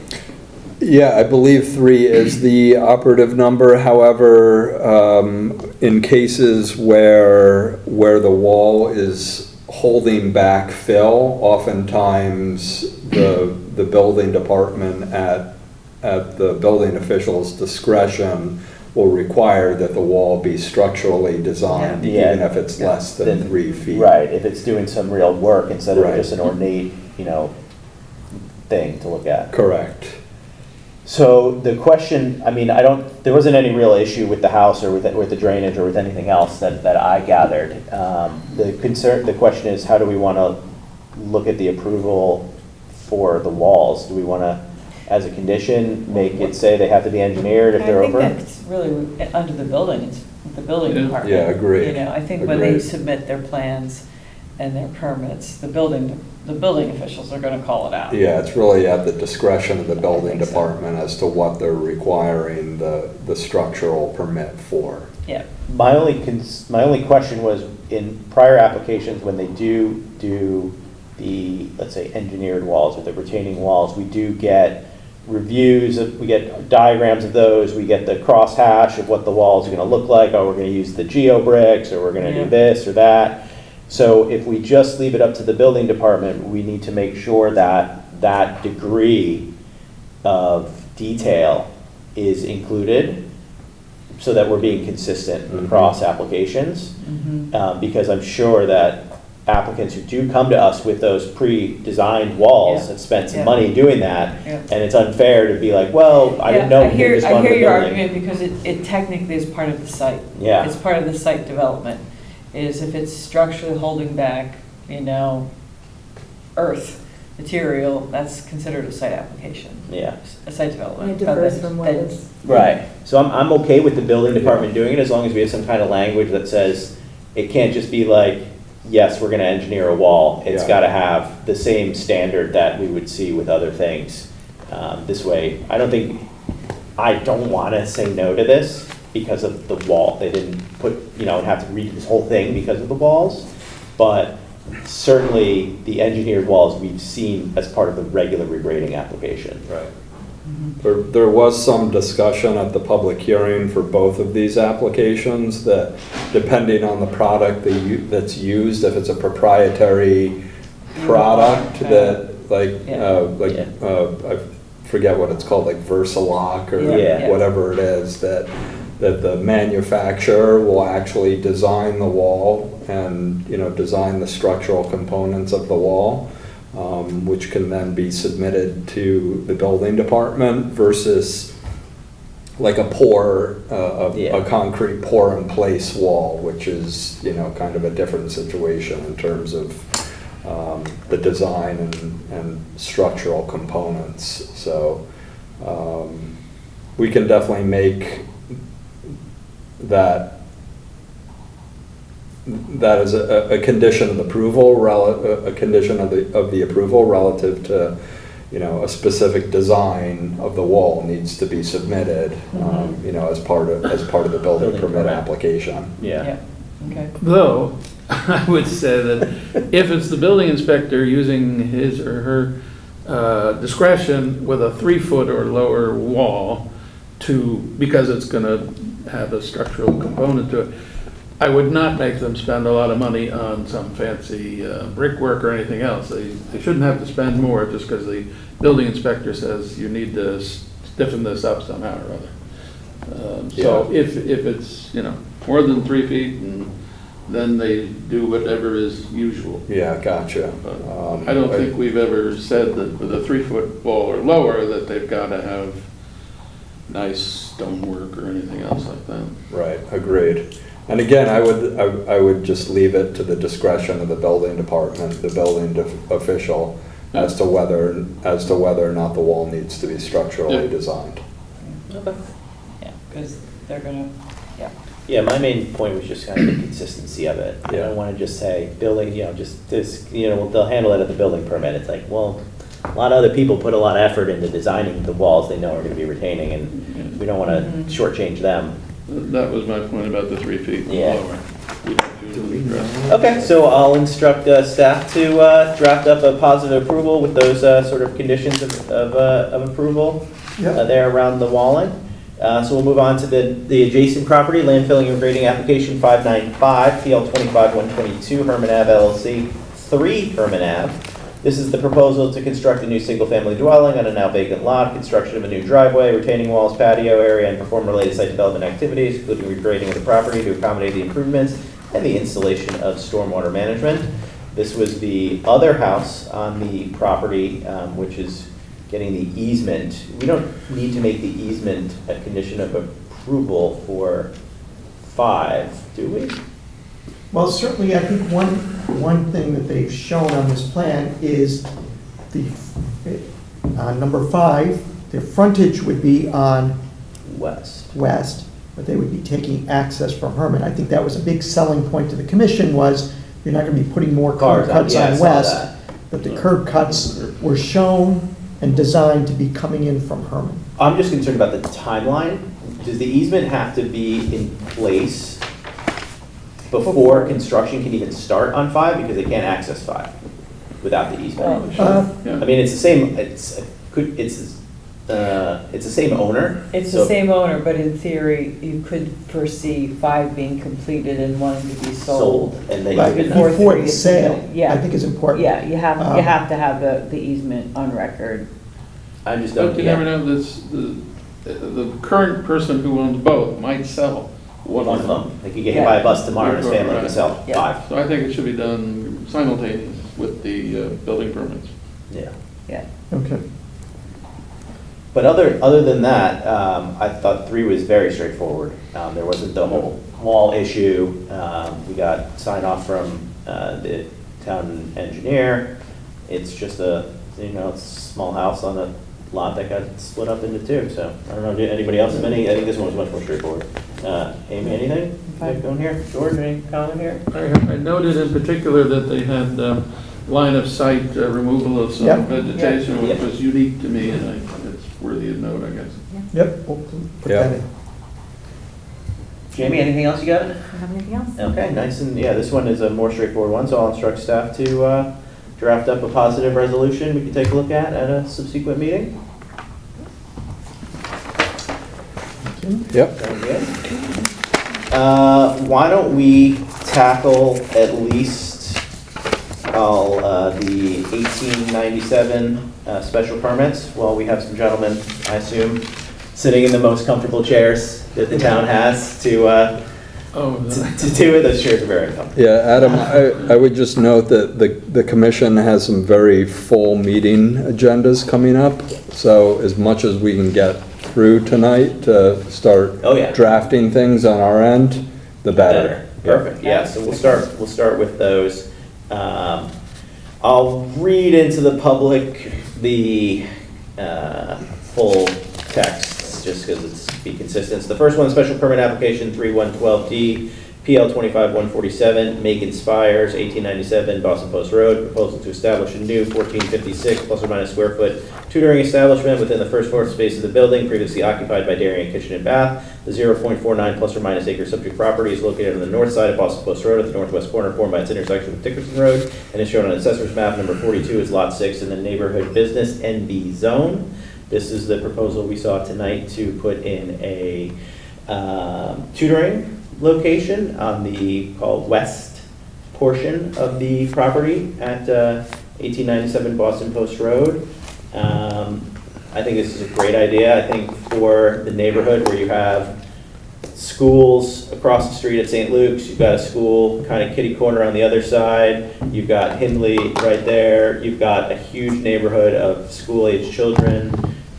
Yeah, I believe 3 is the operative number. However, in cases where the wall is holding back fill, oftentimes the building department at the building official's discretion will require that the wall be structurally designed, even if it's less than 3 feet. Right, if it's doing some real work instead of just an ornate, thing to look at. Correct. So the question, I mean, there wasn't any real issue with the house or with the drainage or with anything else that I gathered. The question is, how do we want to look at the approval for the walls? Do we want to, as a condition, make it say they have to be engineered if they're over? I think that's really under the building, it's the building department. Yeah, agreed. I think when they submit their plans and their permits, the building officials are going to call it out. Yeah, it's really at the discretion of the building department as to what they're requiring the structural permit for. Yeah. My only question was, in prior applications, when they do the, let's say, engineered walls or the retaining walls, we do get reviews, we get diagrams of those, we get the crosshatch of what the walls are going to look like. Oh, we're going to use the geo bricks, or we're going to do this or that. So if we just leave it up to the building department, we need to make sure that that degree of detail is included so that we're being consistent across applications. Because I'm sure that applicants who do come to us with those pre-designed walls have spent some money doing that, and it's unfair to be like, well, I didn't know we could just I run the hear your building. argument because it technically is part of the site. Yeah. It's part of the site development, is if it's structurally holding back, earth material, that's considered a site application. Yeah. A site development. And it differs from what is. Right. So I'm okay with the building department doing it as long as we have some kind of language that says it can't just be like, yes, we're going to engineer a wall. It's got to have the same standard that we would see with other things. This way, I don't want to say no to this because of the wall. They didn't put, have to read this whole thing because of the walls. But certainly the engineered walls we've seen as part of the regular regrading application. Right. There was some discussion at the public hearing for both of these applications that depending on the product that's used, if it's a proprietary product that I forget what it's called, like Versalock or whatever it is, that the manufacturer will actually design the wall and design the structural components of the wall. Which can then be submitted to the building department versus like a a concrete pour-in-place wall, which is, kind of a different situation in terms of the design and structural components. So we can definitely make that is a condition of approval, a condition of the approval relative to, a specific design of the wall needs to be submitted, as part of the building permit application. Yeah. Okay. Though, I would say that if it's the building inspector using his or her discretion with a 3-foot or lower wall because it's going to have a structural component to it, I would not make them spend a lot of money on some fancy brickwork or anything else. They shouldn't have to spend more just because the building inspector says you need to stiffen this up somehow or other. So if it's, more than 3 feet, and then they do whatever is usual. Yeah, gotcha. I don't think we've ever said that with a 3-foot wall or lower that they've got to have nice stonework or anything else like that. Right, agreed. And again, I would just leave it to the discretion of the building department, the building official, as to whether or not the wall needs to be structurally designed. Okay. Yeah, because they're gonna, Yeah, my main point was just kind of the consistency of it. I don't want to just say building, just this, they'll handle it at the building permit. It's like, well, a lot of other people put a lot of effort into designing the walls they know are going to be retaining, and we don't want to shortchange them. That was my point about the 3 feet lower. Okay, so I'll instruct staff to draft up a positive approval with those sort of conditions of approval there around the walling. So we'll move on to the adjacent property, land filling and regrading application 595, PL 25122, Herman Ave LLC, 3 Herman Ave. This is the proposal to construct a new single-family dwelling on a now vacant lot, construction of a new driveway, retaining walls, patio area, and perform related site development activities, including regrading of the property to accommodate the improvements and the installation of stormwater management. This was the other house on the property, which is getting the easement. We don't need to make the easement a condition of approval for 5, do we? Well, certainly, I think one thing that they've shown on this plan is the, number 5, the frontage would be on west, but they would be taking access from Herman. I think that was a big selling point to the commission, was you're not going to be putting more curb cuts on west, but the curb cuts were shown and designed to be coming in from Herman. I'm just concerned about the timeline. Does the easement have to be in place before construction can even start on 5, because they can't access 5 without the easement? I mean, it's the same. It's it's the same owner. It's so- the same owner, but in theory, you could foresee 5 being completed and 1 to be sold. And then Right, you can, before three the is sale, submitted. Yeah. I think is important. Yeah, you have to have the easement on record. I just But don't, you never know, the current person who owns both might sell one one of of them. them. Like you get hit by a bus tomorrow, and his family can Right. sell Yeah. 5. So I think it should be done simultaneous with the building permits. Yeah. Yeah. Okay. But other than that, I thought 3 was very straightforward. There wasn't the whole wall issue. We got sign off from the town engineer. It's just it's a small house on a lot that got split up into 2. So I don't know, did anybody else have any? I think this one was much more straightforward. Amy, anything going here? George, any comment here? I noted in particular that they had line of sight removal of some Yep. vegetation, which Yep. was unique to me, and I think it's worthy of note, I guess. Yep. We'll put that in. Jamie, anything else you got? Do you have anything else? Okay, nice. And yeah, this one is a more straightforward one, so I'll instruct staff to draft up a positive resolution we can take a look at a subsequent meeting. Yep. Very good. Why don't we tackle at least the 1897 special permits while we have some gentlemen, I assume, sitting in the most comfortable chairs that the town has to do it. Those chairs are very uncomfortable. Yeah, Adam, I would just note that the commission has some very full meeting agendas coming up. So as much as we can get through tonight to start drafting things on our end, the better. Perfect. Yeah. So we'll start with those. I'll read into the public the full text just because it's be consistent. So the first one, special permit application 3112D, PL 25147, MakeInspires, 1897 Boston Post Road, proposal to establish a new 1456 plus or minus square foot tutoring establishment within the first floor space of the building previously occupied by Darien Kitchen and Bath. The 0.49 plus or minus acre subject property is located on the north side of Boston Post Road at the northwest corner formed by its intersection with Dickinson Road and is shown on Assessor's map number 42 as lot 6 in the neighborhood business NB zone. This is the proposal we saw tonight to put in a tutoring location on the called west portion of the property at 1897 Boston Post Road. I think this is a great idea. I think for the neighborhood where you have schools across the street at St. Luke's, you've got a school kind of kitty corner on the other side, you've got Hindley right there, you've got a huge neighborhood of school-age children.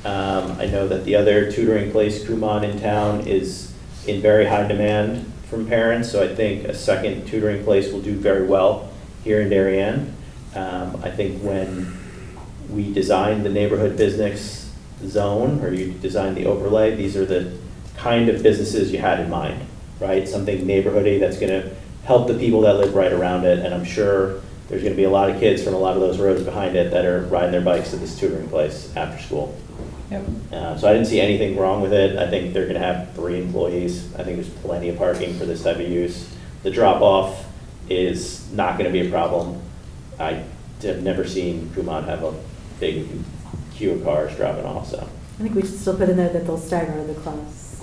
I know that the other tutoring place, Comm in town, is in very high demand from parents, so I think a second tutoring place will do very well here in Darien. I think when we designed the neighborhood business zone, or you designed the overlay, these are the kind of businesses you had in mind, right? Something neighborhoody that's gonna help the people that live right around it, and I'm sure there's gonna be a lot of kids from a lot of those roads behind it that are riding their bikes to this tutoring place after school. Yep. So I didn't see anything wrong with it. I think they're gonna have 3 employees. I think there's plenty of parking for this type of use. The drop-off is not gonna be a problem. I have never seen Comm have a big queue of cars dropping off, so. I think we should still put in there that they'll stagger the class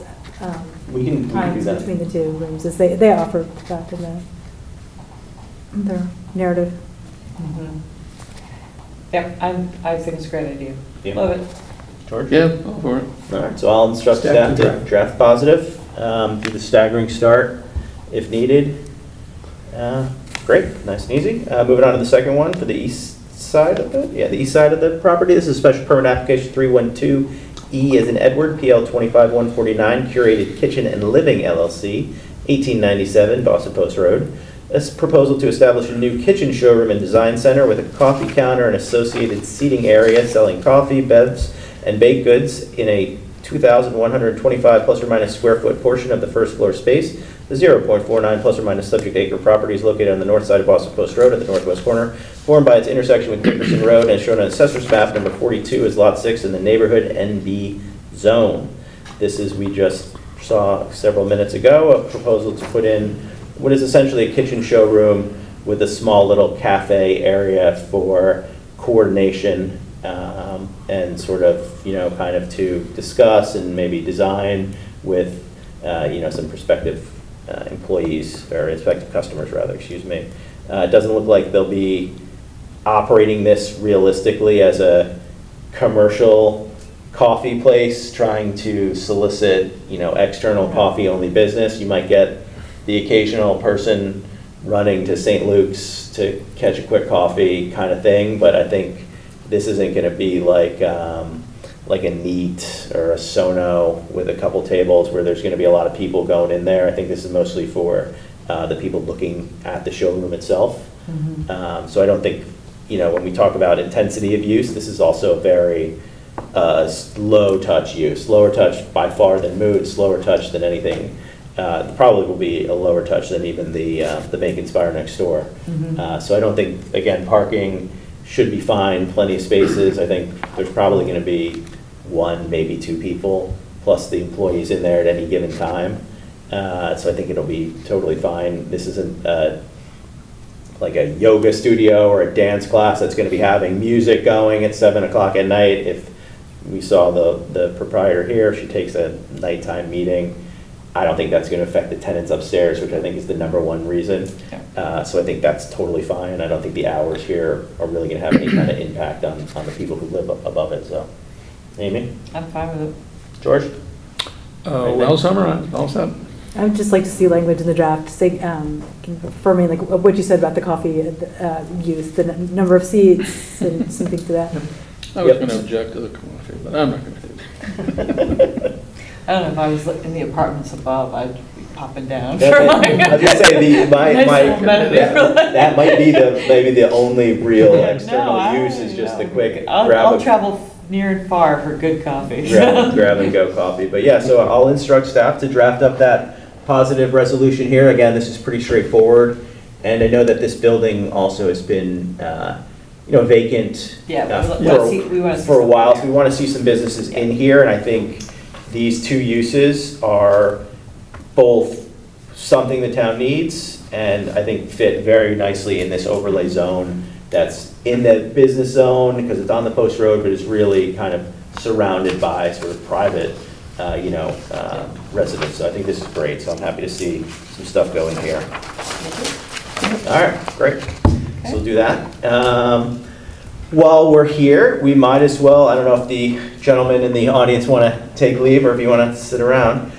We can do times that. between the 2 rooms, as they offer that in their narrative. Mhm. Yep, I think it's a great idea. Yeah. Love it. George? Yeah, go for it. All right, so I'll instruct staff to draft positive, do the staggering start if needed. Great, nice and easy. Moving on to the second one for the east side of the east side of the property. This is special permit application 312E as in Edward, PL 25149, Curated Kitchen and Living LLC, 1897 Boston Post Road. This proposal to establish a new kitchen showroom and design center with a coffee counter and associated seating area selling coffee, bevs, and baked goods in a 2,125 plus or minus square foot portion of the first floor space. The 0.49 plus or minus subject acre property is located on the north side of Boston Post Road at the northwest corner, formed by its intersection with Dickinson Road, and is shown on Assessor's map number 42 as lot 6 in the neighborhood NB zone. This is, we just saw several minutes ago, a proposal to put in what is essentially a kitchen showroom with a small little cafe area for coordination and sort of, kind of to discuss and maybe design with, some prospective employees, or prospective customers rather, excuse me. It doesn't look like they'll be operating this realistically as a commercial coffee place trying to solicit, external coffee-only business. You might get the occasional person running to St. Luke's to catch a quick coffee kind of thing, but I think this isn't going to be like a Neat or a Sono with a couple tables where there's going to be a lot of people going in there. I think this is mostly for the people looking at the showroom itself. So I don't think, when we talk about intensity of use, this is also a very low touch use, lower touch by far than Mood, slower touch than anything. Probably will be a lower touch than even the MakeInspire next door. So I don't think, again, parking should be fine, plenty of spaces. I think there's probably going to be one, maybe two people, plus the employees in there at any given time. So I think it'll be totally fine. This isn't like a yoga studio or a dance class that's going to be having music going at 7 o'clock at night. If we saw the proprietor here, she takes a nighttime meeting. I don't think that's going to affect the tenants upstairs, which I think is the #1 reason. So I think that's totally fine. I don't think the hours here are really going to have any kind of impact on the people who live above it. So, Amy? I'm fine with it. George? Well summarized, all set. I would just like to see language in the draft, say, confirming like what you said about the coffee use, the number of seats and something to that. I was going to object to the coffee, but I'm not going to do it. I don't know, if I was in the apartments above, I'd be popping down. I was gonna say that might be maybe the only real external use is just the quick I'll travel near and far for good coffee. grab and go coffee. But yeah, so I'll instruct staff to draft up that positive resolution here. Again, this is pretty straightforward, and I know that this building also has been vacant for a while, so we want to see some businesses in here, and I think these two uses are both something the town needs and I think fit very nicely in this overlay zone that's in the business zone because it's on the post road, but it's really kind of surrounded by sort of private, residents. So I think this is great. So I'm happy to see some stuff going here. All right, great. So we'll do that. While we're here, we might as well, I don't know if the gentlemen in the audience want to take leave or if you want to sit around.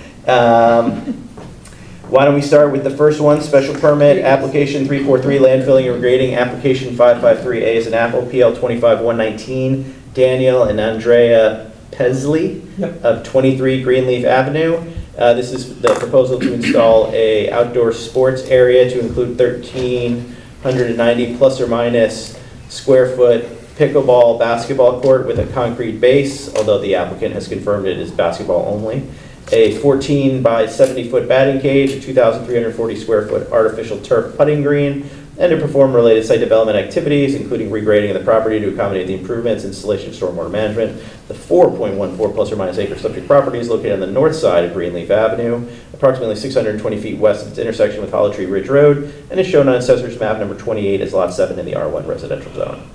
Why don't we start with the first one, special permit, application 343, land filling and regrading, application 553A is an Apple, PL 25119, Daniel and Andrea Pezley of 23 Greenleaf Avenue. This is the proposal to install a outdoor sports area to include 1,390 plus or minus square foot pickleball basketball court with a concrete base, although the applicant has confirmed it is basketball only. A 14 by 70 foot batting cage, a 2,340 square foot artificial turf putting green, and to perform related site development activities, including regrading of the property to accommodate the improvements, installation of stormwater management. The 4.14 plus or minus acre subject property is located on the north side of Greenleaf Avenue, approximately 620 feet west of its intersection with Hollow Tree Ridge Road, and is shown on Assessor's map number 28 as lot 7 in the R1 residential zone.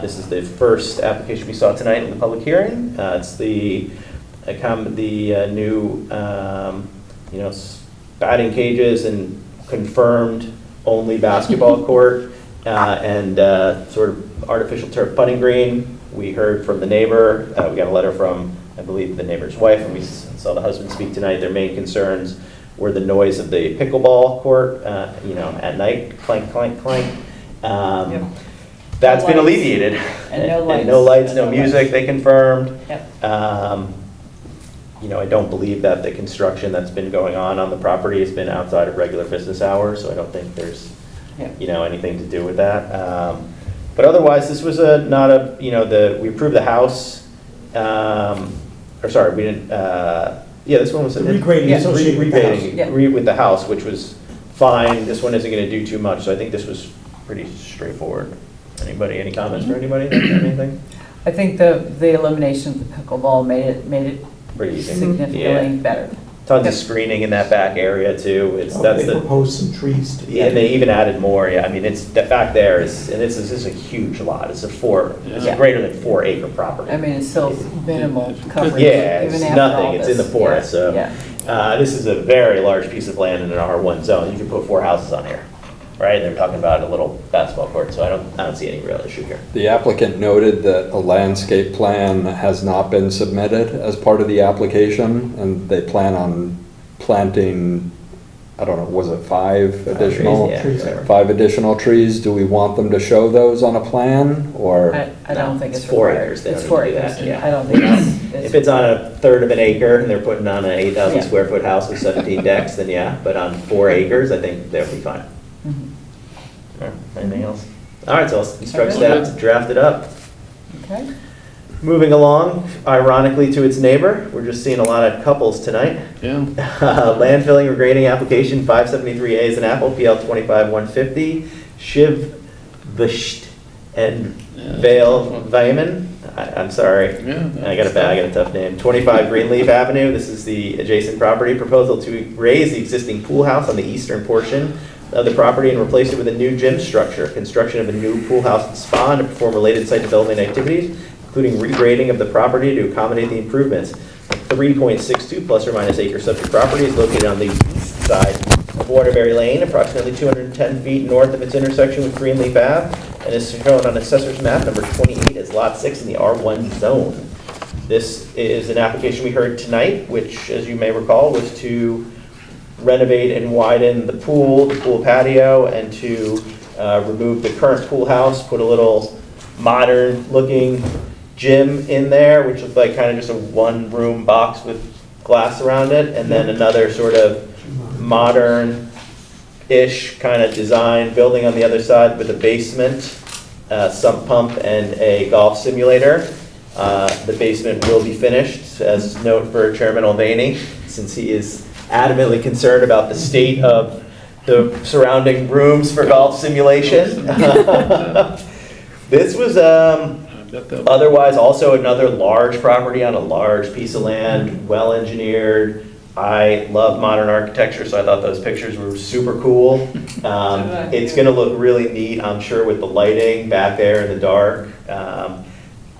This is the first application we saw tonight in the public hearing. It's the new batting cages and confirmed only basketball court and sort of artificial turf putting green. We heard from the neighbor. We got a letter from, I believe, the neighbor's wife, and we saw the husband speak tonight. Their main concerns were the noise of the pickleball court, at night, clank, clank, clank. That's been alleviated. And no lights. And no lights, no music, lights. they confirmed. Yep. I don't believe that the construction that's been going on the property has been outside of regular business hours, so I don't think there's, anything to do with that. But otherwise, this was we approved the house, we didn't, this one was. Regrading with the house, which was fine. This one isn't gonna do too much, so I think this was pretty straightforward. Any comments for anybody? Anything? I think the elimination of the pickleball made it Pretty easy. significantly better. Tons of screening in that back area too. They proposed some trees to be and they even added more, yeah. I mean, it's, that back there is, and this is a huge lot. It's a greater than 4 acre property. I mean, it's still minimal coverage. Yeah, even it's after nothing. all It's in the this. forest, so. Yeah. This is a very large piece of land in an R1 zone. You can put 4 houses on here, right? They're talking about a little basketball court, so I don't see any real issue here. The applicant noted that a landscape plan has not been submitted as part of the application, and they plan on planting, I don't know, was it 5 additional? Trees, yeah. 5 additional trees. Do we want them to show those on a plan, or? I don't think it's 4 required. acres. They It's don't 4 need to do acres. that, yeah. I don't think it's. If it's on a third of an acre and they're putting on an 8,000 Yeah. square foot house with 17 decks, then yeah. But on 4 acres, I think they'll be fine. Mhm. All right, anything else? All right, so I'll instruct staff to draft it up. Okay. Moving along, ironically to its neighbor, we're just seeing a lot of couples tonight. Yeah. Land filling regrading application 573A is an Apple, PL 25150, Shiv Vasisht Vail Weymann. I'm sorry. Yeah. I got a tough name. 25 Greenleaf Avenue. This is the adjacent property. Proposal to raise the existing pool house on the eastern portion of the property and replace it with a new gym structure. Construction of a new pool house and spa and to perform related site development activities, including regrading of the property to accommodate the improvements. 3.62 plus or minus acre subject property is located on the east side of Waterbury Lane, approximately 210 feet north of its intersection with Greenleaf Ave, and is shown on Assessor's map number 28 as Lot 6 in the R1 zone. This is an application we heard tonight, which, as you may recall, was to renovate and widen the pool patio, and to remove the current pool house, put a little modern-looking gym in there, which looked like kind of just a one-room box with glass around it, and then another sort of modern-ish kind of design building on the other side with a basement, sump pump, and a golf simulator. The basement will be finished, as note for Chairman Mulvaney, since he is adamantly concerned about the state of the surrounding rooms for golf simulation. This was otherwise also another large property on a large piece of land, well engineered. I love modern architecture, so I thought those pictures were super cool. It's going to look really neat, I'm sure, with the lighting back there in the dark.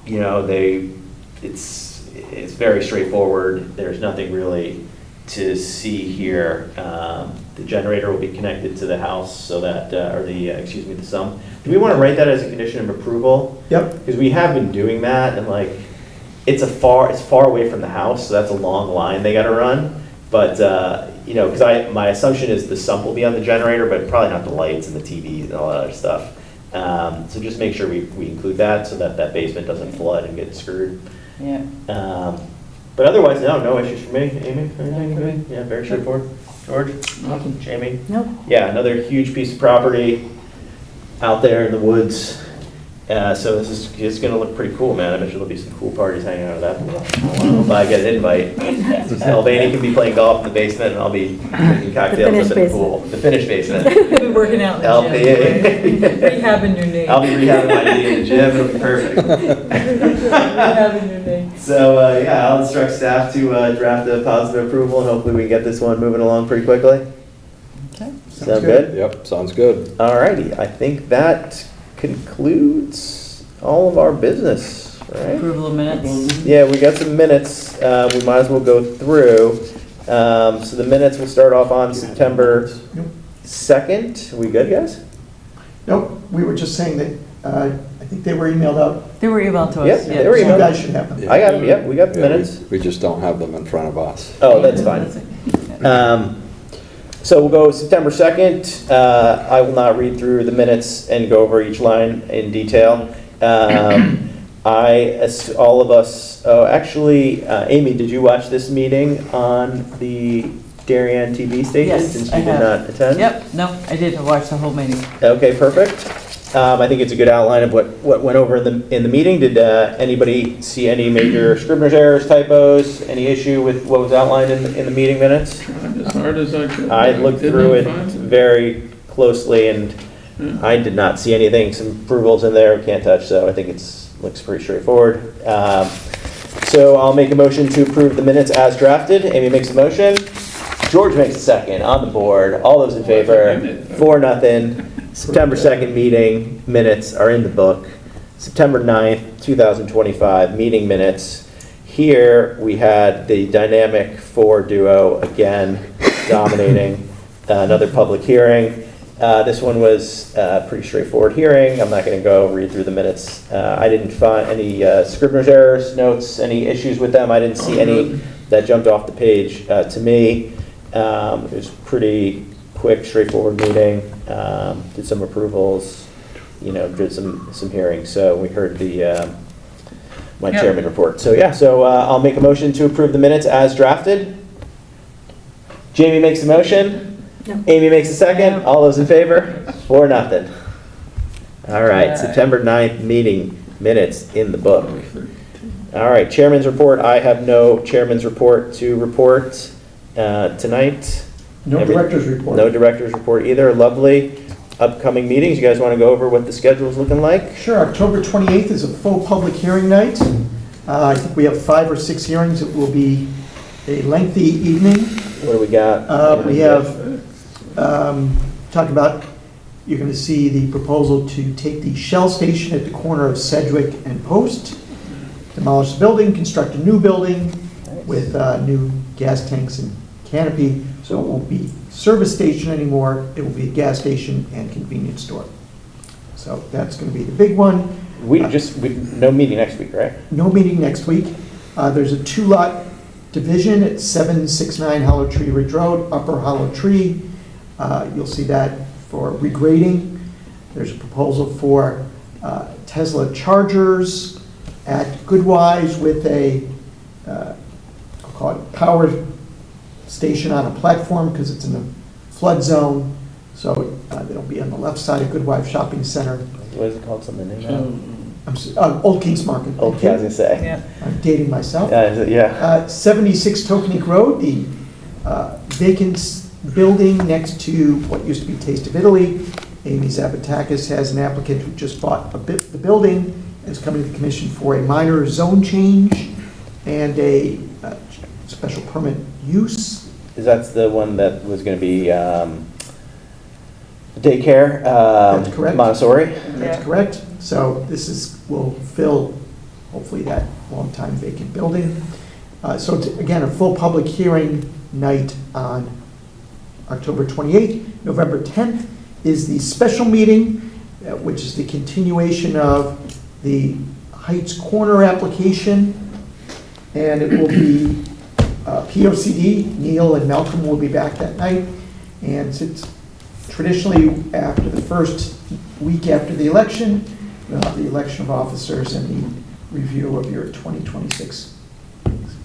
You know, it's very straightforward. There's nothing really to see here. The generator will be connected to the house, so that, the sump. Do we want to write that as a condition of approval? Yep. Because we have been doing that, and like, it's far away from the house, so that's a long line they got to run. But you know, because my assumption is the sump will be on the generator, but probably not the lights and the TVs and all that other stuff. So just make sure we include that, so that basement doesn't flood and get screwed. Yeah. But otherwise, no issues for me. Amy, anything good? Yeah, very straightforward. George? Nothing. Jamie? Nope. Yeah, another huge piece of property out there in the woods. So it's going to look pretty cool, man. I bet there'll be some cool parties hanging out of that. If I get an invite. Albany can be playing golf in the basement, and I'll be drinking cocktails up in the pool. The finished basement. You'll be working out in the gym. right? Rehabbing your knee. I'll be rehabbing my knee in the gym. It'll be perfect. Rehabbing your knee. So, I'll instruct staff to draft a positive approval, and hopefully we can get this one moving along pretty quickly. Okay. Sound good? Yep, sounds good. Alrighty, I think that concludes all of our business, right? Approval of minutes. Yeah, we got some minutes we might as well go through. So the minutes will start off on September 2nd. Are we good, guys? Nope, we were just saying that, I think they were emailed out. They were emailed to us. Yeah, they were You emailed. guys should have them. I got them, yeah, we got the minutes. We just don't have them in front of us. Oh, that's fine. So we'll go September 2nd. I will not read through the minutes and go over each line in detail. All of us, Amy, did you watch this meeting on the Darien TV station? Yes, Since I you did have. not attend? Yep, no, I did. I watched the whole meeting. Okay, perfect. I think it's a good outline of what went over in the meeting. Did anybody see any major Scribner's errors, typos, any issue with what was outlined in the meeting minutes? As hard as I could. I looked through it very closely, and I did not see anything. Some approvals in there we can't touch, so I think looks pretty straightforward. So I'll make a motion to approve the minutes as drafted. Amy makes a motion. George makes a second on the board. All those in favor? 4-0. September 2nd meeting minutes are in the book. September 9th, 2025 meeting minutes. Here we had the dynamic 4 duo again dominating another public hearing. This one was a pretty straightforward hearing. I'm not going to go read through the minutes. I didn't find any Scribner's errors, notes, any issues with them. I didn't see any that jumped off the page to me. It was pretty quick, straightforward meeting. Did some approvals, did some hearings. So we heard the my chairman report. So yeah, I'll make a motion to approve the minutes as drafted. Jamie makes a motion. No. Amy makes a second. All those in favor? 4-0. All right, September 9th meeting minutes in the book. All right, chairman's report. I have no chairman's report to report tonight. No director's report. No director's report either. Lovely. Upcoming meetings. You guys want to go over what the schedule is looking like? Sure. October 28th is a full public hearing night. I think we have 5 or 6 hearings. It will be a lengthy evening. What do we got? We have talk about, you're going to see the proposal to take the Shell station at the corner of Sedgwick and Post, demolish the building, construct a new building with new gas tanks and canopy. So it won't be service station anymore. It will be a gas station and convenience store. So that's going to be the big one. No meeting next week, right? No meeting next week. There's a 2-lot division at 769 Hollow Tree Ridge Road, Upper Hollow Tree. You'll see that for regrading. There's a proposal for Tesla chargers at Goodwise with a, I'll call it power station on a platform because it's in the flood zone. So they'll be on the left side of Goodwise Shopping Center. What is it called? Something new now? Old Kings Market. Old Kings, I was going to say. Yeah. I'm dating myself. Yeah. 76 Tokenique Road, the vacant building next to what used to be Taste of Italy. Amy Zapatakis has an applicant who just bought the building and is coming to the commission for a minor zone change and a special permit use. Is that the one that was going to be daycare? That's correct. Montessori? That's correct. So this will fill, hopefully, that long-time vacant building. So it's, again, a full public hearing night on October 28th. November 10th is the special meeting, which is the continuation of the Heights Corner application. And it will be POCD. Neil and Malcolm will be back that night. And since traditionally after the first week after the election, we'll have the election of officers and the review of your 2026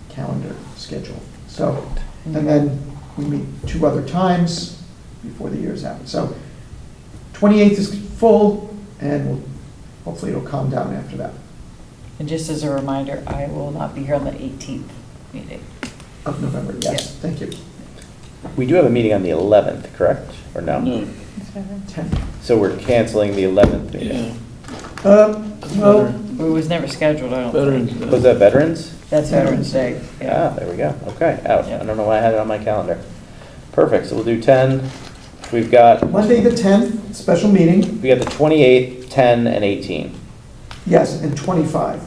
calendar schedule. So, and then we meet 2 other times before the year's out. So 28th is full, and hopefully it'll calm down after that. And just as a reminder, I will not be here on the 18th meeting. Of November, yes. Thank you. We do have a meeting on the 11th, correct? Or no? No. 10th. So we're canceling the 11th meeting? Well, it was never scheduled, I don't Veterans think. Day. Was that Veterans? That's Veterans Day. Ah, there we go. Okay, out. Yeah. I don't know why I had it on my calendar. Perfect, so we'll do 10. We've got, Monday the 10th, special meeting. we got the 28th, 10, and 18, Yes, and 25.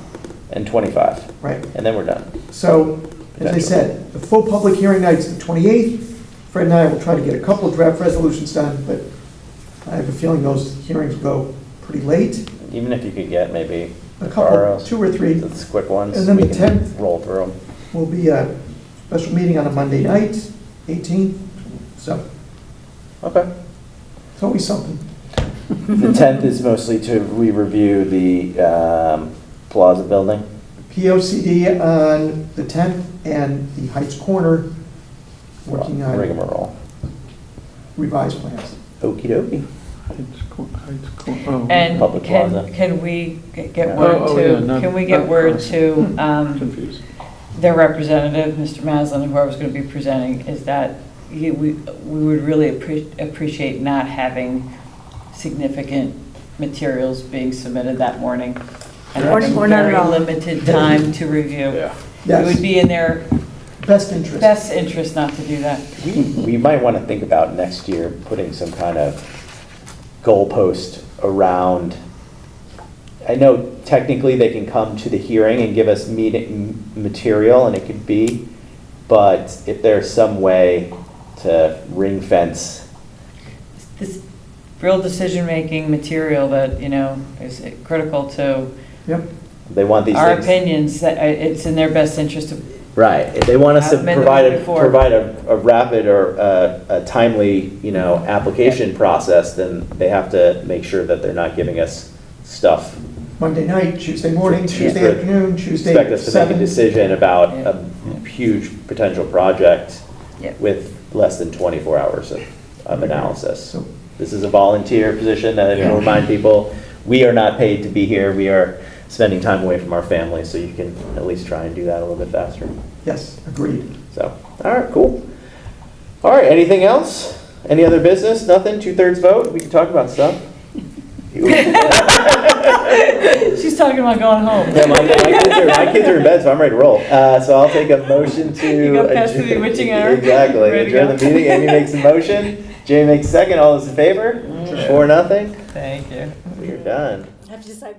and 25. Right. And then we're done. So, as I said, the full public hearing night's the 28th. Fred and I will try to get a couple of draft resolutions done, but I have a feeling those hearings will go pretty late. Even if you could get maybe A couple, Carl's, 2 or 3. the quick ones, And then we the can 10th roll through them. will be a special meeting on a Monday night, 18th. So, Okay. it's always something. The 10th is mostly to re-review the Plaza building. POCD on the 10th and the Heights Corner working on Rigmarole. revised plans. Okey dokey. And Public plaza. can we get word not- can we get not word cross. to Confused. their representative, Mr. Maslin, whoever's going to be presenting, is that we would really appreciate not having significant materials being submitted that morning. And Or having not at all. very limited time to review. Yes. It would be in their Best interest. Best interest not to do that. We might want to think about next year putting some kind of goalpost around. I know technically they can come to the hearing and give us meeting material, and it could be, but if there's some way to ring fence. This real decision-making material that, is critical to They want these our things. opinions, that it's in their best interest to. Right, if they want us to I've been provide there before. a rapid or a timely, application process, then they have to make sure that they're not giving us stuff. Monday night, Tuesday morning, Tuesday afternoon, Tuesday Expect us to make a 7. decision about a huge potential project Yep. with less than 24 hours of analysis. This is a volunteer position, and to remind people, we are not paid to be here. We are spending time away from our families, so you can at least try and do that a little bit faster. Yes, agreed. So, all right, cool. All right, anything else? Any other business? Nothing? 2/3 vote? We can talk about stuff. She's talking about going home. Yeah, my kids are in bed, so I'm ready to roll. So I'll take a motion to. You got past the bewitching hour? Exactly. Ready to Adjourn the go. meeting. Amy makes a motion. Jamie makes a second. All those in favor? 4-0. Thank you. We're done. I have to decide.